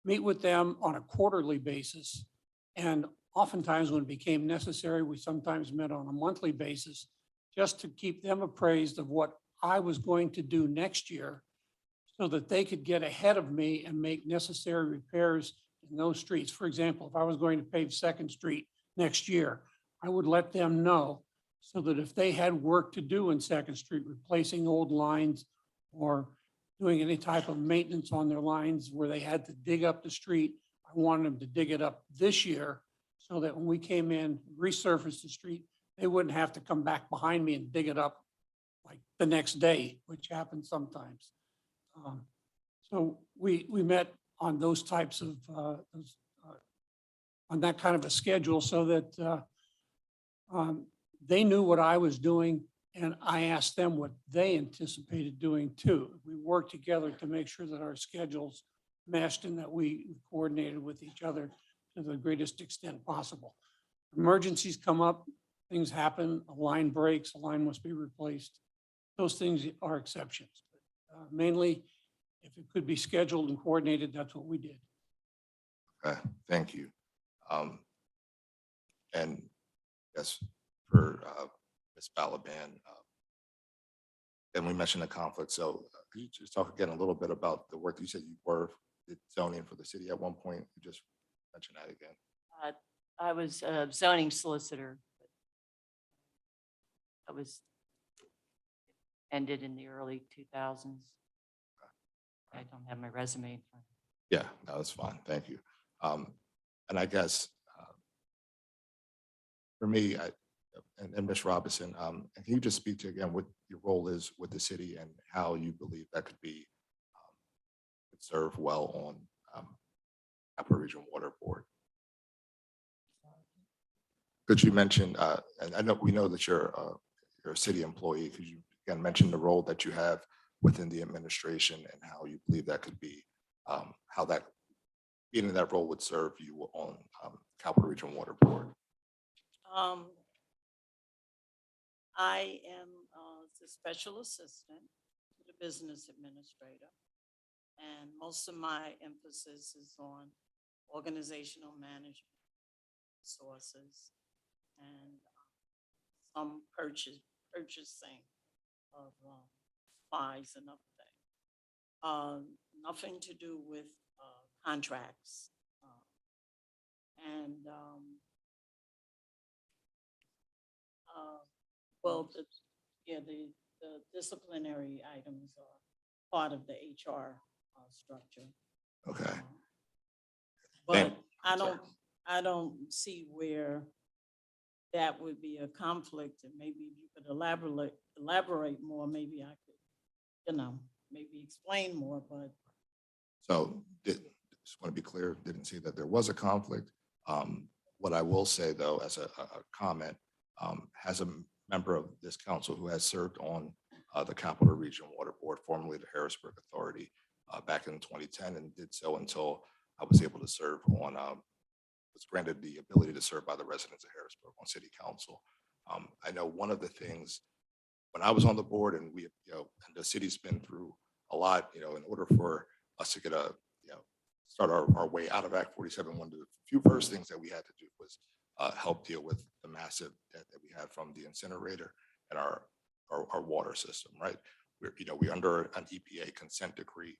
meet with them on a quarterly basis. And oftentimes when it became necessary, we sometimes met on a monthly basis just to keep them appraised of what I was going to do next year so that they could get ahead of me and make necessary repairs in those streets. For example, if I was going to pave Second Street next year, I would let them know so that if they had work to do in Second Street, replacing old lines or doing any type of maintenance on their lines where they had to dig up the street, I wanted them to dig it up this year so that when we came in, resurface the street, they wouldn't have to come back behind me and dig it up like the next day, which happens sometimes. So we met on those types of, on that kind of a schedule so that they knew what I was doing and I asked them what they anticipated doing too. We worked together to make sure that our schedules meshed and that we coordinated with each other to the greatest extent possible. Emergencies come up, things happen, a line breaks, a line must be replaced. Those things are exceptions. Mainly, if it could be scheduled and coordinated, that's what we did. Okay, thank you. And yes, for Ms. Balaban, and we mentioned the conflict. So could you just talk again a little bit about the work you said you were did zoning for the city at one point? You just mentioned that again. I was a zoning solicitor. I was ended in the early 2000s. I don't have my resume in front. Yeah, no, that's fine. Thank you. And I guess for me, and Ms. Robinson, can you just speak to again what your role is with the city and how you believe that could be could serve well on Upper Region Water Board? Could you mention, and I know we know that you're a city employee, could you again mention the role that you have within the administration and how you believe that could be, how that being in that role would serve you on Capital Region Water Board? I am the special assistant to the business administrator, and most of my emphasis is on organizational management, sources, and some purchasing of supplies and other things. Nothing to do with contracts. Well, the disciplinary items are part of the HR structure. Okay. But I don't see where that would be a conflict, and maybe if you could elaborate more, maybe I could, maybe explain more, but. So just want to be clear, didn't see that there was a conflict. What I will say though, as a comment, as a member of this council who has served on the Capital Region Water Board, formerly the Harrisburg Authority, back in 2010, and did so until I was able to serve on, was granted the ability to serve by the residents of Harrisburg on City Council. I know one of the things when I was on the board, and we, and the city's been through a lot, in order for us to get start our way out of Act 47, one of the few first things that we had to do was help deal with the massive debt that we had from the incinerator and our water system, right? We're under an EPA consent decree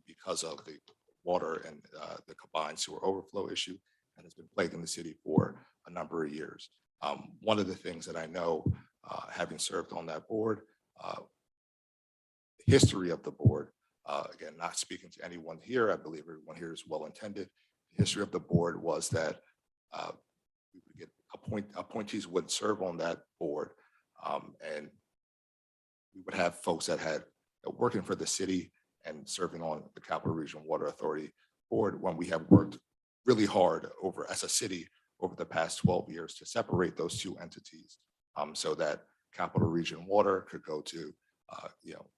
because of the water and the combined sewer overflow issue, and it's been plaguing the city for a number of years. One of the things that I know, having served on that board, the history of the board, again, not speaking to anyone here, I believe everyone here is well-intended. The history of the board was that we would get appointees would serve on that board, and we would have folks that had working for the city and serving on the Capital Region Water Authority board, when we have worked really hard as a city over the past 12 years to separate those two entities, so that Capital Region Water could go to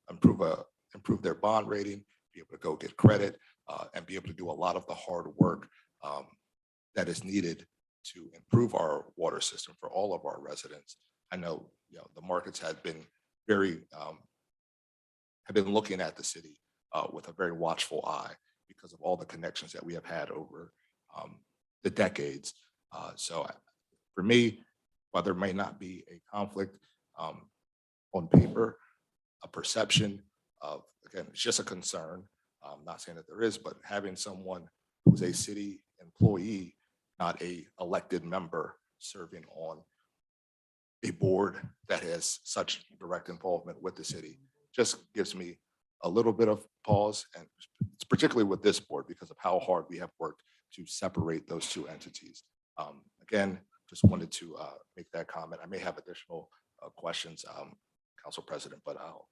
improve their bond rating, be able to go get credit, and be able to do a lot of the hard work that is needed to improve our water system for all of our residents. I know, the markets have been looking at the city with a very watchful eye because of all the connections that we have had over the decades. So for me, while there may not be a conflict on paper, a perception of, again, it's just a concern. I'm not saying that there is, but having someone who's a city employee, not a elected member, serving on a board that has such direct involvement with the city just gives me a little bit of pause, and it's particularly with this board because of how hard we have worked to separate those two entities. Again, just wanted to make that comment. I may have additional questions, Council President, but I'll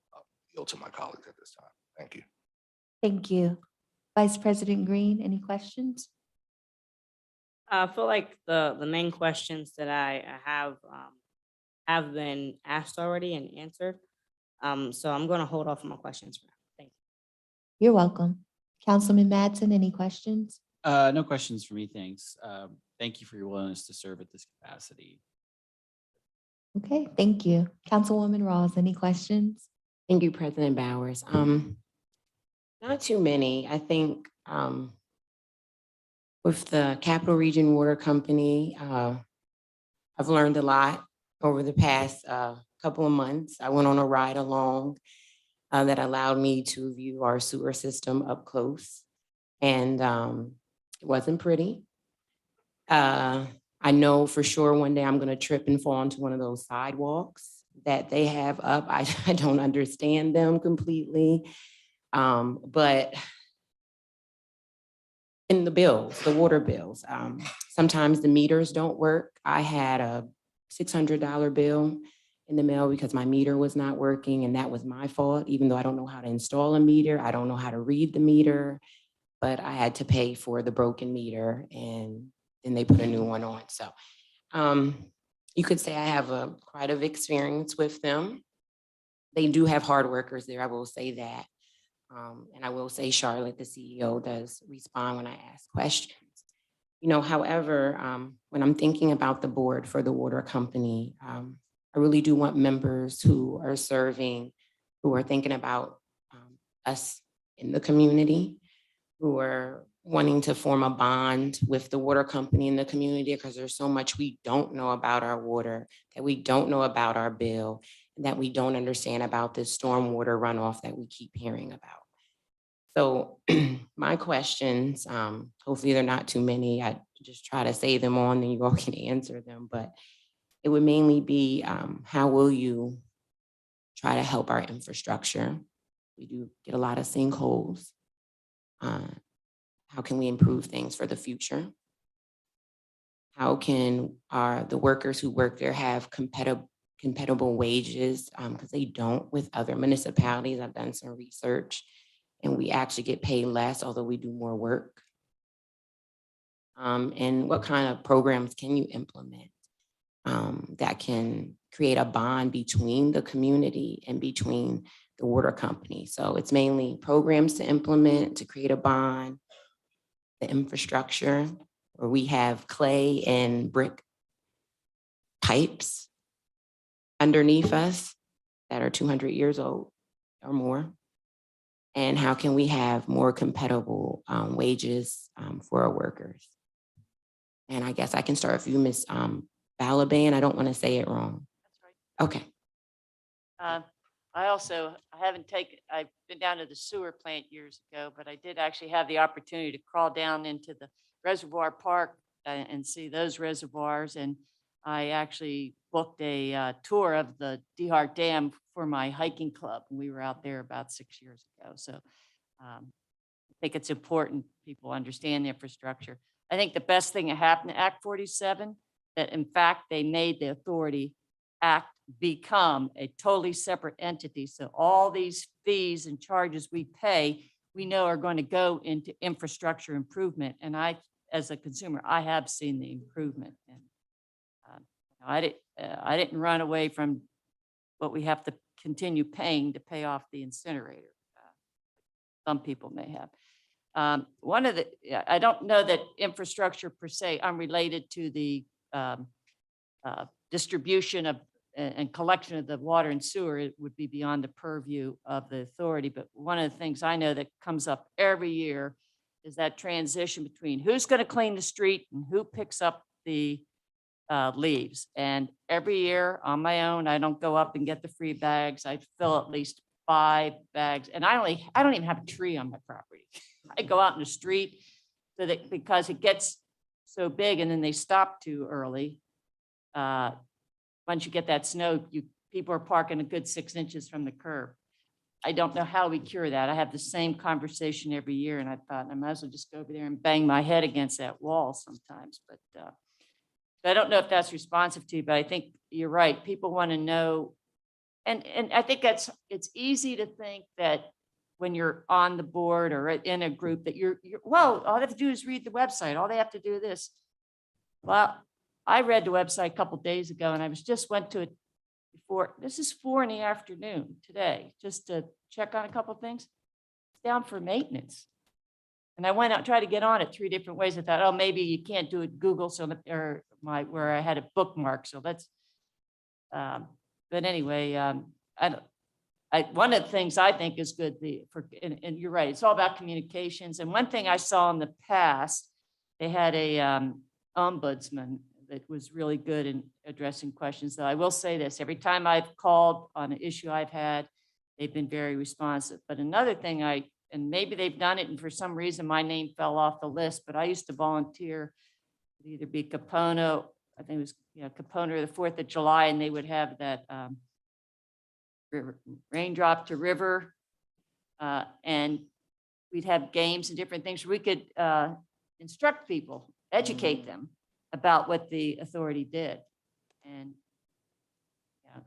yield to my colleagues at this time. Thank you. Thank you. Vice President Green, any questions? I feel like the main questions that I have been asked already and answered. So I'm going to hold off on my questions for now. Thank you. You're welcome. Councilman Madsen, any questions? No questions for me, thanks. Thank you for your willingness to serve at this capacity. Okay, thank you. Councilwoman Rawls, any questions? Thank you, President Bowers. Not too many. I think with the Capital Region Water Company, I've learned a lot over the past couple of months. I went on a ride along that allowed me to view our sewer system up close, and it wasn't pretty. I know for sure one day I'm going to trip and fall onto one of those sidewalks that they have up. I don't understand them completely. But in the bills, the water bills, sometimes the meters don't work. I had a $600 bill in the mail because my meter was not working, and that was my fault, even though I don't know how to install a meter. I don't know how to read the meter, but I had to pay for the broken meter, and then they put a new one on. So you could say I have quite of experience with them. They do have hard workers there, I will say that. And I will say Charlotte, the CEO, does respond when I ask questions. However, when I'm thinking about the board for the water company, I really do want members who are serving, who are thinking about us in the community, who are wanting to form a bond with the water company in the community, because there's so much we don't know about our water, that we don't know about our bill, and that we don't understand about this stormwater runoff that we keep hearing about. So my questions, hopefully they're not too many. I just try to say them on and you all can answer them, but it would mainly be, how will you try to help our infrastructure? We do get a lot of sinkholes. How can we improve things for the future? How can the workers who work there have compatible wages? Because they don't with other municipalities. I've done some research, and we actually get paid less, although we do more work. And what kind of programs can you implement? that can create a bond between the community and between the water company. So it's mainly programs to implement, to create a bond, the infrastructure, where we have clay and brick pipes underneath us that are 200 years old or more. And how can we have more compatible wages for our workers? And I guess I can start with you, Ms. Balaban. I don't want to say it wrong. Okay. I've been down to the sewer plant years ago, but I did actually have the opportunity to crawl down into the reservoir park and see those reservoirs. And I actually booked a tour of the Dehart Dam for my hiking club. We were out there about 6 years ago. So I think it's important people understand the infrastructure. I think the best thing that happened to Act 47, that in fact, they made the Authority Act become a totally separate entity. So all these fees and charges we pay, we know are going to go into infrastructure improvement. And I, as a consumer, I have seen the improvement. And I didn't run away from what we have to continue paying to pay off the incinerator. Some people may have. I don't know that infrastructure per se, unrelated to the distribution of and collection of the water and sewer, it would be beyond the purview of the authority. But one of the things I know that comes up every year is that transition between who's going to clean the street and who picks up the leaves. And every year on my own, I don't go up and get the free bags. I fill at least 5 bags, and I don't even have a tree on my property. I go out in the street so that because it gets so big and then they stop too early. Once you get that snow, people are parking a good 6 inches from the curb. I don't know how we cure that. I have the same conversation every year, and I thought I might as well just go over there and bang my head against that wall sometimes. But I don't know if that's responsive to you, but I think you're right. People want to know, and I think it's easy to think that when you're on the board or in a group that you're well, all they have to do is read the website. All they have to do is this. Well, I read the website a couple of days ago, and I went to it before. This is 4 PM today, just to check on a couple of things. It's down for maintenance. And I went out, tried to get on it 3 different ways. I thought, oh, maybe you can't do it Google, where I had a bookmark. So let's, but anyway, one of the things I think is good, and you're right, it's all about communications. And one thing I saw in the past, they had a ombudsman that was really good in addressing questions. Though I will say this, every time I've called on an issue I've had, they've been very responsive. But another thing and maybe they've done it, and for some reason my name fell off the list, but I used to volunteer to either be Capono, I think it was Capono or the 4th of July, and they would have that raindrop to river, and we'd have games and different things. We could instruct people, educate them about what the authority did. And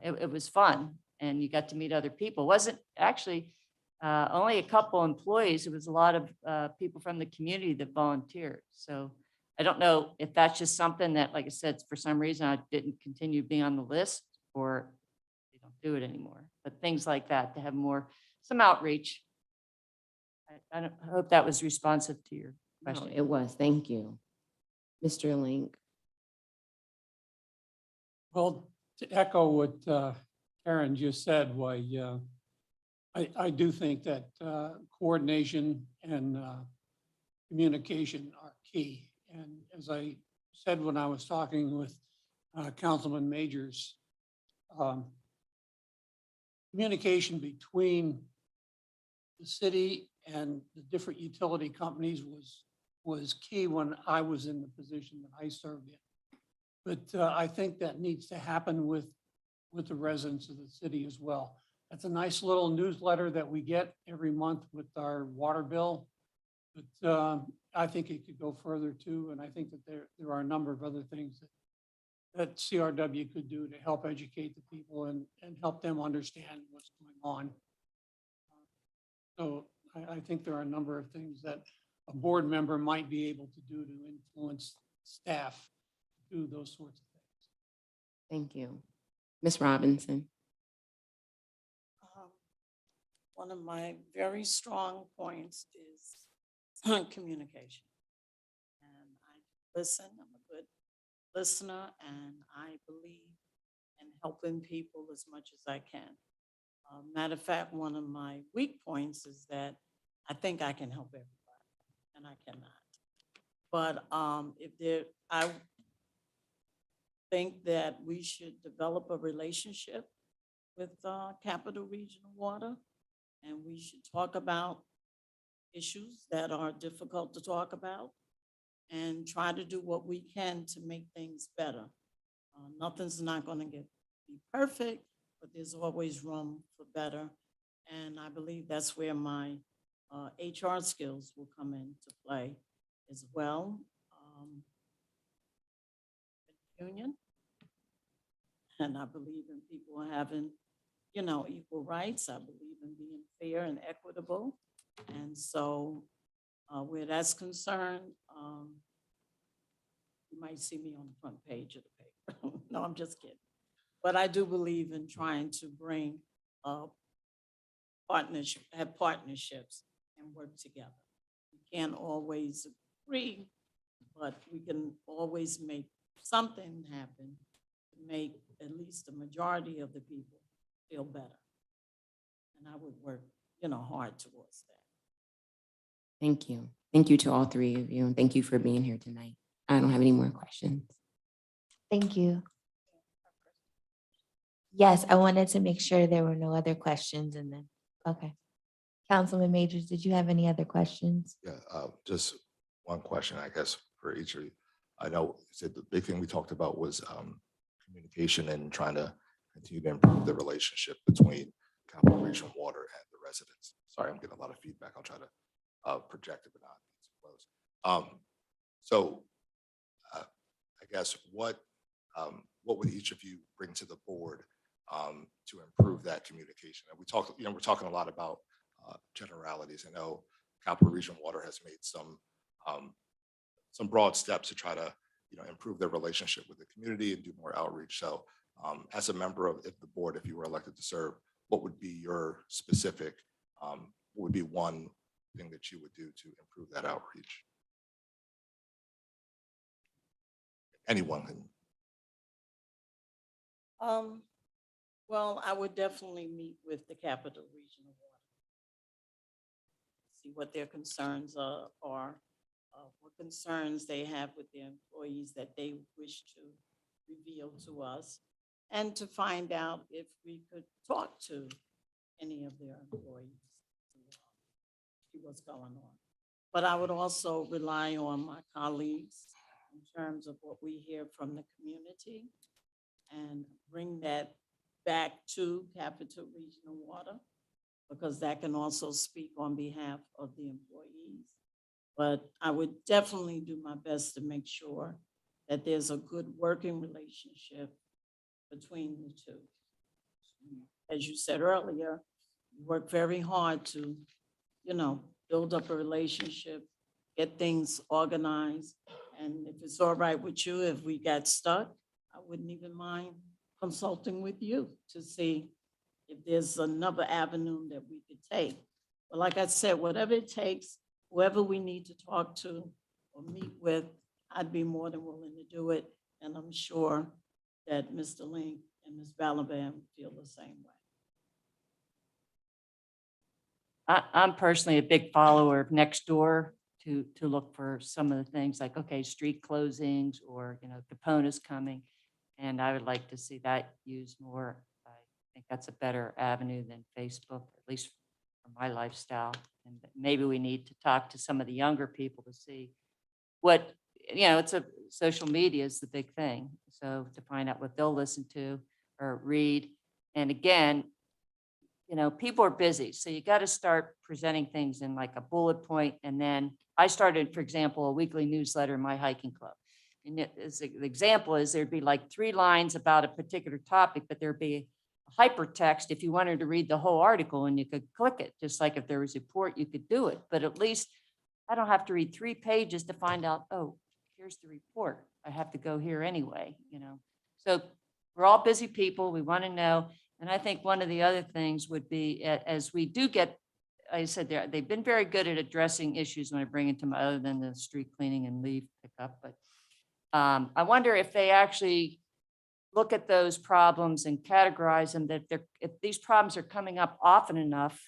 it was fun. And you got to meet other people. It wasn't actually only a couple employees. It was a lot of people from the community that volunteered. So I don't know if that's just something that, like I said, for some reason I didn't continue being on the list, or they don't do it anymore. But things like that, to have some outreach. I hope that was responsive to your question. No, it was. Thank you. Mr. Link. Well, to echo what Karen just said, why I do think that coordination and communication are key. And as I said when I was talking with Councilman Majors, communication between the city and the different utility companies was key when I was in the position that I served in. But I think that needs to happen with the residents of the city as well. That's a nice little newsletter that we get every month with our water bill. But I think it could go further too. And I think that there are a number of other things that CRW could do to help educate the people and help them understand what's going on. So I think there are a number of things that a board member might be able to do to influence staff to do those sorts of things. Thank you. Ms. Robinson. One of my very strong points is communication. And I listen, I'm a good listener, and I believe in helping people as much as I can. Matter of fact, one of my weak points is that I think I can help everybody, and I cannot. But I think that we should develop a relationship with Capital Regional Water, and we should talk about issues that are difficult to talk about and try to do what we can to make things better. Nothing's not going to be perfect, but there's always room for better. And I believe that's where my HR skills will come into play as well. Union. And I believe in people having, equal rights. I believe in being fair and equitable. And so where that's concerned, you might see me on the front page of the paper. No, I'm just kidding. But I do believe in trying to bring have partnerships and work together. We can't always agree, but we can always make something happen to make at least the majority of the people feel better. And I would work, hard towards that. Thank you. Thank you to all three of you, and thank you for being here tonight. I don't have any more questions. Thank you. Yes, I wanted to make sure there were no other questions and then, okay. Councilman Majors, did you have any other questions? Yeah, just one question, I guess, for each of you. I know you said the big thing we talked about was communication and trying to continue to improve the relationship between Capital Regional Water and the residents. Sorry, I'm getting a lot of feedback. I'll try to project it, but not too close. So I guess what would each of you bring to the board to improve that communication? And we're talking a lot about generalities. I know Capital Regional Water has made some broad steps to try to improve their relationship with the community and do more outreach. So as a member of the board, if you were elected to serve, what would be your specific, what would be one thing that you would do to improve that outreach? Anyone can. Well, I would definitely meet with the Capital Regional Water. See what their concerns are, what concerns they have with their employees that they wish to reveal to us, and to find out if we could talk to any of their employees to see what's going on. But I would also rely on my colleagues in terms of what we hear from the community and bring that back to Capital Regional Water, because that can also speak on behalf of the employees. But I would definitely do my best to make sure that there's a good working relationship between the two. As you said earlier, you work very hard to, build up a relationship, get things organized. And if it's all right with you, if we got stuck, I wouldn't even mind consulting with you to see if there's another avenue that we could take. But like I said, whatever it takes, whoever we need to talk to or meet with, I'd be more than willing to do it. And I'm sure that Mr. Link and Ms. Balaban feel the same way. I'm personally a big follower of Nextdoor to look for some of the things like, okay, street closings or, Capona's coming. And I would like to see that used more. I think that's a better avenue than Facebook, at least for my lifestyle. And maybe we need to talk to some of the younger people to see what, it's social media is the big thing. So to find out what they'll listen to or read. And again, people are busy. So you got to start presenting things in like a bullet point. And then I started, for example, a weekly newsletter in my hiking club. And the example is there'd be like 3 lines about a particular topic, but there'd be a hypertext if you wanted to read the whole article and you could click it. Just like if there was a report, you could do it. But at least I don't have to read 3 pages to find out, oh, here's the report. I have to go here anyway, So we're all busy people. We want to know. And I think one of the other things would be, as we do get, I said, they've been very good at addressing issues when I bring it to my, other than the street cleaning and leaf pickup. But I wonder if they actually look at those problems and categorize them, that if these problems are coming up often enough,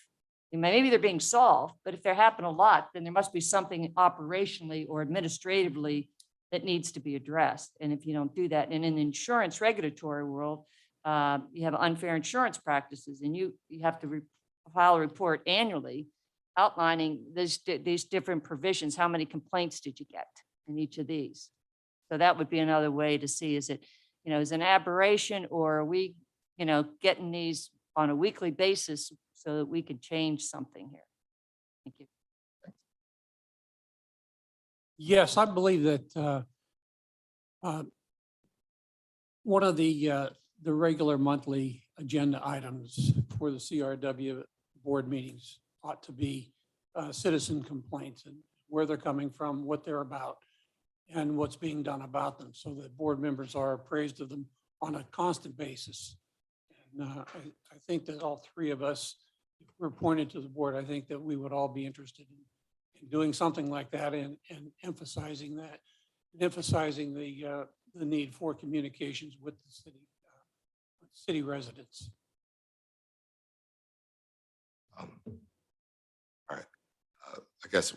maybe they're being solved, but if they happen a lot, then there must be something operationally or administratively that needs to be addressed. And if you don't do that, and in the insurance regulatory world, you have unfair insurance practices, and you have to file a report annually outlining these different provisions. How many complaints did you get in each of these? So that would be another way to see, is it, is an aberration, or are we, getting these on a weekly basis so that we could change something here? Thank you. Yes, I believe that one of the regular monthly agenda items for the CRW board meetings ought to be citizen complaints and where they're coming from, what they're about, and what's being done about them, so that board members are appraised of them on a constant basis. And I think that all three of us, if we're appointed to the board, I think that we would all be interested in doing something like that, and emphasizing that, and emphasizing the need for communications with the city residents. All right. I guess,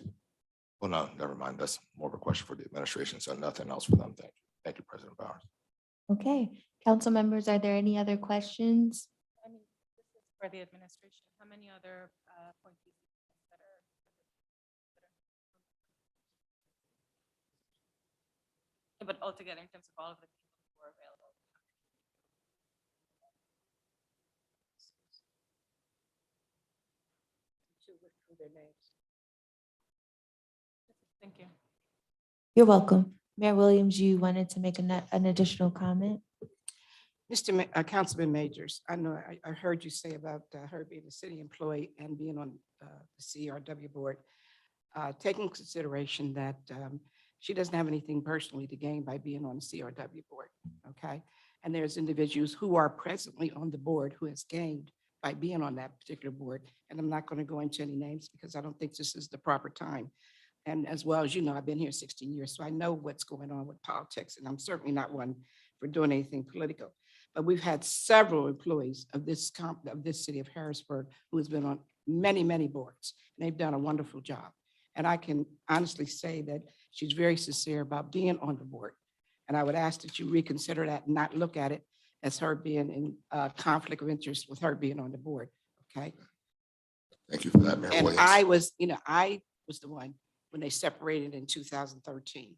well, no, never mind. That's more of a question for the administration. So nothing else for them. Thank you. Thank you, President Bowers. Okay, council members, are there any other questions? I mean, this is for the administration. How many other appointees that are? But altogether, in terms of all of the people who are available. Thank you. You're welcome. Mayor Williams, you wanted to make an additional comment? Councilman Majors, I know I heard you say about her being a city employee and being on the CRW board, taking consideration that she doesn't have anything personally to gain by being on the CRW board, okay? And there's individuals who are presently on the board who has gained by being on that particular board. And I'm not going to go into any names because I don't think this is the proper time. And as well as you know, I've been here 16 years, so I know what's going on with politics, and I'm certainly not one for doing anything political. But we've had several employees of this city of Harrisburg who has been on many, many boards, and they've done a wonderful job. And I can honestly say that she's very sincere about being on the board. And I would ask that you reconsider that and not look at it as her being in conflict of interest with her being on the board, okay? Thank you for that, Mayor And Williams. I was the one when they separated in 2013,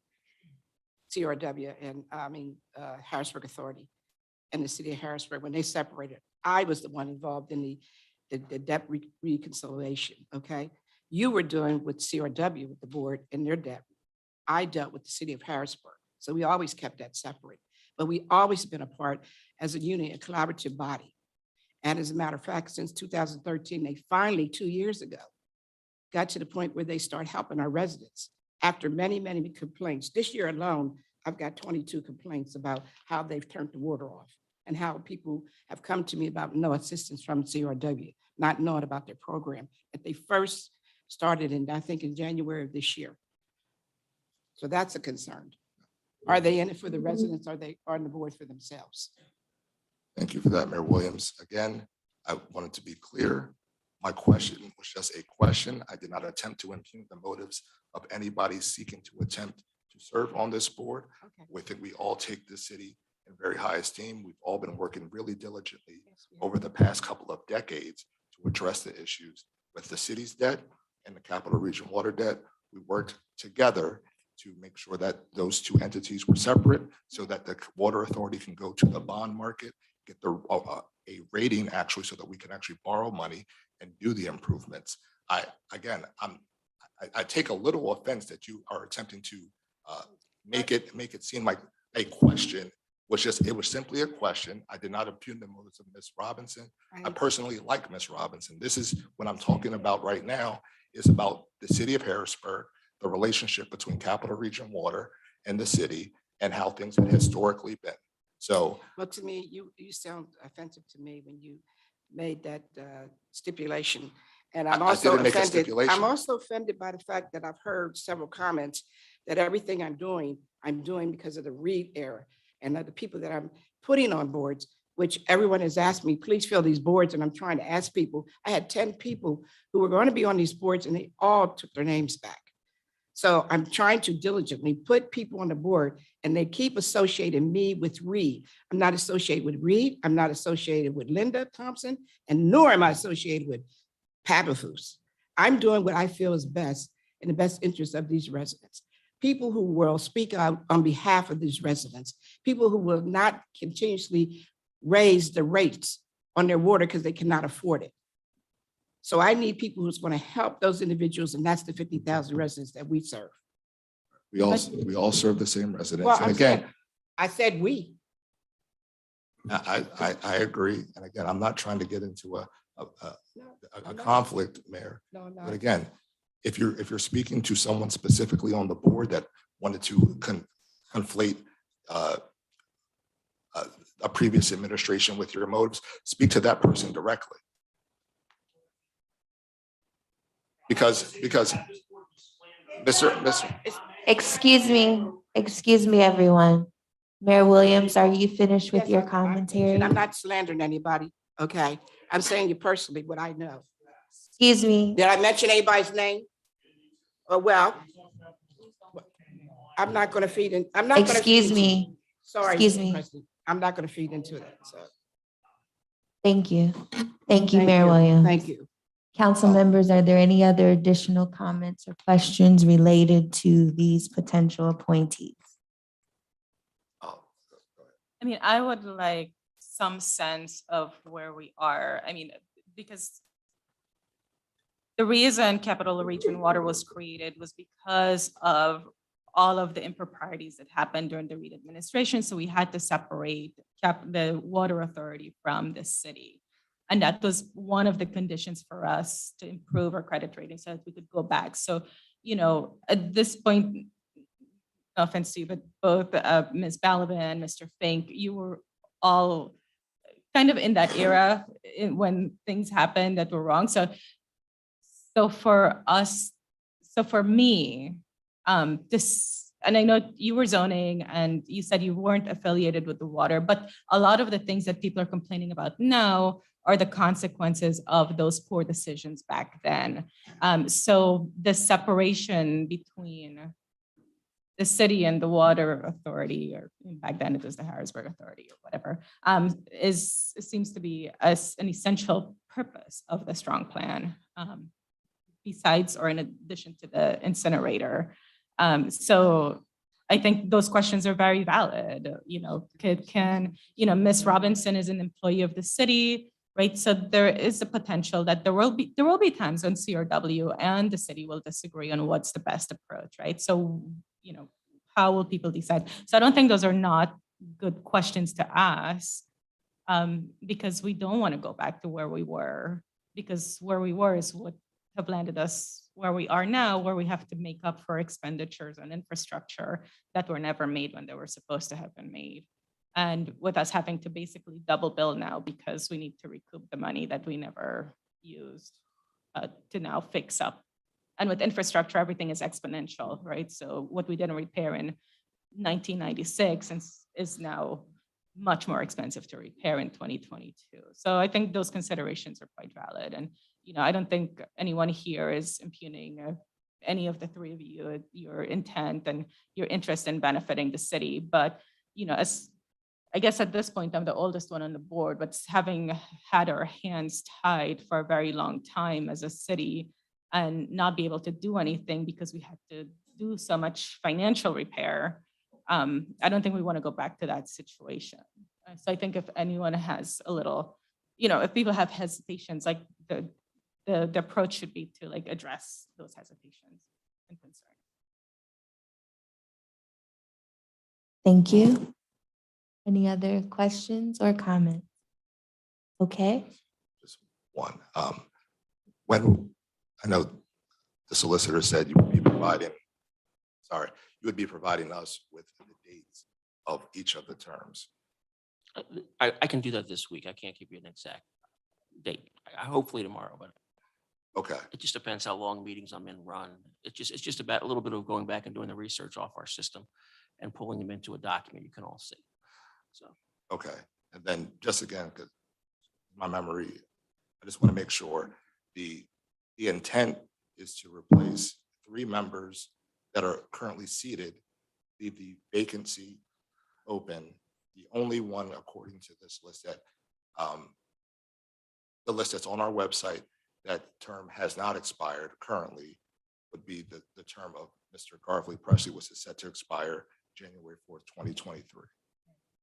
CRW and Harrisburg Authority and the city of Harrisburg, when they separated, I was the one involved in the debt reconciliation, okay? You were doing with CRW, with the board and their debt. I dealt with the city of Harrisburg. So we always kept that separate, but we always been a part as a unit, a collaborative body. And as a matter of fact, since 2013, they finally 2 years ago, got to the point where they start helping our residents after many, many complaints. This year alone, I've got 22 complaints about how they've turned the water off and how people have come to me about no assistance from CRW, not knowing about their program that they first started in, I think, in January of this year. So that's a concern. Are they in it for the residents? Are they on the board for themselves? Thank you for that, Mayor Williams. Again, I wanted to be clear. My question was just a question. I did not attempt to impugn the motives of anybody seeking to attempt to serve on this board. Okay. We think we all take this city in very high esteem. We've all been working really diligently over the past couple of decades to address the issues with the city's debt and the Capital Region water debt. We worked together to make sure that those two entities were separate so that the water authority can go to the bond market, get a rating actually so that we can actually borrow money and do the improvements. I take a little offense that you are attempting to make it seem like a question. It was simply a question. I did not impugn the motives of Ms. Robinson. I personally like Ms. Robinson. This is what I'm talking about right now, is about the city of Harrisburg, the relationship between Capital Region Water and the city, and how things have historically been. So Well, to me, you sound offensive to me when you made that stipulation. And I'm I also didn't make a offended. stipulation. I'm also offended by the fact that I've heard several comments that everything I'm doing because of the Reed era and the people that I'm putting on boards, which everyone has asked me, please fill these boards. And I'm trying to ask people. I had 10 people who were going to be on these boards and they all took their names back. So I'm trying to diligently put people on the board and they keep associating me with Reed. I'm not associated with Reed. I'm not associated with Linda Thompson, and nor am I associated with Pabafus. I'm doing what I feel is best in the best interest of these residents. People who will speak out on behalf of these residents, people who will not continuously raise the rates on their water because they cannot afford it. So I need people who's going to help those individuals, and that's the 50,000 residents that we serve. we all serve the same residents. Well, And I'm again, saying, I said we. I agree. And again, I'm not trying to get into a I'm not. conflict, Mayor. No, no. But again, if you're speaking to someone specifically on the board that wanted to conflate a previous administration with your motives, speak to that person directly. Because Mr. Excuse me, everyone. Mayor Williams, are you finished with Yes, your I'm commentary? I'm not slandering anybody, okay? I'm saying you personally what I know. Excuse me. Did I mention anybody's name? Oh, well, I'm not going to feed in. I'm not going to. Excuse me. Sorry. Excuse Mr. me. President. I'm not going to feed into that, so. Thank you. Thank you, Thank Mayor you. Williams. Thank you. Council members, are there any other additional comments or questions related to these potential appointees? I mean, I would like some sense of where we are. I mean, because the reason Capital Region Water was created was because of all of the improprieties that happened during the Reed administration. So we had to separate the water authority from the city. And that was one of the conditions for us to improve our credit rating so that we could go back. So, you know, at this point, no offense to you, but both Ms. Balaban and Mr. Fink, you were all kind of in that era when things happened that were wrong. So for us, so for me, this, and I know you were zoning and you said you weren't affiliated with the water, but a lot of the things that people are complaining about now are the consequences of those poor decisions back then. So the separation between the city and the water authority, or back then it was the Harrisburg Authority or whatever, seems to be an essential purpose of the strong plan, besides or in addition to the incinerator. So I think those questions are very valid. You know, Ms. Robinson is an employee of the city, right? So there is a potential that there will be times when CRW and the city will disagree on what's the best approach, right? So, you know, how will people decide? So I don't think those are not good questions to ask, because we don't want to go back to where we were, because where we were is what have landed us where we are now, where we have to make up for expenditures on infrastructure that were never made when they were supposed to have been made. And with us having to basically double bill now because we need to recoup the money that we never used to now fix up. And with infrastructure, everything is exponential, right? So what we didn't repair in 1996 is now much more expensive to repair in 2022. So I think those considerations are quite valid. And, you know, I don't think anyone here is impugning any of the three of you, your intent and your interest in benefiting the city. But, you know, as I guess at this point, I'm the oldest one on the board, but having had our hands tied for a very long time as a city and not be able to do anything because we had to do so much financial repair, I don't think we want to go back to that situation. So I think if anyone has a little, you know, if people have hesitations, like the approach should be to like address those hesitations and concerns. Thank you. Any other questions or comments? Okay. Just one. When I know the solicitor said you would be providing, you would be providing us with the dates of each of the terms. I can do that this week. I can't give you an exact date. Hopefully tomorrow, but Okay, it just depends how long meetings I'm in run. It's just about a little bit of going back and doing the research off our system and pulling them into a document you can all see. So, okay. And then just again, because my memory, I just want to make sure the intent is to replace 3 members that are currently seated, leave the vacancy open. The only one according to this list that the list that's on our website, that term has not expired currently would be the term of Mr. Garvey Presley, which is set to expire January 4th, 2023.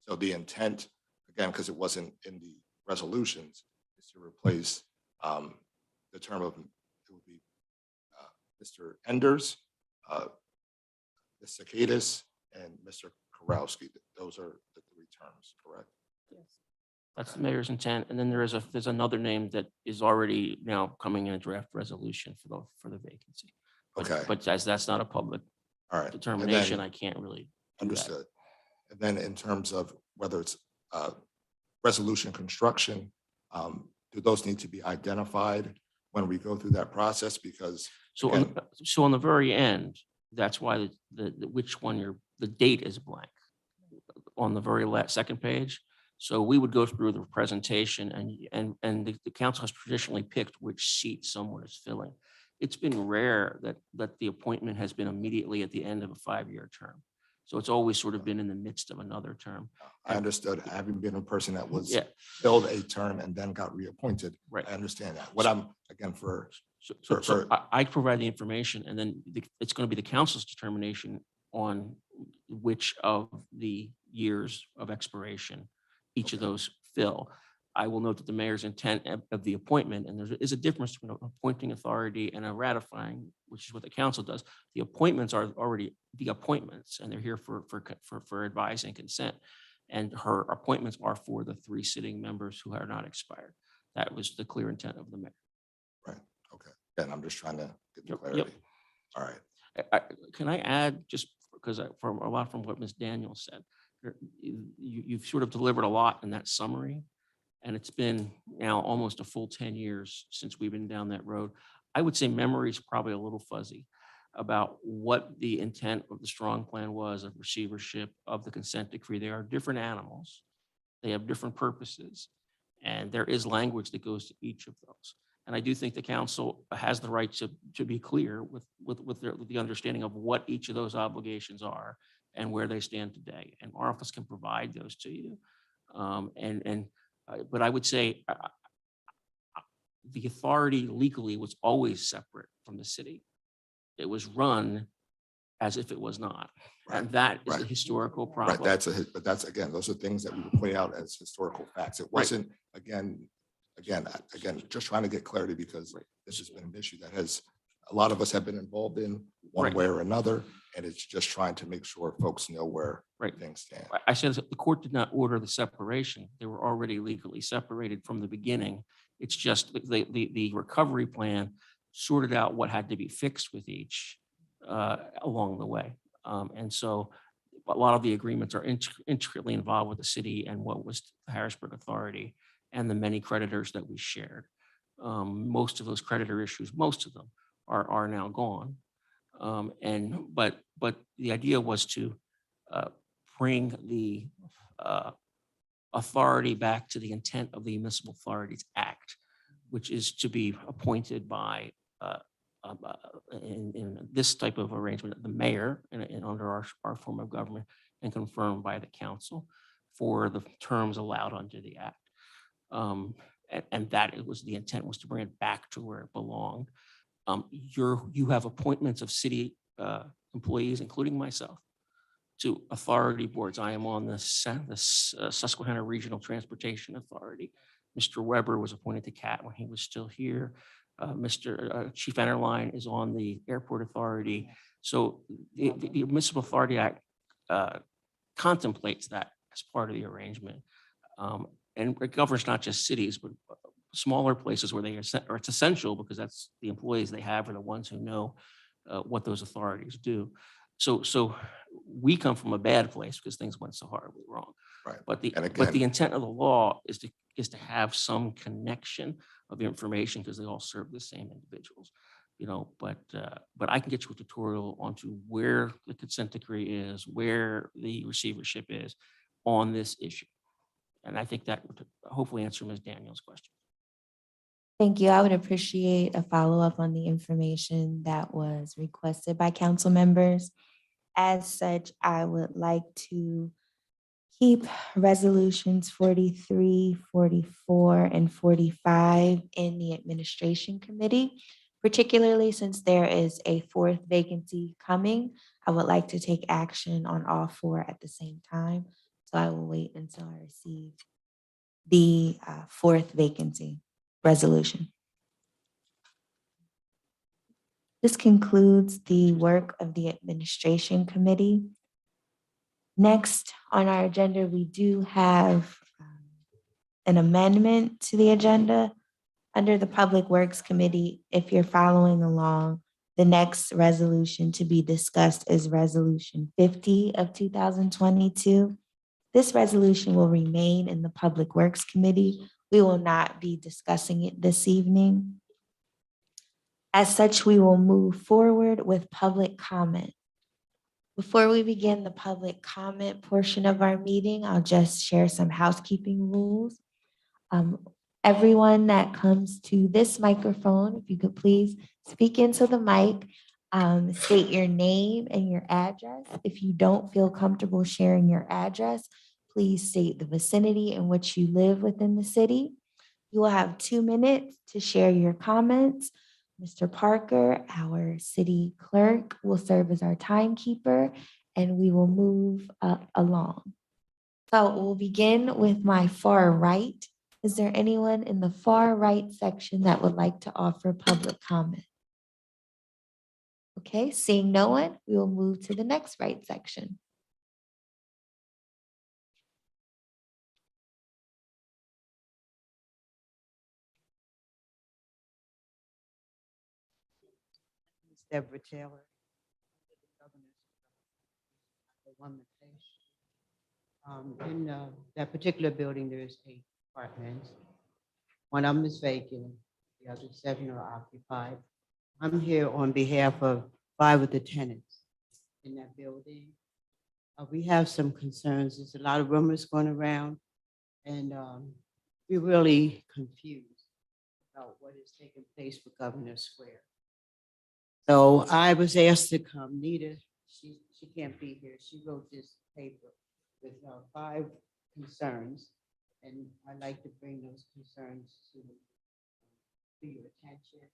So the intent, again, because it wasn't in the resolutions, is to replace the term of, it would be Mr. Enders, Ms. Cicadas, and Mr. Karowski. Those are the 3 terms, correct? that's the mayor's intent. And then there's another name that is already now coming in a draft resolution for the vacancy. Okay. But as that's not a public All right. And determination, then- I can't really. Understood. And then in terms of whether it's resolution construction, do those need to be identified when we go through that process? Because So, again, so on the very end, that's why which one the date is blank on the very second page. So we would go through the presentation and the council has traditionally picked which seat someone is filling. It's been rare that the appointment has been immediately at the end of a 5-year term. So it's always sort of been in the midst of another term. I understood, having been a person that was Yeah. filled a term and then got reappointed. Right. I understand that. What I'm, again, for So I provide the information and then it's going to be the council's determination on which of the years of expiration each of those fill. I will note that the mayor's intent of the appointment, and there is a difference between an appointing authority and a ratifying, which is what the council does. The appointments are already the appointments, and they're here for advice and consent. And her appointments are for the 3 sitting members who are not expired. That was the clear intent of the mayor. Right. Okay. And I'm just trying to get the Yep, clarity. yep. All right. Can I add, just because from a lot from what Ms. Daniels said, you've sort of delivered a lot in that summary. And it's been now almost a full 10 years since we've been down that road. I would say memory is probably a little fuzzy about what the intent of the strong plan was, of receivership, of the consent decree. They are different animals. They have different purposes. And there is language that goes to each of those. And I do think the council has the right to be clear with the understanding of what each of those obligations are and where they stand today. And our office can provide those to you. But I would say the authority legally was always separate from the city. It was run as if it was not. And that is a historical problem. Right. But that's, again, those are things that we would point out as historical facts. It wasn't, again, just trying to get clarity because this has been an issue that a lot of us have been involved in one way or another. And it's just trying to make sure folks know where things stand. I said the court did not order the separation. They were already legally separated from the beginning. It's just the recovery plan sorted out what had to be fixed with each along the way. And so a lot of the agreements are intricately involved with the city and what was the Harrisburg Authority and the many creditors that we shared. Most of those creditor issues, most of them are now gone. But the idea was to bring the authority back to the intent of the Municipal Authorities Act, which is to be appointed by in this type of arrangement, the mayor and under our form of government and confirmed by the council for the terms allowed under the act. And that it was the intent was to bring it back to where it belonged. You have appointments of city employees, including myself, to authority boards. I am on the Susquehanna Regional Transportation Authority. Mr. Weber was appointed to CAT when he was still here. Mr. Chief Enterline is on the Airport Authority. So the Municipal Authority Act contemplates that as part of the arrangement. And it governs not just cities, but smaller places where it's essential because that's the employees they have are the ones who know what those authorities do. So we come from a bad place because things went so horribly wrong. Right. But the, And but the again- intent of the law is to have some connection of information because they all serve the same individuals. But I can get you a tutorial onto where the consent decree is, where the receivership is on this issue. And I think that would hopefully answer Ms. Daniels' question. Thank you. I would appreciate a follow-up on the information that was requested by council members. As such, I would like to keep resolutions 43, 44, and 45 in the administration committee, particularly since there is a fourth vacancy coming. I would like to take action on all four at the same time. So I will wait until I receive the fourth vacancy resolution. This concludes the work of the administration committee. Next on our agenda, we do have an amendment to the agenda under the Public Works Committee. If you're following along, the next resolution to be discussed is Resolution 50 of 2022. This resolution will remain in the Public Works Committee. We will not be discussing it this evening. As such, we will move forward with public comment. Before we begin the public comment portion of our meeting, I'll just share some housekeeping rules. Everyone that comes to this microphone, if you could please speak into the mic, state your name and your address. If you don't feel comfortable sharing your address, please state the vicinity in which you live within the city. You will have 2 minutes to share your comments. Mr. Parker, our city clerk, will serve as our timekeeper, and we will move along. So we'll begin with my far right. Is there anyone in the far right section that would like to offer public comment? Okay, seeing no one, we will move to the next right section. Deborah Taylor. In that particular building, there's 8 apartments. One of them is vacant, the other 7 are occupied. I'm here on behalf of 5 of the tenants in that building. We have some concerns. There's a lot of rumors going around, and we're really confused about what is taking place with Governor Square. So I was asked to come. Nita, she can't be here. She wrote this paper with 5 concerns, and I'd like to bring those concerns to your attention.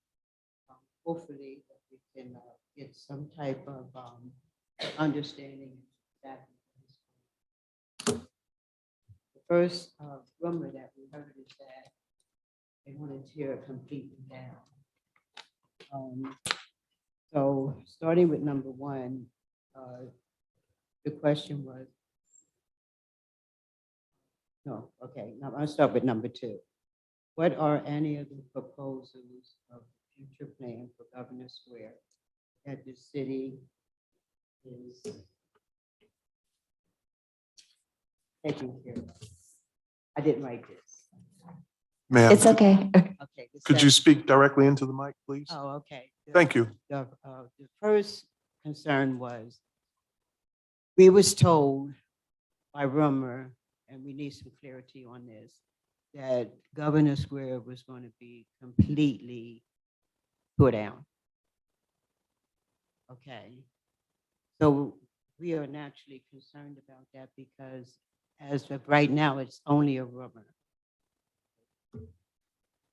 Hopefully, we can get some type of understanding that. The first rumor that we heard is that they want to tear it completely down. So starting with number 1, the question was, no, okay, now I'll start with number 2. What are any of the proposals of future plan for Governor Square that the city is taking care of? I didn't write this. Ma'am. It's okay. Okay. Could you speak directly into the mic, please? Oh, okay. Thank you. The first concern was, we was told by rumor, and we need some clarity on this, that Governor Square was going to be completely tore down. Okay. So we are naturally concerned about that because as of right now, it's only a rumor.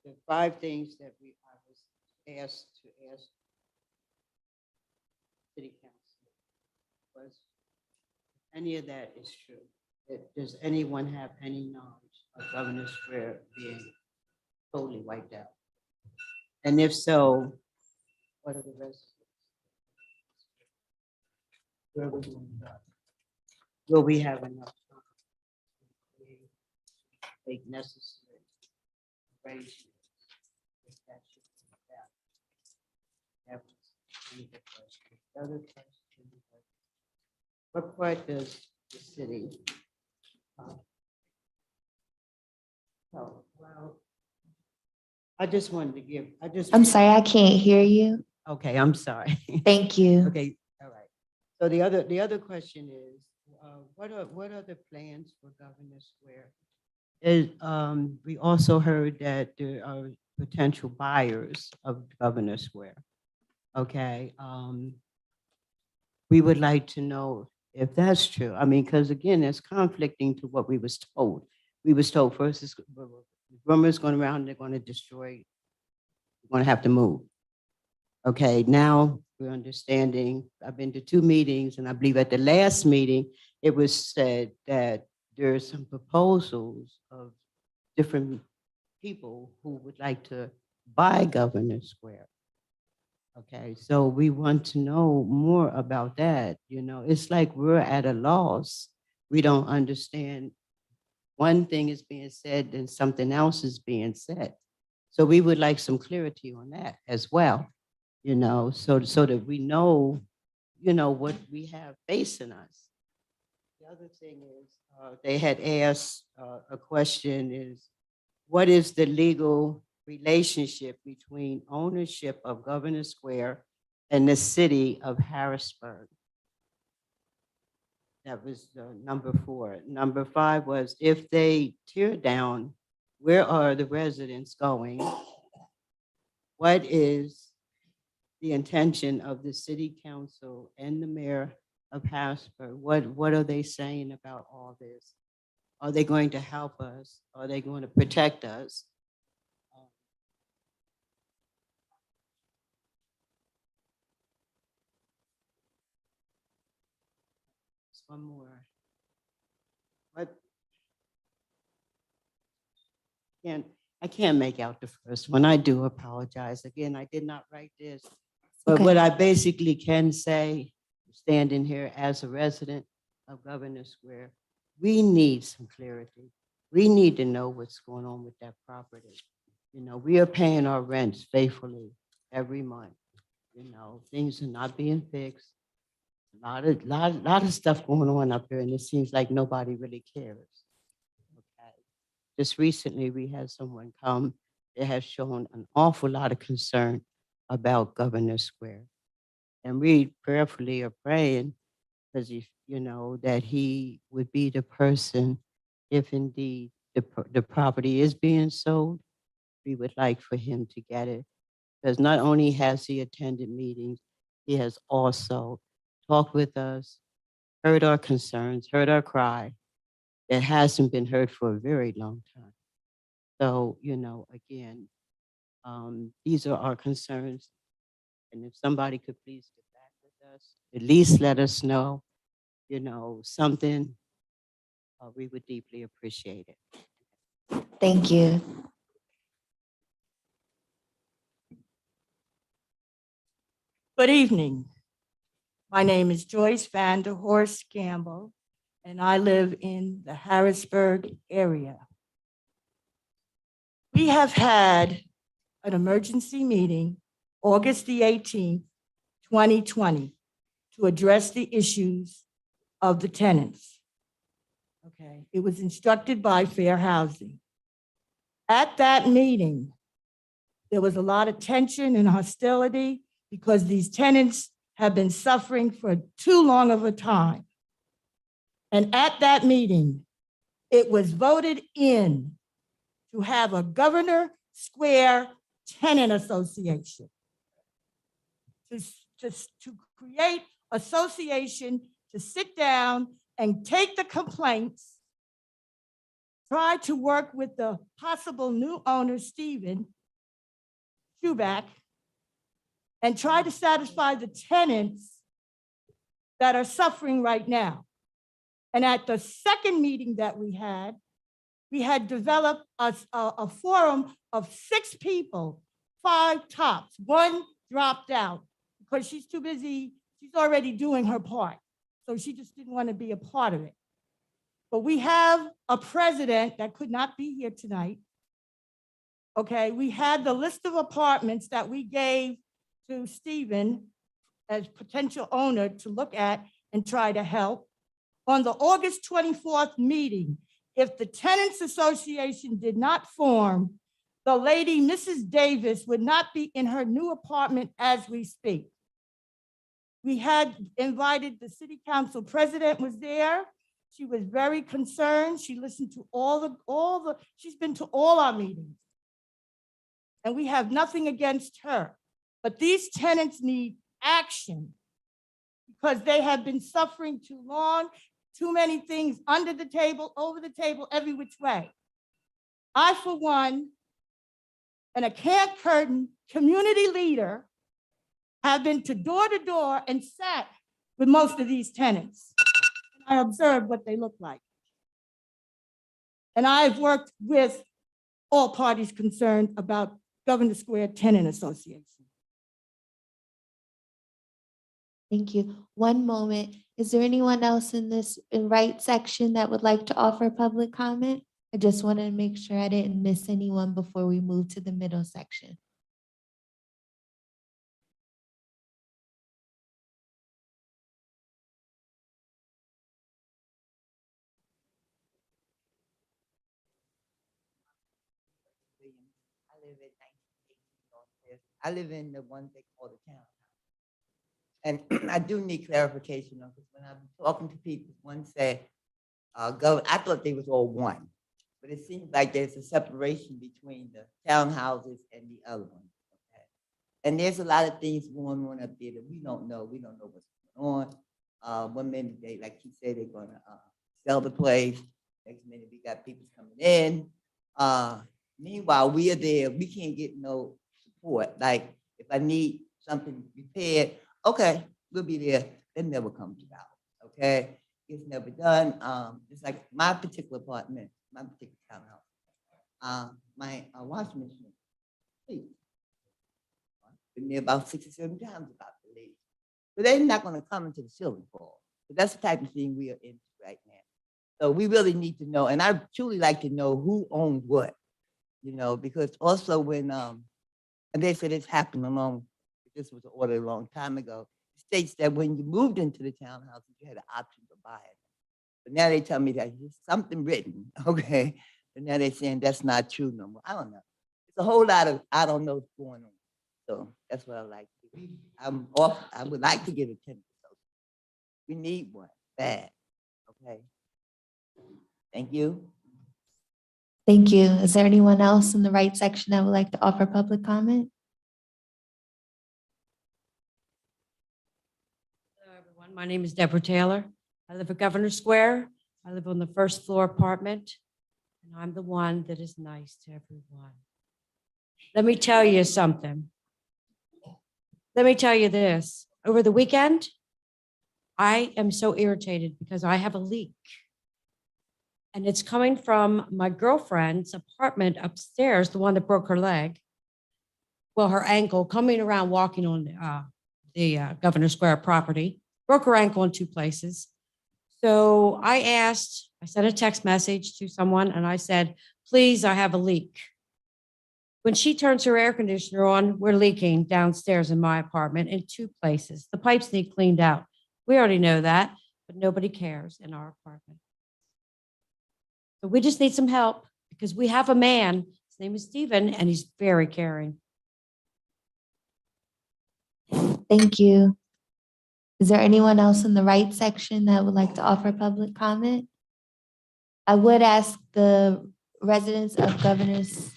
The 5 things that I was asked to ask City Council was, any of that is true? Does anyone have any knowledge of Governor Square being totally wiped out? And if so, what are the rest? Where are we going to go? Will we have enough time to make necessary arrangements? If that should be that. That was one of the questions. The other question was, what part does the city So, well, I just wanted to give, I'm sorry, I can't hear you. Okay, I'm sorry. Thank you. Okay, all right. So the other question is, what are the plans for Governor Square? We also heard that there are potential buyers of Governor Square. Okay, we would like to know if that's true. I mean, because again, it's conflicting to what we was told. We was told first, rumors going around, they're going to destroy, we're going to have to move. Okay, now we're understanding, I've been to 2 meetings, and I believe at the last meeting, it was said that there are some proposals of different people who would like to buy Governor Square. Okay, so we want to know more about that. You know, it's like we're at a loss. We don't understand. One thing is being said and something else is being said. So we would like some clarity on that as well, you know, so that we know, you know, what we have facing us. The other thing is, they had asked a question is, what is the legal relationship between ownership of Governor Square and the city of Harrisburg? That was number 4. Number 5 was, if they tear down, where are the residents going? What is the intention of the city council and the mayor of Harrisburg? What are they saying about all this? Are they going to help us? Are they going to protect us? One more. I can't make out the first one. I do apologize. Again, I did not write this. But Okay. what I basically can say, standing here as a resident of Governor Square, we need some clarity. We need to know what's going on with that property. You know, we are paying our rents faithfully every month. You know, things are not being fixed. A lot of stuff going on up here, and it seems like nobody really cares. Okay. Just recently, we had someone come that has shown an awful lot of concern about Governor Square. And we prayerfully are praying, because you know, that he would be the person, if indeed the property is being sold, we would like for him to get it. Because not only has he attended meetings, he has also talked with us, heard our concerns, heard our cry. That hasn't been heard for a very long time. So, you know, again, these are our concerns. And if somebody could please get back with us, at least let us know, you know, something, we would deeply appreciate it. Thank you. Good evening. My name is Joyce Van der Horst Campbell, and I live in the Harrisburg area. We have had an emergency meeting, August the 18th, 2020, to address the issues of the tenants. Okay, it was instructed by Fair Housing. At that meeting, there was a lot of tension and hostility because these tenants have been suffering for too long of a time. And at that meeting, it was voted in to have a Governor Square Tenant Association, to create association to sit down and take the complaints, try to work with the possible new owner, Stephen Schuback, and try to satisfy the tenants that are suffering right now. And at the second meeting that we had developed a forum of 6 people, 5 tops. 1 dropped out because she's too busy. She's already doing her part. So she just didn't want to be a part of it. But we have a president that could not be here tonight. Okay, we had the list of apartments that we gave to Stephen as potential owner to look at and try to help. On the August 24th meeting, if the tenants association did not form, the lady, Mrs. Davis, would not be in her new apartment as we speak. We had invited, the city council president was there. She was very concerned. She listened to she's been to all our meetings. And we have nothing against her. But these tenants need action because they have been suffering too long, too many things under the table, over the table, every which way. I, for one, and a Camp Curtin community leader, have been to door and sat with most of these tenants. I observed what they look like. And I've worked with all parties concerned about Governor Square Tenant Association. Thank you. One moment. Is there anyone else in this right section that would like to offer public comment? I just wanted to make sure I didn't miss anyone before we move to the middle section. I live in the one they call the town. And I do need clarification on this. When I'm talking to people, one said, I thought they was all one. But it seems like there's a separation between the townhouses and the other ones. Okay? And there's a lot of things going on up there that we don't know. We don't know what's going on. One minute they, like he said, they're gonna sell the place. Next minute we got people coming in. Meanwhile, we are there. We can't get no support. Like if I need something repaired, okay, we'll be there. That never comes about. Okay, it's never done. It's like my particular apartment, my particular townhouse. My washing machine, please. Been there about 6 or 7 times about to leave. But they're not going to come into the ceiling fall. But that's the type of thing we are into right now. So we really need to know, and I truly like to know who owns what, you know, because also when, and they said it's happened this was ordered a long time ago, it states that when you moved into the townhouse, you had an option to buy it. But now they tell me that there's something written, okay? But now they're saying that's not true no more. I don't know. It's a whole lot of, I don't know what's going on. So that's what I like. I would like to get a tenant. We need one, bad, okay? Thank you. Thank you. Is there anyone else in the right section that would like to offer public comment? Hello, everyone. My name is Deborah Taylor. I live at Governor Square. I live on the first floor apartment, and I'm the one that is nice to everyone. Let me tell you something. Let me tell you this. Over the weekend, I am so irritated because I have a leak. And it's coming from my girlfriend's apartment upstairs, the one that broke her leg. Well, her ankle, coming around walking on the Governor Square property, broke her ankle in 2 places. So I sent a text message to someone and I said, please, I have a leak. When she turns her air conditioner on, we're leaking downstairs in my apartment in 2 places. The pipes need cleaned out. We already know that, but nobody cares in our apartment. So we just need some help because we have a man, his name is Stephen, and he's very caring. Thank you. Is there anyone else in the right section that would like to offer public comment? I would ask the residents of Governor's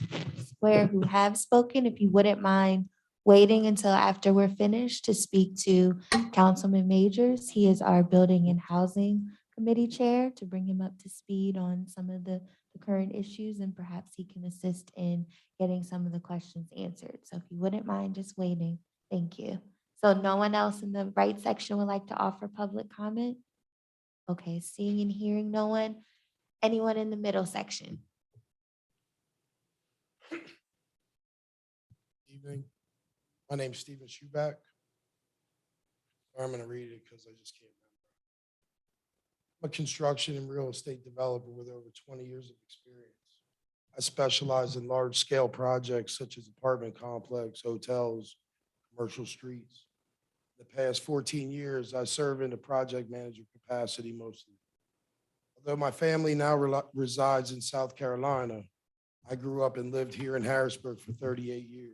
Square who have spoken, if you wouldn't mind waiting until after we're finished to speak to Councilman Majors. He is our Building and Housing Committee Chair, to bring him up to speed on some of the current issues, and perhaps he can assist in getting some of the questions answered. So if you wouldn't mind just waiting, thank you. So no one else in the right section would like to offer public comment? Okay, seeing and hearing no one. Anyone in the middle section? Evening. My name's Stephen Schuback. I'm going to read it because I just can't remember. I'm a construction and real estate developer with over 20 years of experience. I specialize in large-scale projects such as apartment complex, hotels, commercial streets. The past 14 years, I serve in a project manager capacity mostly. Although my family now resides in South Carolina, I grew up and lived here in Harrisburg for 38 years.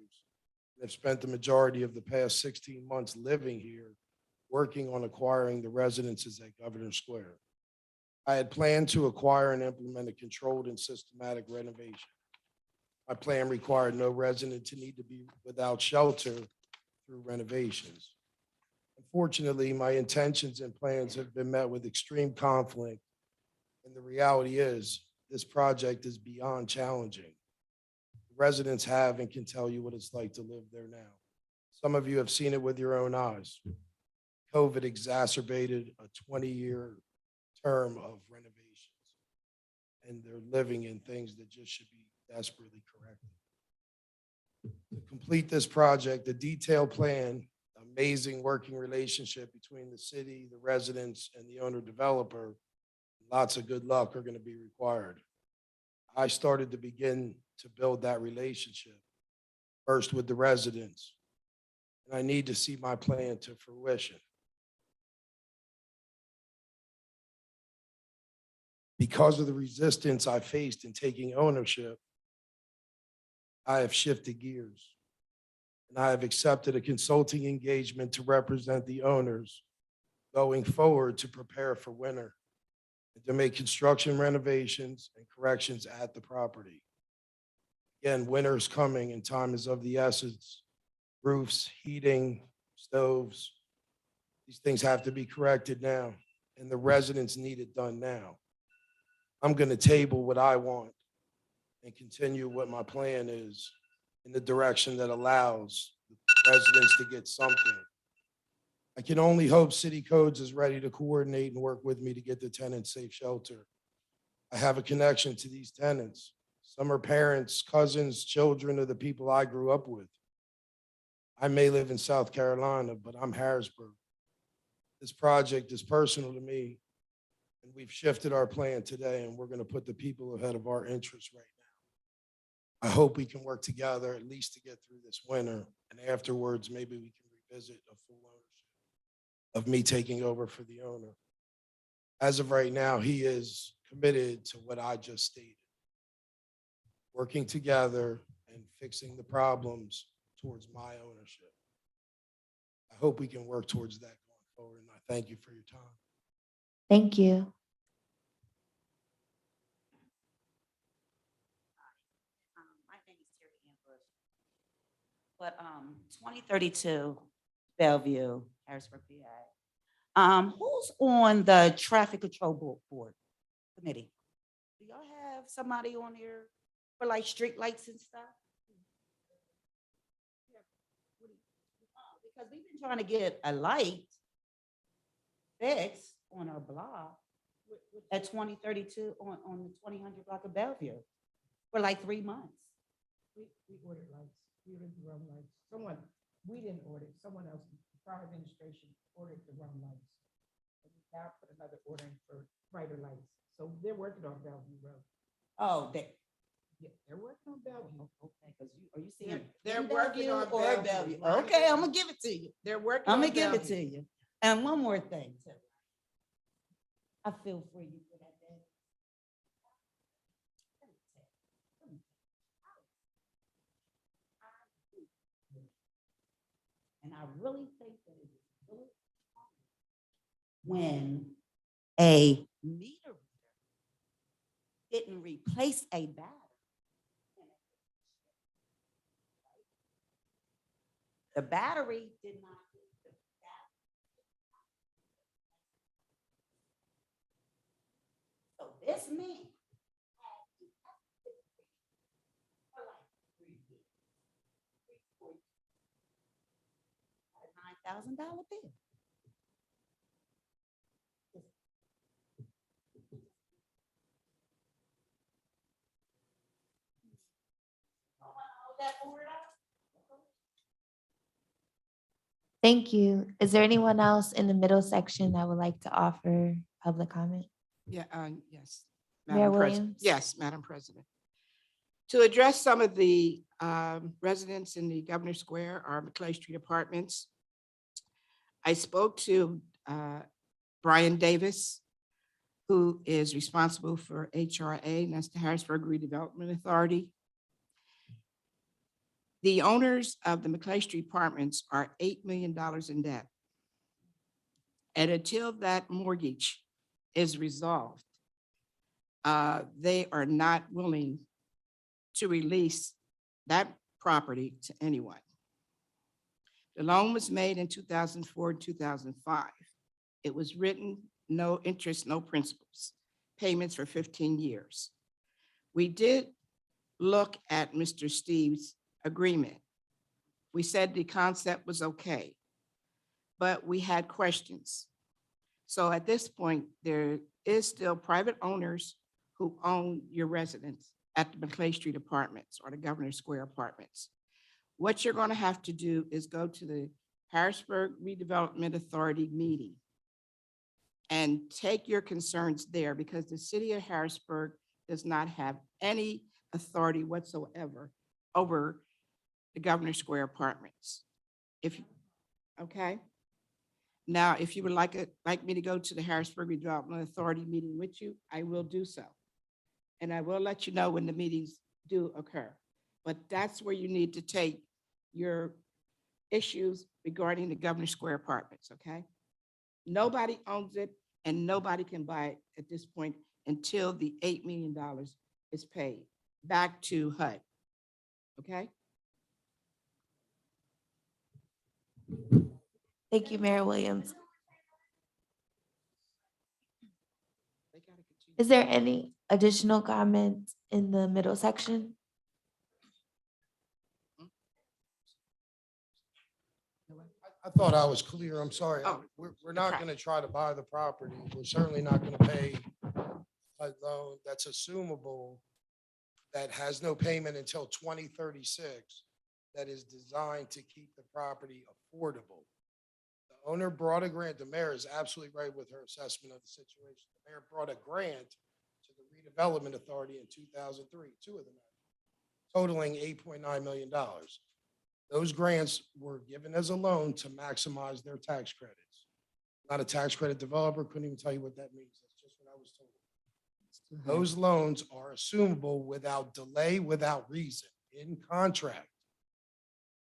And have spent the majority of the past 16 months living here, working on acquiring the residences at Governor Square. I had planned to acquire and implement a controlled and systematic renovation. My plan required no resident to need to be without shelter through renovations. Unfortunately, my intentions and plans have been met with extreme conflict, and the reality is this project is beyond challenging. Residents have and can tell you what it's like to live there now. Some of you have seen it with your own eyes. COVID exacerbated a 20-year term of renovations, and they're living in things that just should be desperately corrected. To complete this project, a detailed plan, amazing working relationship between the city, the residents, and the owner developer, lots of good luck are going to be required. I started to begin to build that relationship, first with the residents, and I need to see my plan to fruition. Because of the resistance I faced in taking ownership, I have shifted gears, and I have accepted a consulting engagement to represent the owners going forward to prepare for winter and to make construction renovations and corrections at the property. Again, winter is coming and time is of the essence. Roofs, heating, stoves, these things have to be corrected now, and the residents need it done now. I'm going to table what I want and continue what my plan is in the direction that allows the residents to get something. I can only hope City Codes is ready to coordinate and work with me to get the tenants safe shelter. I have a connection to these tenants. Some are parents, cousins, children of the people I grew up with. I may live in South Carolina, but I'm Harrisburg. This project is personal to me, and we've shifted our plan today, and we're going to put the people ahead of our interests right now. I hope we can work together at least to get through this winter, and afterwards, maybe we can revisit a full ownership of me taking over for the owner. As of right now, he is committed to what I just stated, working together and fixing the problems towards my ownership. I hope we can work towards that going forward, and I thank you for your time. Thank you. My name is Terry Ambush. But 2032 Bellevue, Harrisburg, PA. Who's on the traffic control board committee? Do y'all have somebody on here for like street lights and stuff? Because we've been trying to get a light fixed on our block at 2032 on the 2000 block of Bellevue for like 3 months. We ordered lights, we ordered the wrong lights. We didn't order, someone else, the prior administration ordered the wrong lights. And we now put another order in for brighter lights. So they're working on Bellevue Road. Oh, Yeah, they're working on Bellevue. okay, because are you seeing? They're in working on or Bellevue. Okay, I'm gonna give it to you. They're working I'm on gonna give it to Bellevue. you. And one more thing, too. I feel for you for that day. And I really think that it is really when a meter reader didn't replace a battery. The battery did not. So this means $9,000 bill. Thank you. Is there anyone else in the middle section that would like to offer public comment? Yeah, yes. Mayor Madam President. Williams? Yes, Madam President. To address some of the residents in the Governor Square or McClay Street apartments, I spoke to Brian Davis, who is responsible for HRA, and that's the Harrisburg Redevelopment Authority. The owners of the McClay Street Apartments are $8 million in debt. And until that mortgage is resolved, they are not willing to release that property to anyone. The loan was made in 2004 and 2005. It was written, no interest, no principals, payments for 15 years. We did look at Mr. Steve's agreement. We said the concept was okay, but we had questions. So at this point, there is still private owners who own your residence at the McClay Street Apartments or the Governor Square Apartments. What you're going to have to do is go to the Harrisburg Redevelopment Authority meeting and take your concerns there, because the city of Harrisburg does not have any authority whatsoever over the Governor Square Apartments. Okay? Now, if you would like me to go to the Harrisburg Redevelopment Authority meeting with you, I will do so. And I will let you know when the meetings do occur. But that's where you need to take your issues regarding the Governor Square Apartments, okay? Nobody owns it and nobody can buy it at this point until the $8 million is paid back to HUD, okay? Thank you, Mayor Williams. Is there any additional comments in the middle section? I thought I was clear. I'm sorry. Oh, We're not okay. going to try to buy the property. We're certainly not going to pay a loan that's assumable, that has no payment until 2036, that is designed to keep the property affordable. The owner brought a grant. The mayor is absolutely right with her assessment of the situation. The mayor brought a grant to the Redevelopment Authority in 2003, two of them, totaling $8.9 million. Those grants were given as a loan to maximize their tax credits. Not a tax credit developer, couldn't even tell you what that means. That's just what I was told. Those loans are assumable without delay, without reason, in contract.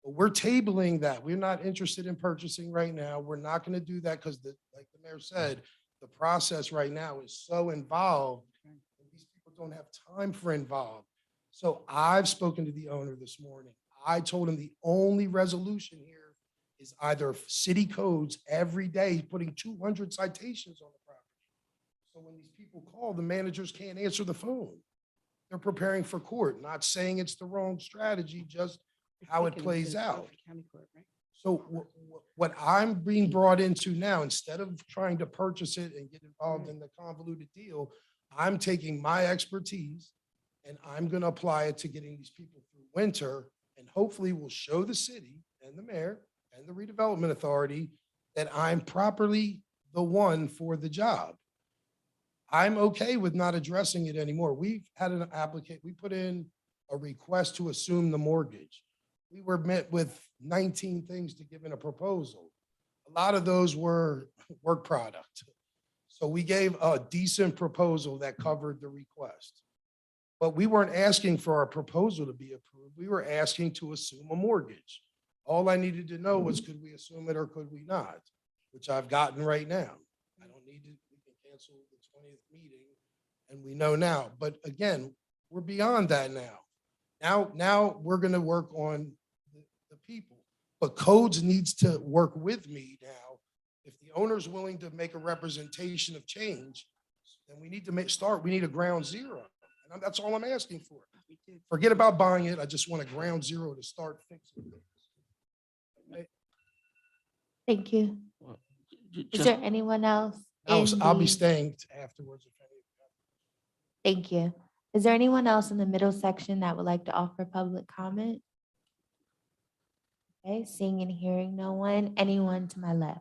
But we're tabling that. We're not interested in purchasing right now. We're not going to do that because, like the mayor said, the process right now is so involved, and these people don't have time for involved. So I've spoken to the owner this morning. I told him the only resolution here is either city codes every day, putting 200 citations on the property. So when these people call, the managers can't answer the phone. They're preparing for court, not saying it's the wrong strategy, just how it plays out. So what I'm being brought into now, instead of trying to purchase it and get involved in the convoluted deal, I'm taking my expertise and I'm going to apply it to getting these people through winter, and hopefully we'll show the city and the mayor and the redevelopment authority that I'm properly the one for the job. I'm okay with not addressing it anymore. We've had an applicant, we put in a request to assume the mortgage. We were met with 19 things to give in a proposal. A lot of those were work product. So we gave a decent proposal that covered the request. But we weren't asking for our proposal to be approved. We were asking to assume a mortgage. All I needed to know was, could we assume it or could we not? Which I've gotten right now. I don't need to, we can cancel the 20th meeting and we know now. But again, we're beyond that now. Now we're going to work on the people. But codes needs to work with me now. If the owner's willing to make a representation of change, then we need to we need a ground zero. And that's all I'm asking for. Forget about buying it. I just want a ground zero to start fixing things. Thank you. Is Just- there anyone else? I'll be staying afterwards. Thank you. Is there anyone else in the middle section that would like to offer public comment? Okay, seeing and hearing no one. Anyone to my left?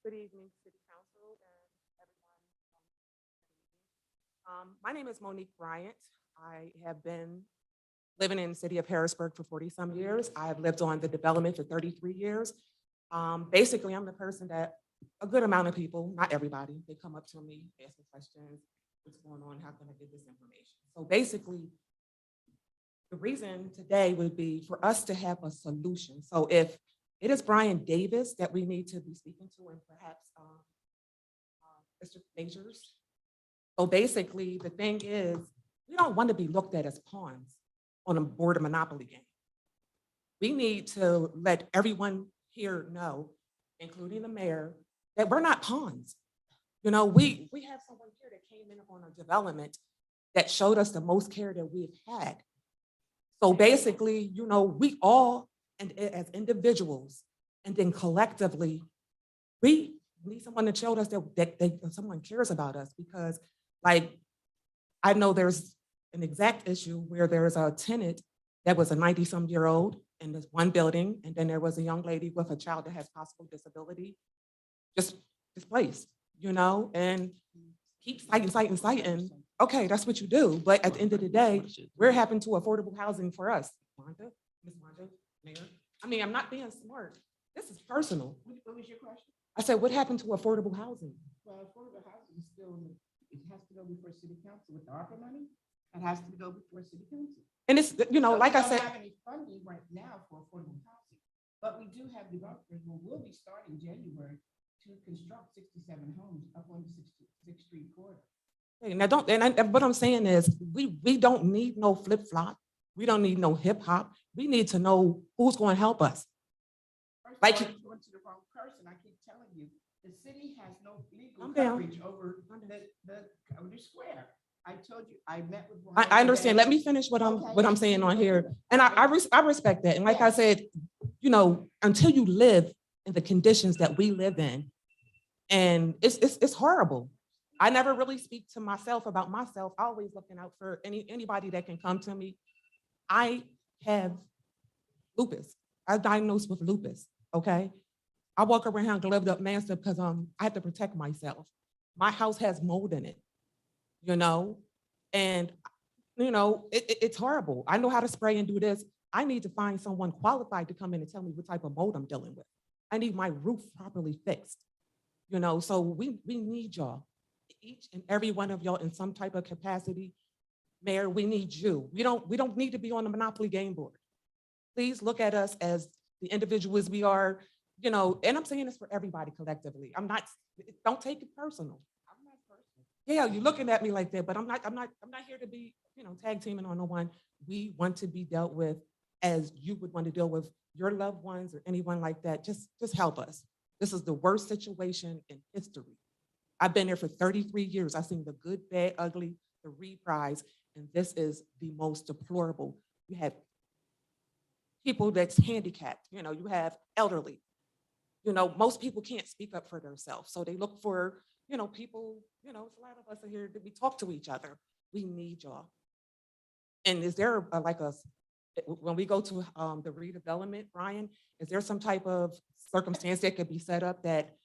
Good evening, City Council and everyone. My name is Monique Bryant. I have been living in the city of Harrisburg for 40-some years. I have lived on the development for 33 years. Basically, I'm the person that a good amount of people, not everybody, they come up to me, ask me questions, what's going on, how can I get this information? So basically, the reason today would be for us to have a solution. So if it is Brian Davis that we need to be speaking to, and perhaps Mr. Majors. So basically, the thing is, we don't want to be looked at as pawns on a board of monopoly game. We need to let everyone here know, including the mayor, that we're not pawns. You know, we have someone here that came in on a development that showed us the most care that we've had. So basically, you know, we all, and as individuals, and then collectively, we need someone to show us that someone cares about us, because like, I know there's an exact issue where there's a tenant that was a 90-some-year-old in this one building, and then there was a young lady with a child that has possible disability, just displaced, you know, and keep citing. Okay, that's what you do, but at the end of the day, we're having to affordable housing for us. Wanda, Ms. Wanda, Mayor. I mean, I'm not being smart. This is personal. What was your question? I said, what happened to affordable housing? Well, affordable housing is still, it has to go before city council with the ARPA money. It has to go before city council. And it's, you know, So like we I don't said, have any funding right now for affordable housing, but we do have developers who will be starting January to construct 67 homes up on the 6th Street corridor. now don't, what I'm saying is, we don't need no flip flop. We don't need no hip hop. We need to know who's going to help us. First Like, of all, you're going to the wrong person. I keep telling you, the city has no legal I'm down. coverage over the square. I told you, I met with. I understand. Let me finish what Okay. I'm saying on here. And I respect that. And like I said, you know, until you live in the conditions that we live in, and it's horrible. I never really speak to myself about myself. Always looking out for anybody that can come to me. I have lupus. I was diagnosed with lupus. Okay. I walk around gloved up massive because I have to protect myself. My house has mold in it, you know, and you know, it's horrible. I know how to spray and do this. I need to find someone qualified to come in and tell me what type of mold I'm dealing with. I need my roof properly fixed, you know, so we need y'all, each and every one of y'all in some type of capacity. Mayor, we need you. We don't need to be on the monopoly game board. Please look at us as the individuals we are, you know, and I'm saying this for everybody collectively. Don't take it personal. I'm not personal. Yeah, you're looking at me like that, but I'm not here to be, you know, tag teaming on no one. We want to be dealt with as you would want to deal with your loved ones or anyone like that. Just help us. This is the worst situation in history. I've been there for 33 years. I've seen the good, bad, ugly, the reprise, and this is the most deplorable. You have people that's handicapped, you know, you have elderly. You know, most people can't speak up for themselves. So they look for, you know, people, you know, it's a lot of us are here that we talk to each other. We need y'all. And is there when we go to the redevelopment, Brian, is there some type of circumstance that could be set up that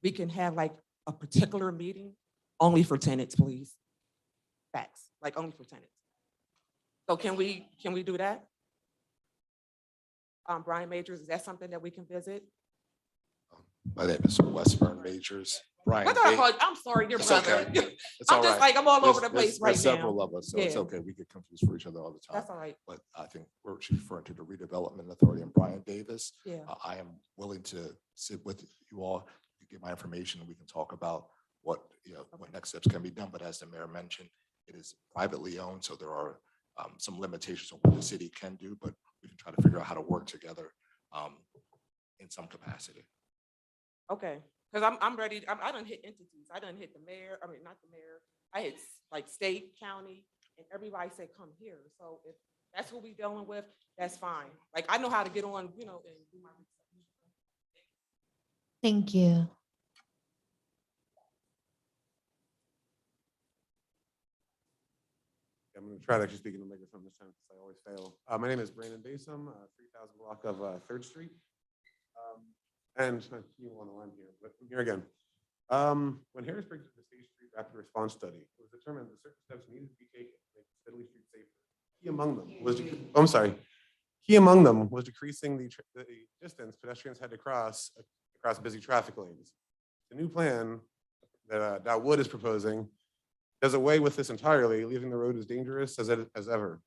we can have like a particular meeting only for tenants, please? Facts, like only for tenants. So can we do that? Brian Majors, is that something that we can visit? My name is Westburn Majors. Brian. What do I call you? I'm sorry, your It's brother. okay. It's I'm all just right. like, I'm all over the There's- place right there's now. several of us, so it's Yeah. okay. We get confused for each other all the time. That's all right. But I think we're referring to the Redevelopment Authority and Brian Davis. Yeah. I am willing to sit with you all, you get my information, and we can talk about what, you know, what next steps can be done. But as the mayor mentioned, it is privately owned, so there are some limitations on what the city can do, but we can try to figure out how to work together in some capacity. Okay, because I'm ready. I done hit entities. I done hit the mayor. I mean, not the mayor. I hit like state, county, and everybody said, come here. So if that's who we dealing with, that's fine. Like, I know how to get on, you know, and do my research. Thank you. I'm going to try to actually speak in the microphone this time because I always fail. My name is Brandon Basom, 3000 block of 3rd Street. And you want to line here, but I'm here again. When Harrisburg did the State Street Rapid Response Study, it was determined that certain steps needed to be taken to make the deadly streets safer. Key among them was, I'm sorry. Key among them was decreasing the distance pedestrians had to cross across busy traffic lanes. The new plan that Wood is proposing does away with this entirely, leaving the road as dangerous as ever.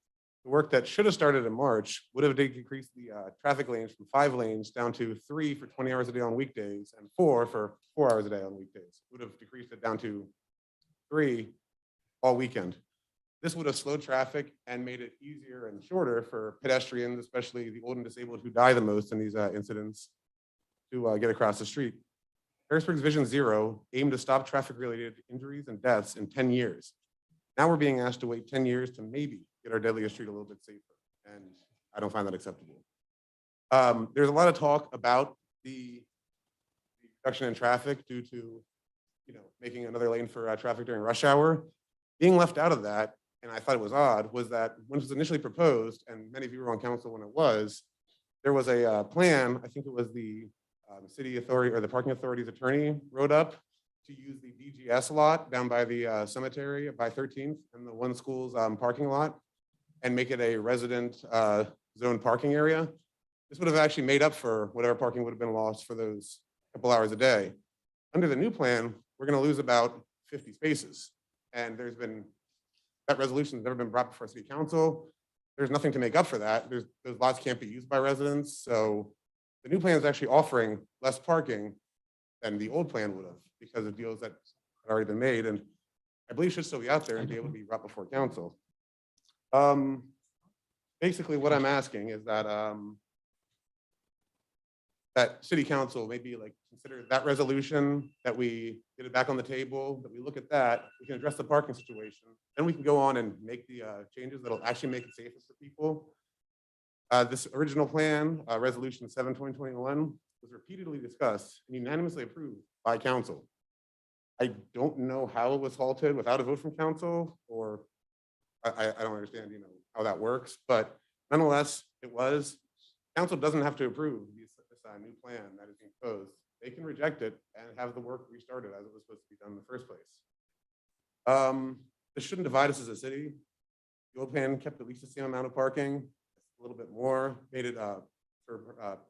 The work that should have started in March would have decreased the traffic lanes from 5 lanes down to 3 for 20 hours a day on weekdays and 4 for 4 hours a day on weekdays. Would have decreased it down to 3 all weekend. This would have slowed traffic and made it easier and shorter for pedestrians, especially the old and disabled who die the most in these incidents, to get across the street. Harrisburg's Vision Zero aimed to stop traffic-related injuries and deaths in 10 years. Now we're being asked to wait 10 years to maybe get our deadliest street a little bit safer, and I don't find that acceptable. There's a lot of talk about the reduction in traffic due to, making another lane for traffic during rush hour. Being left out of that, and I thought it was odd, was that when it was initially proposed, and many of you were on council when it was, there was a plan, I think it was the city authority or the parking authority's attorney wrote up to use the DGS lot down by the cemetery by 13th and the one school's parking lot and make it a resident zone parking area. This would have actually made up for whatever parking would have been lost for those couple hours a day. Under the new plan, we're going to lose about 50 spaces. And there's been, that resolution has never been brought before city council. There's nothing to make up for that. Those lots can't be used by residents. So the new plan is actually offering less parking than the old plan would have because of deals that had already been made. And I believe should still be out there and be able to be brought before council. Basically what I'm asking is that that city council maybe like consider that resolution, that we get it back on the table, that we look at that, we can address the parking situation. Then we can go on and make the changes that'll actually make it safer for people. This original plan, resolution 7/2021, was repeatedly discussed and unanimously approved by council. I don't know how it was halted without a vote from council, or I don't understand, how that works, but nonetheless, it was. Council doesn't have to approve this new plan that is being proposed. They can reject it and have the work restarted as it was supposed to be done in the first place. This shouldn't divide us as a city. The old plan kept at least the same amount of parking, a little bit more, made it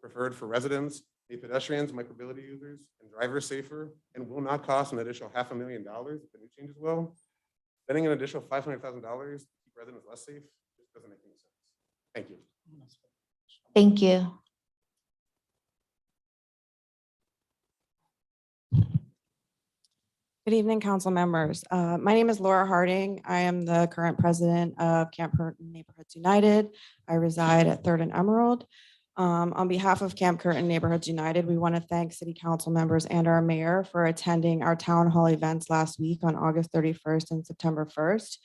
preferred for residents, made pedestrians, micromobility users, and drivers safer, and will not cost an additional $500,000 if the new changes will. Spending an additional $500,000 to keep residents less safe just doesn't make any sense. Thank you. Thank you. Good evening, council members. My name is Laura Harding. I am the current president of Camp Curtin Neighborhoods United. I reside at 3rd and Emerald. On behalf of Camp Curtin Neighborhoods United, we want to thank city council members and our mayor for attending our town hall events last week on August 31st and September 1st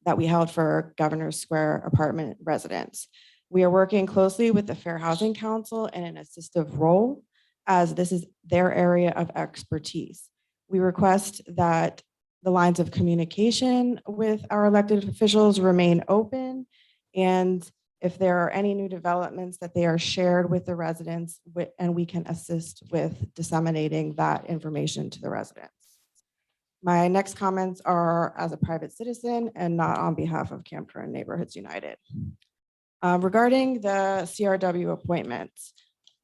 that we held for Governor's Square apartment residents. We are working closely with the Fair Housing Council in an assistive role, as this is their area of expertise. We request that the lines of communication with our elected officials remain open, and if there are any new developments, that they are shared with the residents and we can assist with disseminating that information to the residents. My next comments are as a private citizen and not on behalf of Camp Curtin Neighborhoods United. Regarding the CRW appointments,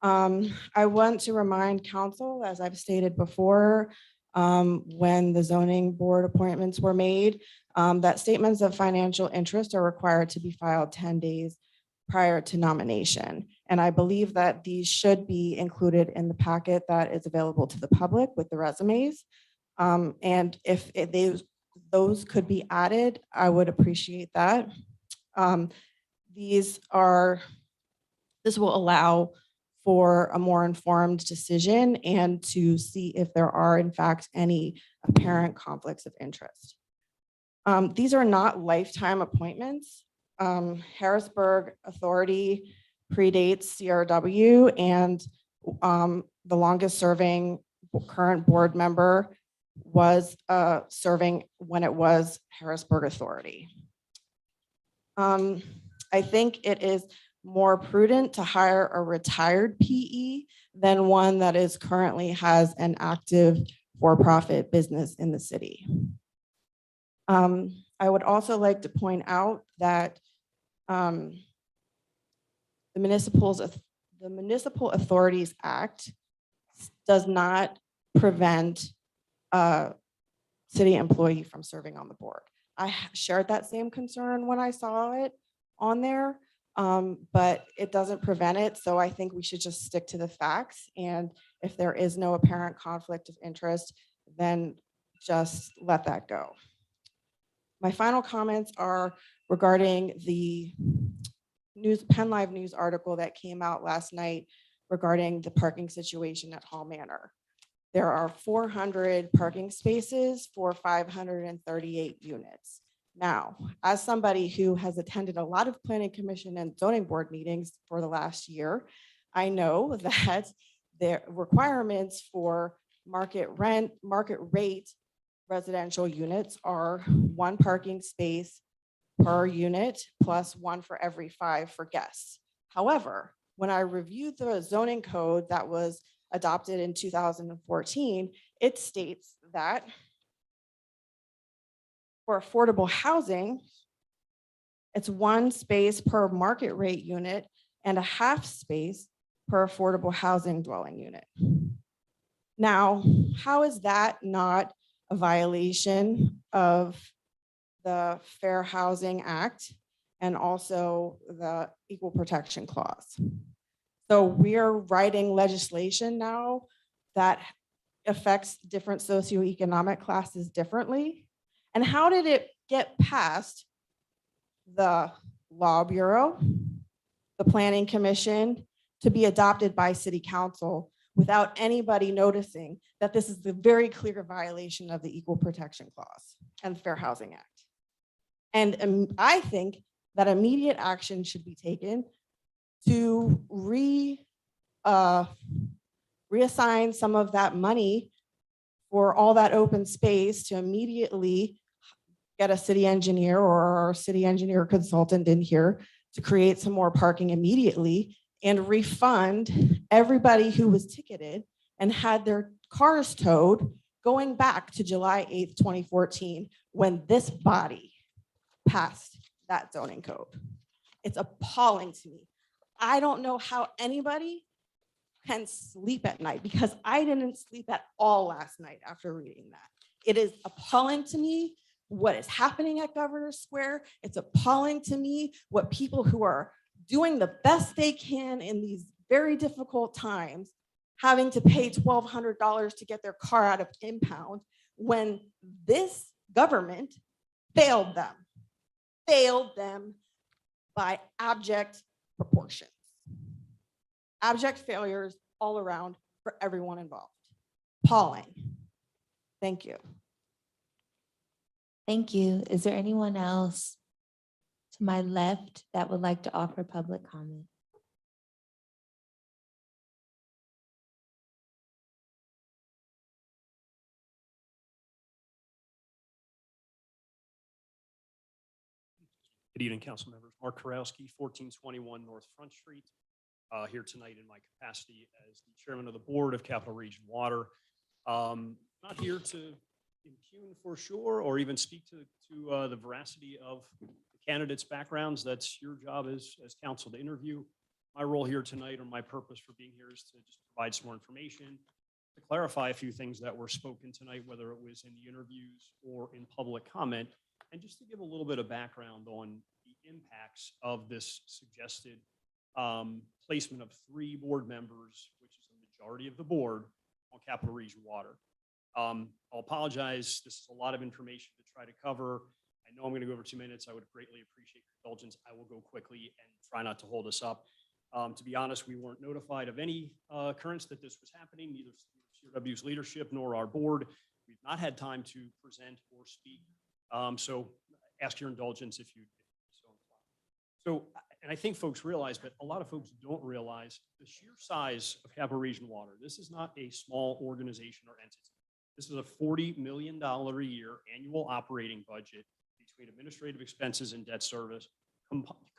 I want to remind council, as I've stated before, when the zoning board appointments were made, that statements of financial interest are required to be filed 10 days prior to nomination. And I believe that these should be included in the packet that is available to the public with the resumes. And if those could be added, I would appreciate that. This will allow for a more informed decision and to see if there are in fact any apparent conflicts of interest. These are not lifetime appointments. Harrisburg Authority predates CRW, and the longest serving current board member was serving when it was Harrisburg Authority. I think it is more prudent to hire a retired PE than one that is currently has an active for-profit business in the city. I would also like to point out that the Municipal Authorities Act does not prevent a city employee from serving on the board. I shared that same concern when I saw it on there, but it doesn't prevent it. So I think we should just stick to the facts. And if there is no apparent conflict of interest, then just let that go. My final comments are regarding the Penn Live News article that came out last night regarding the parking situation at Hall Manor. There are 400 parking spaces for 538 units. Now, as somebody who has attended a lot of planning commission and zoning board meetings for the last year, I know that the requirements for market rate residential units are 1 parking space per unit plus 1 for every 5 for guests. However, when I reviewed the zoning code that was adopted in 2014, it states that for affordable housing, it's 1 space per market rate unit and a half space per affordable housing dwelling unit. Now, how is that not a violation of the Fair Housing Act and also the Equal Protection Clause? So we are writing legislation now that affects different socioeconomic classes differently. And how did it get past the Law Bureau, the Planning Commission, to be adopted by City Council without anybody noticing that this is a very clear violation of the Equal Protection Clause and the Fair Housing Act? And I think that immediate action should be taken to reassign some of that money for all that open space to immediately get a city engineer or our city engineer consultant in here to create some more parking immediately and refund everybody who was ticketed and had their cars towed going back to July 8th, 2014, when this body passed that zoning code. It's appalling to me. I don't know how anybody can sleep at night because I didn't sleep at all last night after reading that. It is appalling to me what is happening at Governor's Square. It's appalling to me what people who are doing the best they can in these very difficult times, having to pay $1,200 to get their car out of impound when this government failed them by abject proportions. Abject failures all around for everyone involved. Appalling. Thank you. Thank you. Is there anyone else to my left that would like to offer public comment? Good evening, council members. Mark Kurowski, 1421 North Front Street, here tonight in my capacity as the chairman of the board of Capital Region Water. Not here to impugn for sure, or even speak to the veracity of the candidates' backgrounds. That's your job as council to interview. My role here tonight, or my purpose for being here, is to just provide some more information, to clarify a few things that were spoken tonight, whether it was in the interviews or in public comment, and just to give a little bit of background on the impacts of this suggested placement of 3 board members, which is the majority of the board, on Capital Region Water. I'll apologize. This is a lot of information to try to cover. I know I'm going to go over 2 minutes. I would greatly appreciate your indulgence. I will go quickly and try not to hold us up. To be honest, we weren't notified of any occurrence that this was happening, neither CRW's leadership nor our board. We've not had time to present or speak. So ask your indulgence if you so inclined. So, and I think folks realize, but a lot of folks don't realize the sheer size of Capital Region Water. This is not a small organization or entity. This is a $40 million a year annual operating budget between administrative expenses and debt service,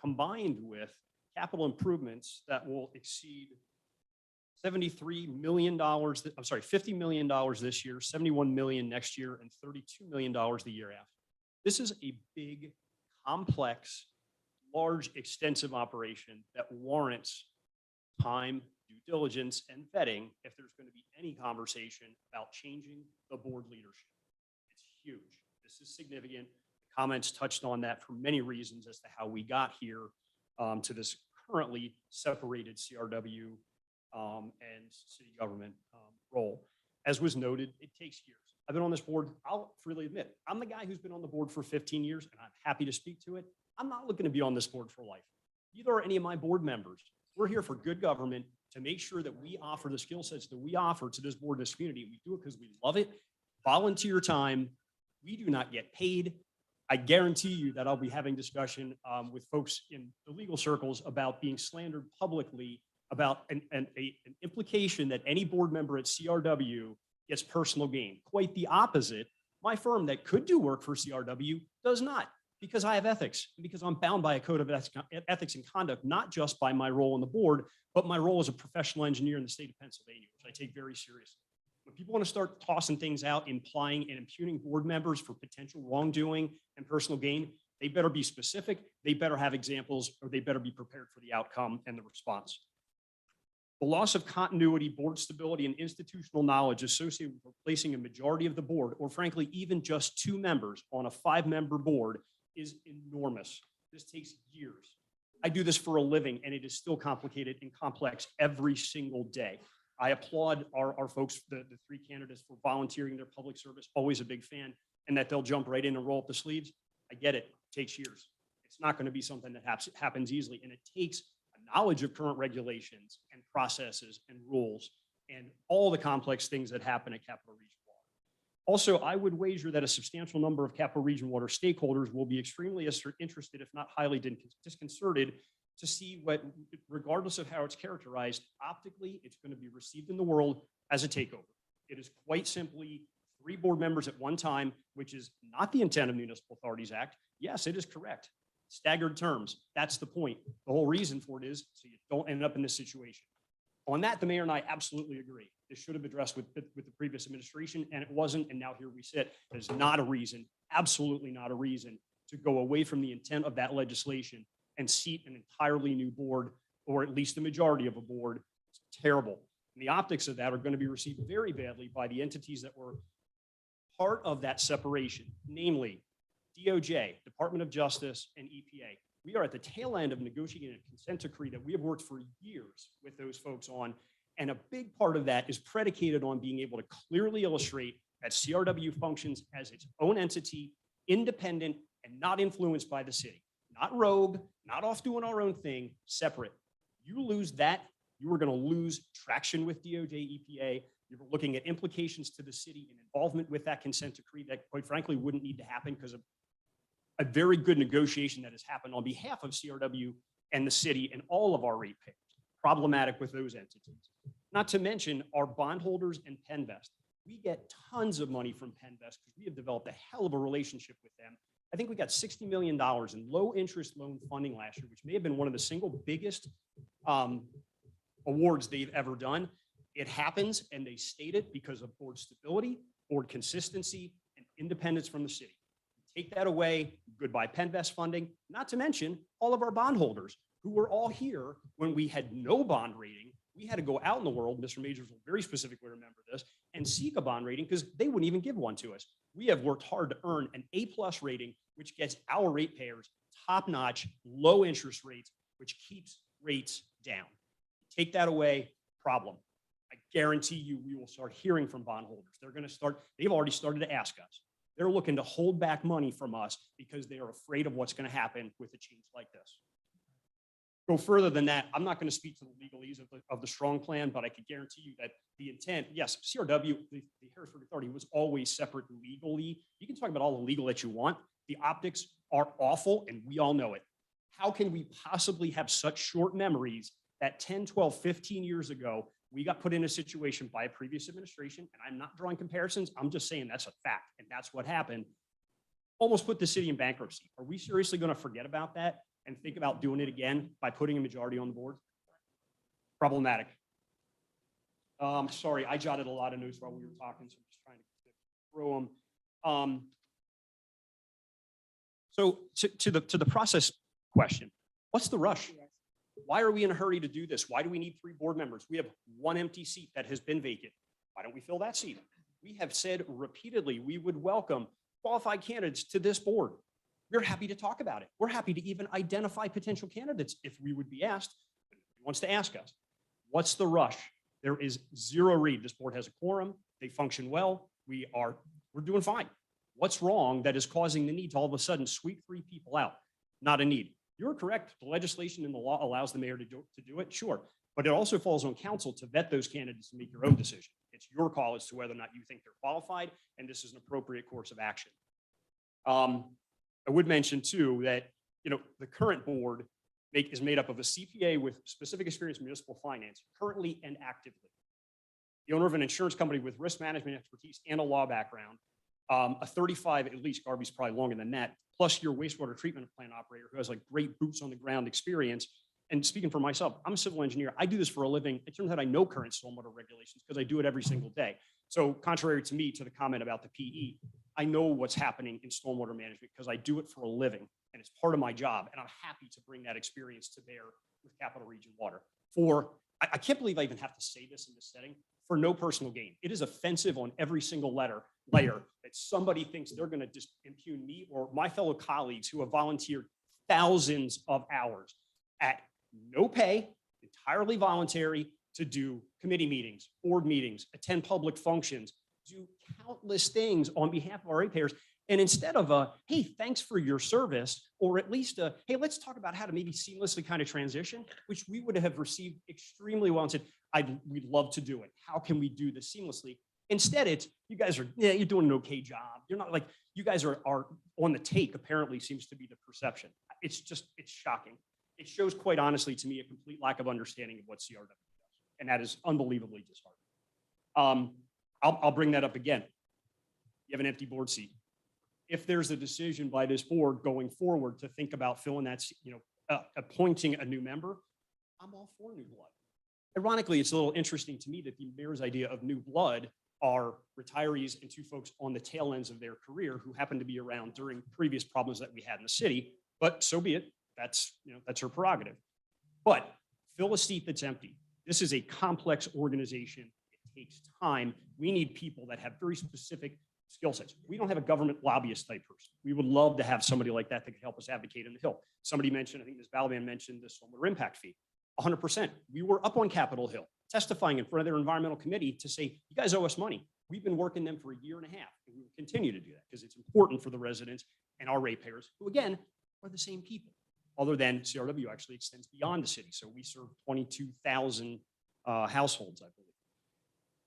combined with capital improvements that will exceed $73 million, I'm sorry, $50 million this year, $71 million next year, and $32 million the year after. This is a big, complex, large, extensive operation that warrants time, due diligence, and vetting if there's going to be any conversation about changing the board leadership. It's huge. This is significant. Comments touched on that for many reasons as to how we got here to this currently separated CRW and city government role. As was noted, it takes years. I've been on this board, I'll freely admit, I'm the guy who's been on the board for 15 years, and I'm happy to speak to it. I'm not looking to be on this board for life. Neither are any of my board members. We're here for good government to make sure that we offer the skill sets that we offer to this board, this community. We do it because we love it. Volunteer time. We do not get paid. I guarantee you that I'll be having discussion with folks in the legal circles about being slandered publicly about an implication that any board member at CRW gets personal gain. Quite the opposite. My firm that could do work for CRW does not, because I have ethics, and because I'm bound by a code of ethics and conduct, not just by my role on the board, but my role as a professional engineer in the state of Pennsylvania, which I take very seriously. When people want to start tossing things out, implying and impugning board members for potential wrongdoing and personal gain, they better be specific, they better have examples, or they better be prepared for the outcome and the response. The loss of continuity, board stability, and institutional knowledge associated with replacing a majority of the board, or frankly, even just 2 members on a 5-member board, is enormous. This takes years. I do this for a living, and it is still complicated and complex every single day. I applaud our folks, the 3 candidates, for volunteering their public service, always a big fan, and that they'll jump right in and roll up the sleeves. I get it, it takes years. It's not going to be something that happens easily, and it takes a knowledge of current regulations and processes and rules and all the complex things that happen at Capital Region Water. Also, I would wager that a substantial number of Capital Region Water stakeholders will be extremely interested, if not highly disconcerted, to see what, regardless of how it's characterized, optically, it's going to be received in the world as a takeover. It is quite simply 3 board members at one time, which is not the intent of the Municipal Authorities Act. Yes, it is correct. Staggered terms. That's the point. The whole reason for it is so you don't end up in this situation. On that, the mayor and I absolutely agree. This should have been addressed with the previous administration, and it wasn't, and now here we sit. There's not a reason, absolutely not a reason, to go away from the intent of that legislation and seat an entirely new board, or at least the majority of a board. It's terrible. And the optics of that are going to be received very badly by the entities that were part of that separation, namely DOJ, Department of Justice, and EPA. We are at the tail end of negotiating a consent decree that we have worked for years with those folks on. And a big part of that is predicated on being able to clearly illustrate that CRW functions as its own entity, independent, and not influenced by the city. Not rogue, not off doing our own thing, separate. You lose that, you are going to lose traction with DOJ, EPA. You're looking at implications to the city and involvement with that consent decree that, quite frankly, wouldn't need to happen because of a very good negotiation that has happened on behalf of CRW and the city and all of our ratepayers. Problematic with those entities. Not to mention our bondholders and Penvest. We get tons of money from Penvest because we have developed a hell of a relationship with them. I think we got $60 million in low interest loan funding last year, which may have been one of the single biggest awards they've ever done. It happens, and they state it because of board stability, board consistency, and independence from the city. Take that away, goodbye Penvest funding, not to mention all of our bondholders who were all here when we had no bond rating. We had to go out in the world, Mr. Majors will very specifically remember this, and seek a bond rating because they wouldn't even give one to us. We have worked hard to earn an A+ rating, which gets our ratepayers top-notch, low interest rates, which keeps rates down. Take that away, problem. I guarantee you we will start hearing from bondholders. They're going to start, they've already started to ask us. They're looking to hold back money from us because they are afraid of what's going to happen with a change like this. Go further than that, I'm not going to speak to the legalese of the strong plan, but I can guarantee you that the intent, yes, CRW, the Harrisburg Authority, was always separate legally. You can talk about all the legal that you want. The optics are awful, and we all know it. How can we possibly have such short memories that 10, 12, 15 years ago, we got put in a situation by a previous administration, and I'm not drawing comparisons, I'm just saying that's a fact, and that's what happened. Almost put the city in bankruptcy. Are we seriously going to forget about that and think about doing it again by putting a majority on the board? Problematic. Sorry, I jotted a lot of notes while we were talking, so I'm just trying to throw them. So to the process question, what's the rush? Why are we in a hurry to do this? Why do we need 3 board members? We have 1 empty seat that has been vacant. Why don't we fill that seat? We have said repeatedly, we would welcome qualified candidates to this board. We're happy to talk about it. We're happy to even identify potential candidates if we would be asked. If he wants to ask us, what's the rush? There is zero read. This board has a quorum. They function well. We're doing fine. What's wrong that is causing the need to all of a sudden sweep 3 people out? Not a need. You're correct. The legislation and the law allows the mayor to do it, sure. But it also falls on council to vet those candidates and make your own decision. It's your call as to whether or not you think they're qualified, and this is an appropriate course of action. I would mention too that the current board is made up of a CPA with specific experience in municipal finance, currently and actively, the owner of an insurance company with risk management expertise and a law background, a 35, at least, Garby's probably longer than that, plus your wastewater treatment plant operator who has like great boots on the ground experience. And speaking for myself, I'm a civil engineer. I do this for a living. It turns out I know current stormwater regulations because I do it every single day. So contrary to the comment about the PE, I know what's happening in stormwater management because I do it for a living and it's part of my job. And I'm happy to bring that experience to bear with Capital Region Water. I can't believe I even have to say this in this setting, for no personal gain. It is offensive on every single layer that somebody thinks they're going to just impugn me or my fellow colleagues who have volunteered thousands of hours at no pay, entirely voluntary, to do committee meetings, board meetings, attend public functions, do countless things on behalf of our ratepayers. And instead of hey, thanks for your service, or at least hey, let's talk about how to maybe seamlessly kind of transition, which we would have received extremely well and said, we'd love to do it. How can we do this seamlessly? Instead, it's you guys are, you're doing an okay job. You're not like, you guys are on the take, apparently seems to be the perception. It's shocking. It shows, quite honestly, to me, a complete lack of understanding of what CRW does. And that is unbelievably disheartening. I'll bring that up again. You have an empty board seat. If there's a decision by this board going forward to think about filling that, appointing a new member, I'm all for new blood. Ironically, it's a little interesting to me that the mayor's idea of new blood are retirees and 2 folks on the tail ends of their career who happen to be around during previous problems that we had in the city, but so be it. That's her prerogative. But fill a seat that's empty. This is a complex organization. It takes time. We need people that have very specific skill sets. We don't have a government lobbyist type person. We would love to have somebody like that that could help us advocate in the Hill. Somebody mentioned, I think Ms. Balaban mentioned the stormwater impact fee. 100%. We were up on Capitol Hill testifying in front of their environmental committee to say, you guys owe us money. We've been working them for a year and a half, and we will continue to do that because it's important for the residents and our ratepayers, who again are the same people, other than CRW actually extends beyond the city. So we serve 22,000 households, I believe.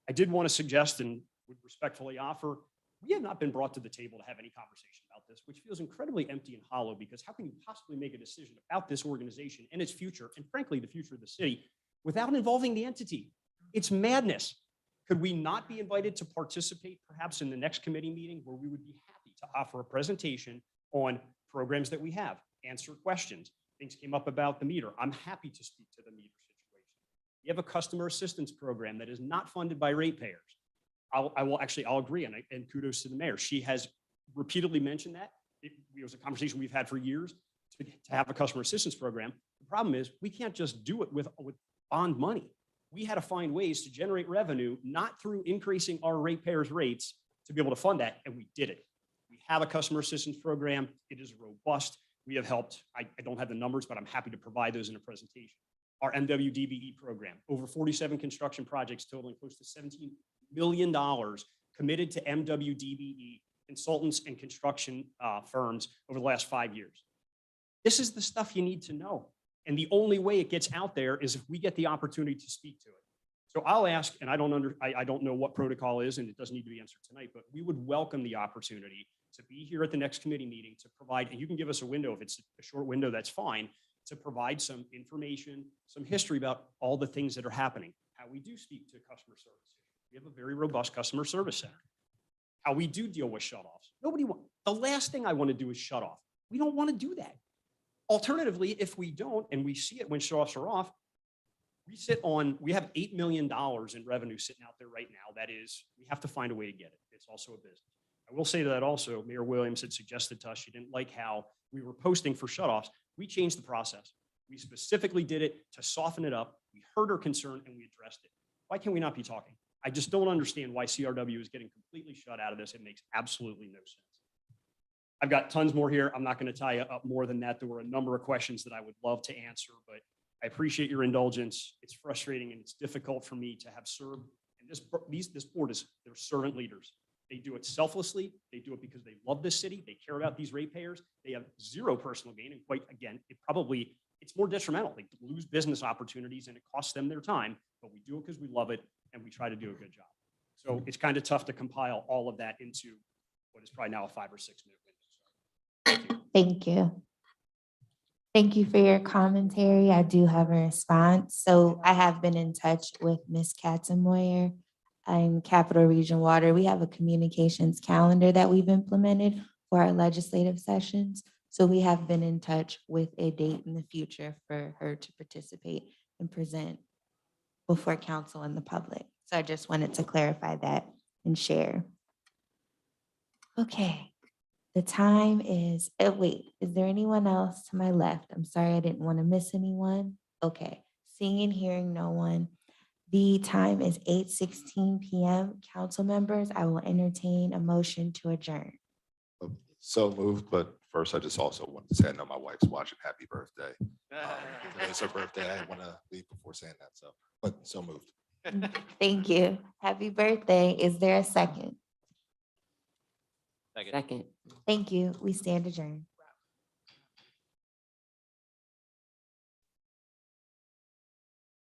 I did want to suggest and would respectfully offer, we have not been brought to the table to have any conversation about this, which feels incredibly empty and hollow, because how can you possibly make a decision about this organization and its future, and frankly, the future of the city, without involving the entity? It's madness. Could we not be invited to participate perhaps in the next committee meeting, where we would be happy to offer a presentation on programs that we have, answer questions? Things came up about the meter. I'm happy to speak to the meter situation. We have a customer assistance program that is not funded by ratepayers. I'll agree, and kudos to the mayor. She has repeatedly mentioned that. It was a conversation we've had for years to have a customer assistance program. The problem is we can't just do it with bond money. We had to find ways to generate revenue, not through increasing our ratepayers' rates, to be able to fund that, and we did it. We have a customer assistance program. It is robust. We have helped. I don't have the numbers, but I'm happy to provide those in a presentation. Our MWDBE program, over 47 construction projects totaling close to $17 million committed to MWDBE consultants and construction firms over the last 5 years. This is the stuff you need to know. And the only way it gets out there is if we get the opportunity to speak to it. So I'll ask, and I don't know what protocol is, and it doesn't need to be answered tonight, but we would welcome the opportunity to be here at the next committee meeting to provide, and you can give us a window. If it's a short window, that's fine, to provide some information, some history about all the things that are happening, how we do speak to customer service. We have a very robust customer service center. How we do deal with shutoffs. The last thing I want to do is shut off. We don't want to do that. Alternatively, if we don't, and we see it when shutoffs are off, we have $8 million in revenue sitting out there right now. That is, we have to find a way to get it. It's also a business. I will say that also, Mayor Williams had suggested to us, she didn't like how we were posting for shutoffs. We changed the process. We specifically did it to soften it up. We heard her concern and we addressed it. Why can we not be talking? I just don't understand why CRW is getting completely shut out of this. It makes absolutely no sense. I've got tons more here. I'm not going to tie you up more than that. There were a number of questions that I would love to answer, but I appreciate your indulgence. It's frustrating and it's difficult for me to have served. And this board is, they're servant leaders. They do it selflessly. They do it because they love this city. They care about these ratepayers. They have zero personal gain. And quite again, it's more detrimental. They lose business opportunities and it costs them their time, but we do it because we love it and we try to do a good job. So it's kind of tough to compile all of that into what is probably now a 5 or 6 minute window. Thank you. Thank you for your commentary. I do have a response. So I have been in touch with Ms. Katzenmoyer and Capital Region Water. We have a communications calendar that we've implemented for our legislative sessions. So we have been in touch with a date in the future for her to participate and present before council and the public. So I just wanted to clarify that and share. Okay. The time is, oh wait, is there anyone else to my left? I'm sorry, I didn't want to miss anyone. Okay, seeing and hearing no one. The time is 8:16 p.m. Council members, I will entertain a motion to adjourn. So moved, but first I just also wanted to say, I know my wife's watching. Happy birthday. Today's her birthday. I didn't want to leave before saying that, but so moved. Thank you. Happy birthday. Is there a second? Second. Thank you. We stand adjourned.